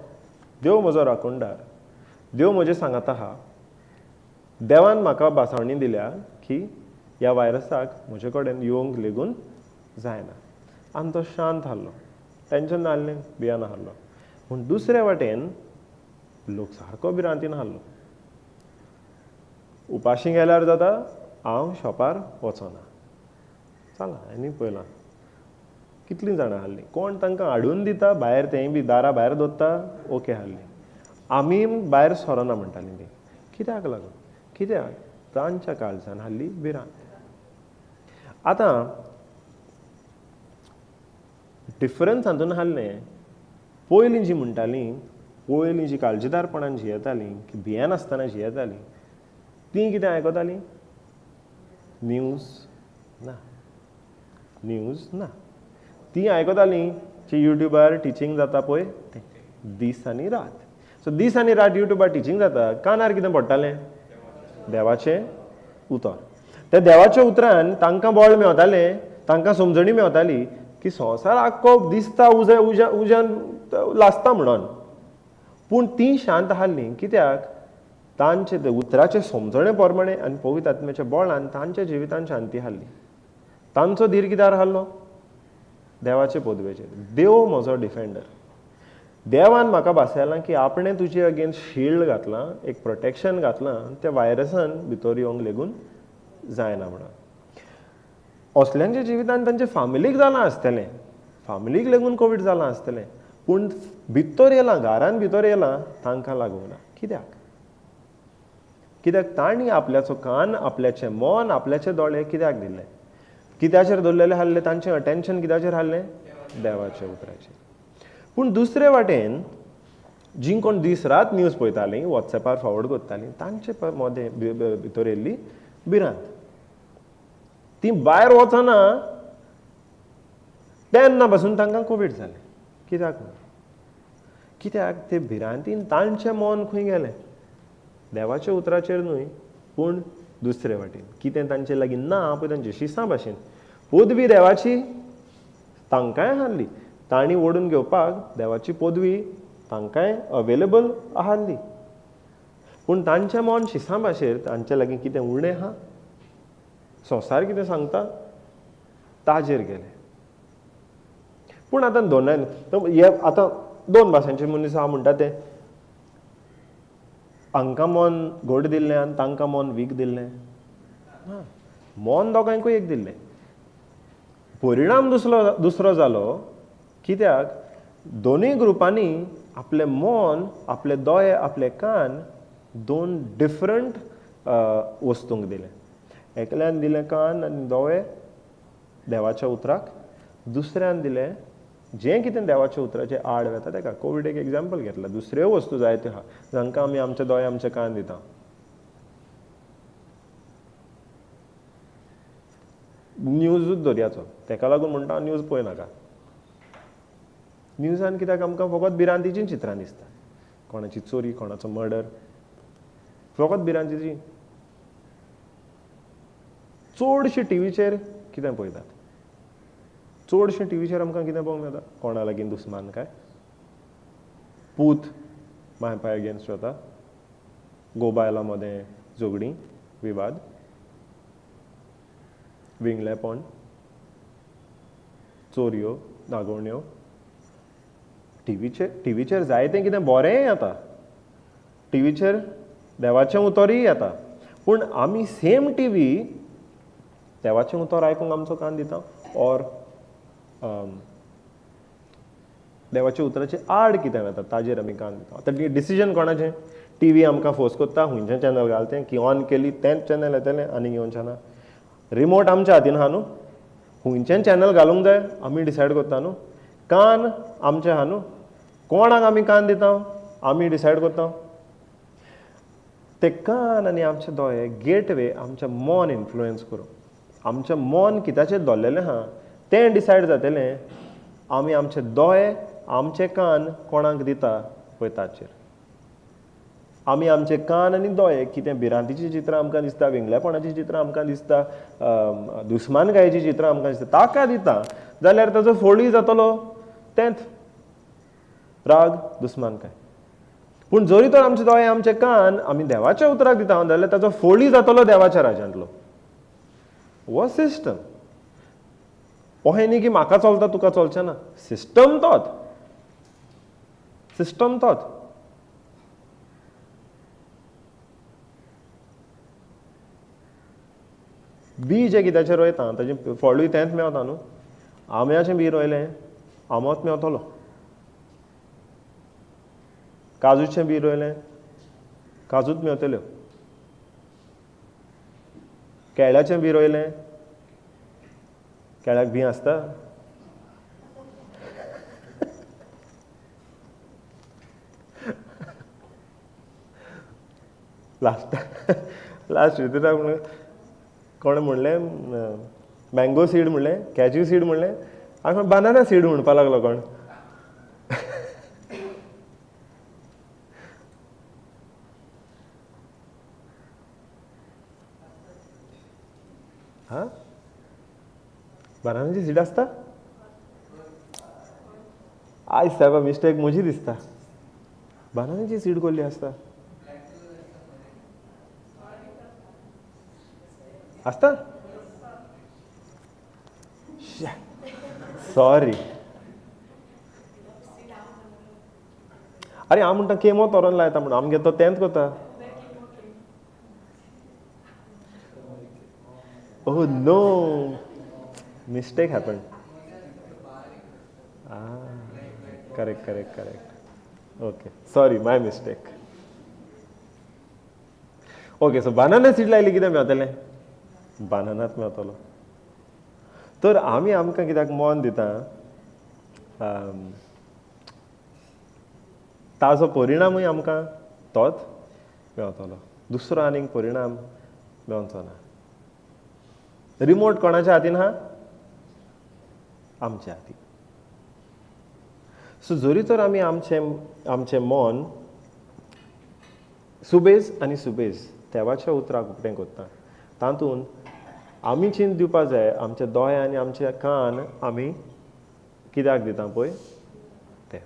Speaker 1: देव म्हजो राखणदार, देव म्हजे सांगात आहा, देवान म्हाका भासावणी दिल्या की ह्या वायरसाक म्हजे कडेन येवंक लेगून जायना. आनी तो शांत आहलो, टेंशन नाहलें, भियेन आहलो. पूण दुसरे वाटेन लोक सारको भिरांतीन आहलो. उपाशी गेल्यार जाता, हांव शॉपार वचना. सांगा आनी पयलां कितलीं जाणां आहलीं कोण तांकां हाडून दिता भायर तेंय बी दारा भायर दवरता ओके आहलीं आमी भायर सरोना म्हणटालीं तीं कित्याक लागून कित्याक तांच्या काळजान आहली भिरांत आतां डिफरन्स हातून आहलें पयलीं जीं म्हणटालीं पयलीं जीं काळजीदारपणान जियेतालीं की भियेनासतना जियेतालीं तीं कितें आयकतालीं न्यूज ना तीं आयकतालीं जी युट्यूबार टिचींग जाता पळय तें दीस आनी रात सो दीस आनी रात युट्यूबार टिचींग जाता कानार कितें पडटालें देवाचें उतर त्या देवाच्या उतरान तांकां बळ मेवतालें तांकां समजणी मेवताली की संवसार आख्खो दिसता उज्यान लासता म्हणून पूण तीं शांत आहलीं कित्याक तांचे उतराचे समजणे प्रमाणे आनी पवित्र आत्म्याच्या बळान तांच्या जिवितांत शांती आहली तांचो धीर कित्यार आहलो देवाचे पदवेचेर देव म्हजो डिफेंडर देवान म्हाका भासयलां की आपणें तुजे अगेन्स्ट शिल्ड घातलां एक प्रोटेक्शन घातलां त्या वायरसान भितर येवंक लेगून जायना म्हणून असल्यांच्या जिवितांत तांचे फामिलीक जालां आसतलें फामिलीक लेगून कोवीड जालां आसतलें पूण भितर येलां घरान भितर येलां तांकां लागूंक ना कित्याक तांणी आपल्याचो कान आपल्याचें मन आपल्याचे दोळे कित्याक दिले कित्याचेर दवरलेले आहले तांचें अटेन्शन कित्याचेर आहलें देवाच्या उतराचेर पूण दुसरे वाटेन जीं कोण दीस रात न्यूज पळयतालीं वॉट्सॅपार फॉवर्ड करतालीं तांचे मदें भितर येयल्ली भिरांत तीं भायर वचना तेन्ना पासून तांकां कोवीड जालें कित्याक ते भिरांतीन तांचें मन खंय गेलें देवाच्या उतराचेर न्हय पूण दुसरे वाटेन कितें तांचे लागीं ना पळय तांचे शिसां भाशेन पदवी देवाची तांकांय आहली तांणी ओडून घेवपाक देवाची पदवी तांकांय अवेलेबल आहली पूण तांचें मन शिसां भाशेर तांचे लागीं कितें उणें आहा संवसार कितें सांगता ताजेर गेले पूण आतां दोनांनी आतां दोन भाशेंचे मनीस हांव म्हणटा ते हांकां मन घोट दिल्लें आनी तांकां मन वीक दिल्लें मन दोगांयकूय एक दिल्लें परिणाम दुसरो जालो कित्याक दोनूय ग्रुपांनी आपलें मन आपले दोळे आपले कान दोन डिफरंट वस्तूंक दिले एकल्यान दिलें कान आनी दोळे देवाच्या उतराक दुसऱ्यान दिलें जें कितें देवाच्या उतराचे आड वेता तेका कोवीड एक एग्जाम्पल घेतला दुसऱ्यो वस्तू जायत्यो आहा जांकां आमी आमचे दोळे आमचे कान दिता न्यूजूच दर्याचो तेका लागून म्हणटा न्यूज पळयनाका न्यूजान कित्याक आमकां फकत भिरांतीचीं चित्रां दिसता कोणाची चोरी कोणाचो मर्डर फकत भिरांतीची चडशे टिवीचेर कितें पळयतात चडशे टिवीचेर आमकां कितें पळोवंक मेळटा कोणा लागीं दुस्मान काय पूत मायपाय अगेन्स्ट वता गोबायला मदें झगडीं विवाद विंगलेपण चोरयो दागोवण्यो टिवीचेर जायतें कितें बरेंय येता टिवीचेर देवाचें उतरूय येता पूण आमी सेम टिवी देवाचें उतर आयकूंक आमचो कान दिता ऑर देवाच्या उतराचे आड कितें वता ताजेर आमी कान दिता आतां डिसिजन कोणाचें टिवी आमकां फोर्स करता खंयचें चॅनल घालतें की ऑन केली तेंच चॅनल येतलें आनी घेवनचें ना रिमोट आमच्या हातीन आहा न्हू खंयचें चॅनल घालूंक जाय आमी डिसायड करता न्हू कान आमचे आहा न्हू कोणाक आमी कान दिता आमी डिसायड करता ते कान आनी आमचे दोळे गेटवे आमचें मन इन्फ्लुएन्स करूं आमचें मन कित्याचेर दवरलेलें आहा तें डिसायड जातलें आमी आमचे दोळे आमचे कान कोणाक दिता पळय ताचेर आमी आमचे कान आनी दोळे कितें भिरांतीचीं चित्रां आमकां दिसता विंगलेपणाचीं चित्रां आमकां दिसता दुस्मानकायेचीं चित्रां आमकां दिसता ताका दिता जाल्यार ताचो फळूय जातलो तेंच राग दुस्मानकाय पूण जरी तर आमचे दोळे आमचे कान आमी देवाच्या उतराक दिता जाल्यार ताचो फळूय जातलो देवाच्या राज्यांतलो हो सिस्टम अहें न्ही की म्हाका चलता तुका चलचें ना सिस्टम तोच बीज जे कित्याचेर वयता ताजें फळूय तेंच मेवता न्हू आंब्याचें बी रोयलें, आंबोच मेवतलो. काजूचें बी रोयलें, काजूच मेवतल्यो. केळ्याचें बी रोयलें, केळ्याक बी आसता. लास्ट ऋतुराक म्हणून कोणें म्हणलें मँगो सीड म्हणलें, कॅज्यू सीड म्हणलें, आनी बनाना सीड म्हणपा लागलो कोण. हा बनानाची सीड आसता? आयज सायबा मिस्टेक म्हजी दिसता. बनानाची सीड कसली आसता? आसता? सॉरी. अरे हांव म्हणटा केमो तोरोन लायता म्हणून आमगे तो तेंच कोता. Oh no, mistake happen. Correct. Okay, sorry, my mistake. Okay, so banana seed लायली कितें मेवतलें? बनानाच मेवतलो. तर आमी आमकां कित्याक मोन दिता, ताजो परिणामूय आमकां तोच मेवतलो. दुसरो आनीक परिणाम मेवचो ना. रिमोट कोणाच्या हातीन आहा? आमच्या हातीन. सो जरी तर आमी आमचें मोन सुबेज आनी सुबेज देवाच्या उतराक उकतें कोत्ता, तातूंत आमी चिंत दिवपा जाय आमचे दोळे आनी आमचे कान आमी कित्याक दिता पळय ते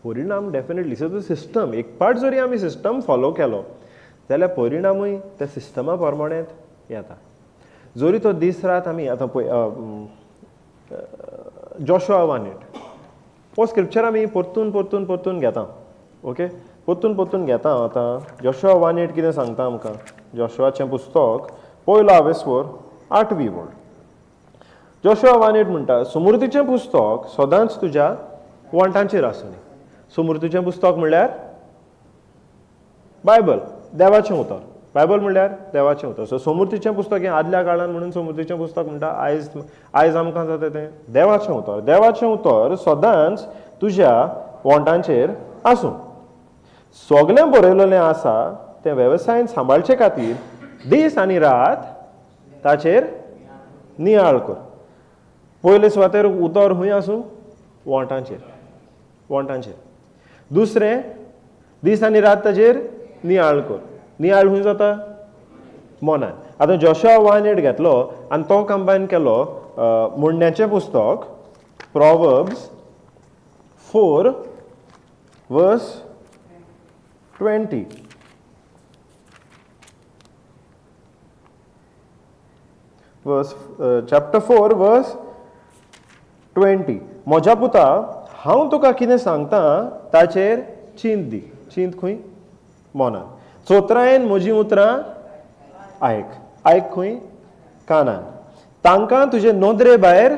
Speaker 1: परिणाम. डेफिनेटली. सो तो सिस्टम एक पार्ट जरी आमी सिस्टम फॉलो केलो जाल्यार परिणामूय त्या सिस्टमा प्रमाणेंच येता. जरी तो दीस रात आमी आतां पळय जोशुआ 1:8 हो स्क्रिप्चर आमी परतून घेता. ओके, परतून घेता. आतां जोशुआ 1:8 कितें सांगता आमकां? जोशुआचें पुस्तक 8वी वड. जोशुआ 1:8 म्हणटा, सुमृतीचें पुस्तक सदांच तुज्या वंटांचेर आसूं. सुमृतीचें पुस्तक म्हणल्यार बायबल, देवाचें उतर. बायबल म्हणल्यार देवाचें उतर. सो सुमृतीचें पुस्तक हें आदल्या काळान म्हणून सुमृतीचें पुस्तक म्हणटा. आयज आमकां जाता तें देवाचें उतर. देवाचें उतर सदांच तुज्या वंटांचेर आसूं. सगलें बरयलेलें आसा तें वेवसायान सांबाळचे खातीर दीस आनी रात ताचेर नियाळ कर. पयले सुवातेर उतर खंय आसूं? वंटांचेर. दुसरें, दीस आनी रात ताचेर नियाळ कर. नियाळ खंय जाता? मोनान. आतां जोशुआ 1:8 घेतलो आनी तो कंबायन केलो म्हणण्याचें पुस्तक प्रोवर्ब्स 4:20. चॅप्टर 4:20. म्हज्या पुता, हांव तुका कितें सांगता ताचेर चिंत दी. चिंत खंय? मोनान. चोत्रायन म्हजीं उतरां आयक खंय? कानान. तांकां तुजे नोदरे भायर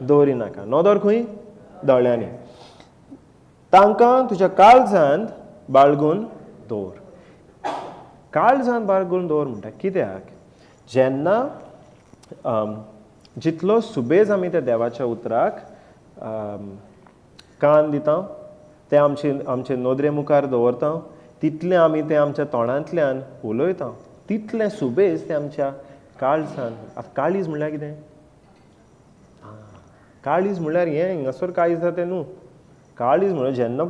Speaker 1: दवरी नाका. नोदर खंय? दोळ्यांनी. तांकां तुज्या काळजांत बाळगून दवर. काळजांत बाळगून दवर म्हणटा कित्याक? जेन्ना जितलो सुबेज आमी त्या देवाच्या उतराक कान दिता, ते आमचे नोदरे मुखार दवरता, तितलें आमी तें आमच्या तोंडांतल्यान उलयता, तितलें सुबेज तें आमच्या काळजांत. आतां काळीज म्हणल्यार कितें? काळीज म्हणल्यार हें हिंगासर काळीज जाता तें न्हू. काळीज म्हणल्यार जेन्ना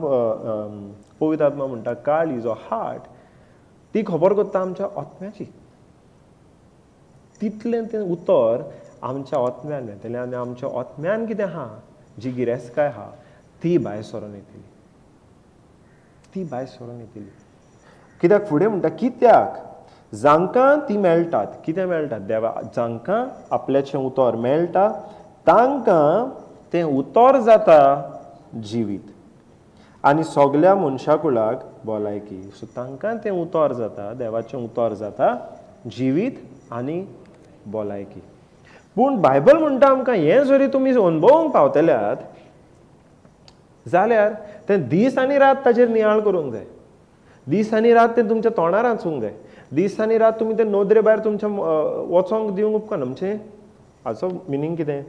Speaker 1: पवित्र आत्मा म्हणटा काळीज हो हार्ट, ती खबर करता आमच्या आत्म्याची. तितलें तें उतर आमच्या आत्म्यान येतलें आनी आमच्या आत्म्यान कितें आहा, जी गिरेस्तकाय आहा ती भायर सरोन येतली. कित्याक फुडें म्हणटा कित्याक जांकां ती मेळटात. कितें मेळटात? देवा जांकां आपल्याचें उतर मेळटा तांकां तें उतर जाता जिवीत आनी सगल्या मनशाकुळाक भलायकी. सो तांकां तें उतर जाता, देवाचें उतर जाता जिवीत आनी भलायकी. पूण बायबल म्हणटा आमकां हें जरी तुमी अणभवूंक पावतल्यात जाल्यार तें दीस आनी रात ताचेर नियाळ करूंक जाय. दीस आनी रात तें तुमच्या तोंडार आसूंक जाय. दीस आनी रात तुमी ते नोदरे भायर तुमच्या वचोंक दिवंक उपकारना. म्हणजे हाचो मिनींग कितें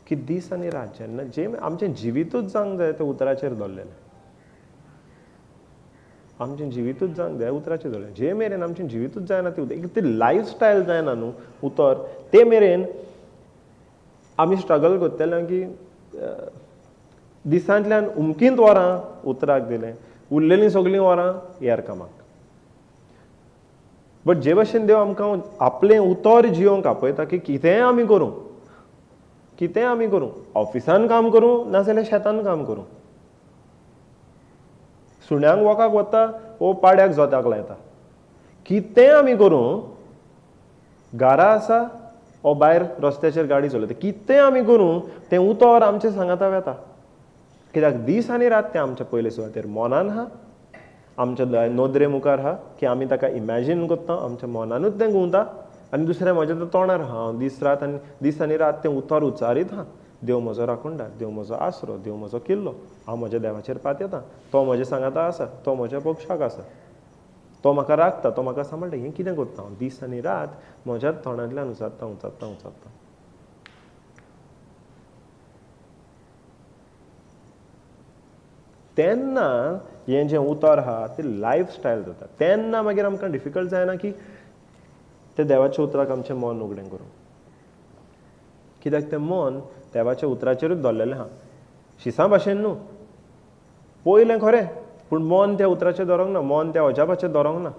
Speaker 1: की दीस आनी रात जेन्ना जे आमचें जिवितूच जावंक जाय तें उतराचेर दवरलेलें. आमचें जिवितूच जावंक जाय उतराचेर दवरलेलें. जे मेरेन आमचें जिवितूच जायना ती लायफस्टायल जायना न्हू उतर ते मेरेन आमी स्ट्रगल करतले की दिसांतल्यान उमकींत वरां उतराक दिलें, उरलेलीं सगळीं वरां हेर कामाक. बट जे भाशेन देव आमकां आपलें उतर जियोंक आपयता की कितेंय आमी करूं, कितेंय आमी करूं, ऑफिसान काम करूं नाजाल्यार शेतान काम करूं, सुण्यांक वोकाक वता वो पाड्याक जोताक लायता, कितेंय आमी करूं, घरा आसा वो भायर रस्त्याचेर गाडी चलयता, कितेंय आमी करूं तें उतर आमचें सांगाता वेता. कित्याक दीस आनी रात तें आमच्या पयले सुवातेर मोनान आहा, आमच्या नोदरे मुखार आहा की आमी ताका इमॅजीन करता, आमच्या मोनानूच तें घुंवता आनी दुसऱ्या म्हज्या तोंडार आहा. हांव दीस आनी रात तें उतर उच्चारीत आहा. देव म्हजो राखणदार, देव म्हजो आसरो, देव म्हजो किल्लो. हांव म्हज्या देवाचेर पातयेतां. तो म्हज्या सांगाता आसा, तो म्हज्या पक्षाक आसा, तो म्हाका राखता, तो म्हाका सांबाळटा. हें कितें करता हांव दीस आनी रात म्हज्याच तोंडांतल्यान उच्चारता. तेन्ना हें जें उतर आहा तें लायफस्टायल जाता. तेन्ना मागीर आमकां डिफिकल्ट जायना की ते देवाच्या उतराक आमचें मन उगडें करूंक. कित्याक तें मन देवाच्या उतराचेरूच दवरलेलें आहा. शिसा भाशेन न्हू, पयलें खरें पूण मन त्या उतराचेर दवरूंक ना, मन त्या अजापाचेर दवरूंक ना.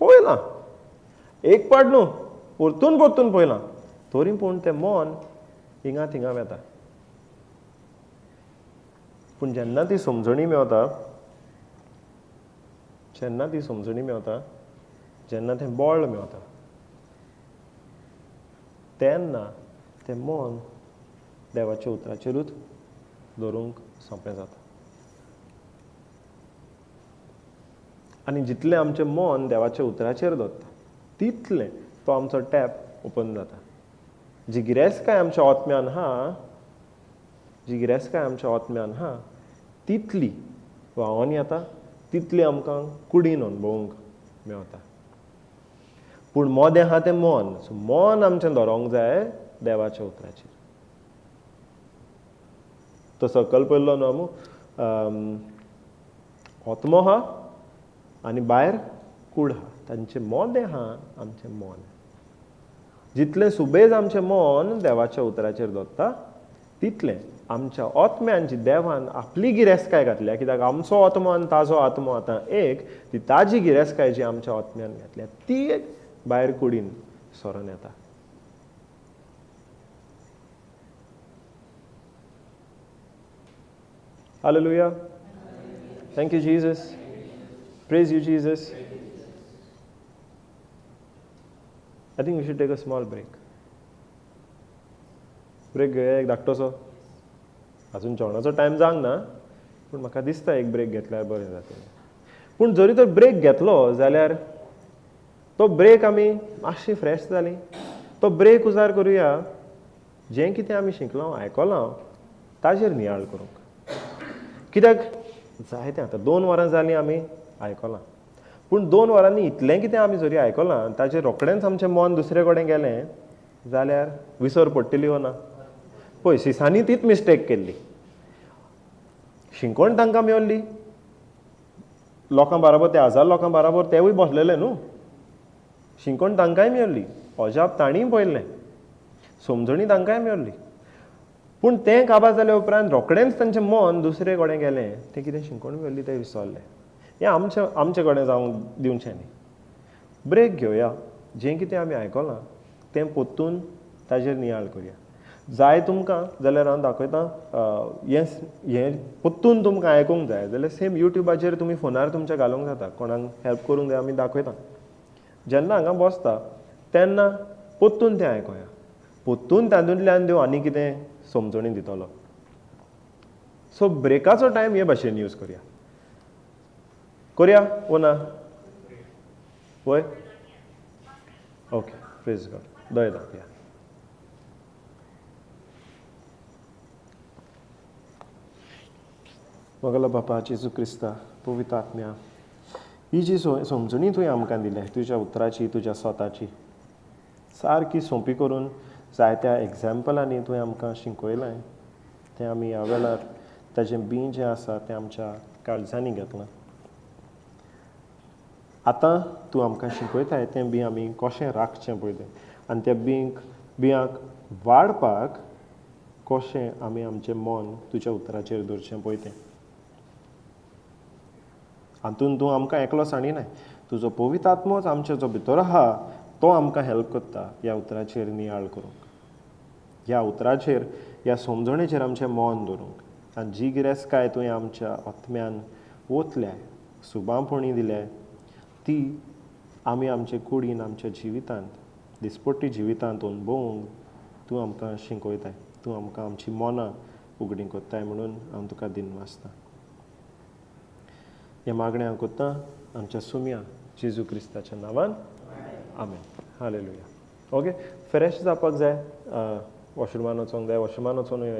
Speaker 1: पळयलां एक पाट न्हू, परतून पळयलां, तरी पूण तें मन हिंगा थिंगा वेता. पूण जेन्ना ती समजणी मेवता, जेन्ना तें बळ मेवता, तेन्ना तें मन देवाच्या उतराचेरूच दवरूंक सोंपें जाता. आनी जितलें आमचें मन देवाच्या उतराचेर दवरता तितलें तो आमचो टॅप ओपन जाता. जी गिरेस्तकाय आमच्या आत्म्यान आहा तितली व्हांवोन येता, तितली आमकां कुडीन अणभवूंक मेवता. पूण मोदें आहा तें मन, सो मन आमचें दवरोंक जाय देवाच्या उतराचेर. तो सकयल पयल्लो न्हू आमी, आत्मो आहा आनी भायर कूड आहा, तांचें मोदें आहा आमचें मन. जितलें सुबेज आमचें मन देवाच्या उतराचेर दवरता तितलें आमच्या आत्म्यान जी देवान आपली गिरेस्तकाय घातल्या, कित्याक आमचो आत्मो आनी ताजो आत्मो आतां एक, ती ताजी गिरेस्तकाय जी आमच्या आत्म्यान घातल्या ती भायर कुडीन सोरोन येता. Hallelujah. Thank you, Jesus. Praise you, Jesus. I think we should take a small break. Break घेवया एक धाकटोसो. अजून जेवणाचो टायम जावंक ना, पूण म्हाका दिसता एक ब्रेक घेतल्यार बरें जातलें. पूण जरी तर ब्रेक घेतलो जाल्यार तो ब्रेक आमी मातशी फ्रेश जालीं, तो ब्रेक उजार करुया जें कितें आमी शिकलो आयकलां ताजेर नियाळ करूंक. कित्याक जायतें आतां 2 वरां जालीं आमी आयकलां, पूण 2 वरांनी इतलें कितें आमी जरी आयकलां ताचेर रोखडेंच आमचें मन दुसरे कडेन गेलें जाल्यार विसर पडटली वो ना. पळय सिसांनी तीच मिस्टेक केल्ली, शिंकोण तांकां मेवल्ली, लोकां बाराबर ते 1000 लोकां बाराबर तेवूय बसलेले न्हू, शिंकोण तांकांय मेवल्ली, अजाप तांणीय पळयल्लें, समजणी तांकांय मेवल्ली. पूण तें काबार जाल्या उपरांत रोखडेंच तांचें मन दुसरे कडेन गेलें, तें कितें शिंकोण मेवल्ली तें विसरलें. हें आमचे कडेन जावंक दिवचें न्ही. ब्रेक घेवया, जें कितें आमी आयकलां तें पोत्तून ताजेर नियाळ करुया. जाय तुमकां जाल्यार हांव दाखयतां, हें पोत्तून तुमकां आयकूंक जाय जाल्यार सेम युट्यूबाचेर तुमी फोनार तुमच्या घालूंक जाता, कोणाक हेल्प करूंक जाय आमी दाखयता. जेन्ना हांगा बसता तेन्ना पोत्तून तें आयकया, पोत्तून तातूंतल्यान देव आनी कितें समजणी दितलो. सो ब्रेकाचो टायम हे भाशेन यूज करुया वो ना? वय ओके, प्रेज गॉड. दय दाखया. मोगलो बापा जेजू क्रिस्ता पवित्र आत्म्या ही जी समजणी तुवें आमकां दिल्या तुज्या उतराची तुज्या स्वताची सारकी सोंपी करून जायत्या एग्जाम्पलांनी तुवें आमकां शिकयलां तें आमी ह्या वेळार ताचें बी जें आसा तें आमच्या काळजांनी घेतलां आतां तूं आमकां शिकयताय तें बी आमी कशें राखचें पळय तें आनी त्या बियांक वाडपाक कशें आमी आमचें मन तुज्या उतराचेर दवरचें पळय तें हातून तूं आमकां एकलो सांडिनाय तुजो पवित्र आत्मोच आमच्या जो भितर आहा तो आमकां हेल्प करता ह्या उतराचेर नियाळ करूंक ह्या उतराचेर ह्या समजणेचेर आमचें मन दवरूंक आनी जी गिरेस्तकाय तुवें आमच्या आत्म्यान ओतल्या सुबांपणी दिल्या ती आमी आमचे कुडीन आमच्या जिवितांत दिसपट्टी जिवितांत अणभवूंक तूं आमकां शिकयताय तूं आमकां आमची मनां उगडीं कोत्ताय म्हणून हांव तुका दिनवासतां हें मागणें हांव कोत्तां आमच्या सुम्या जेजू क्रिस्ताच्या नांवान आमेन हालेलुया ओके फ्रेश जावपाक जाय वॉशरुमान वचोंक जाय वॉशरुमान वचून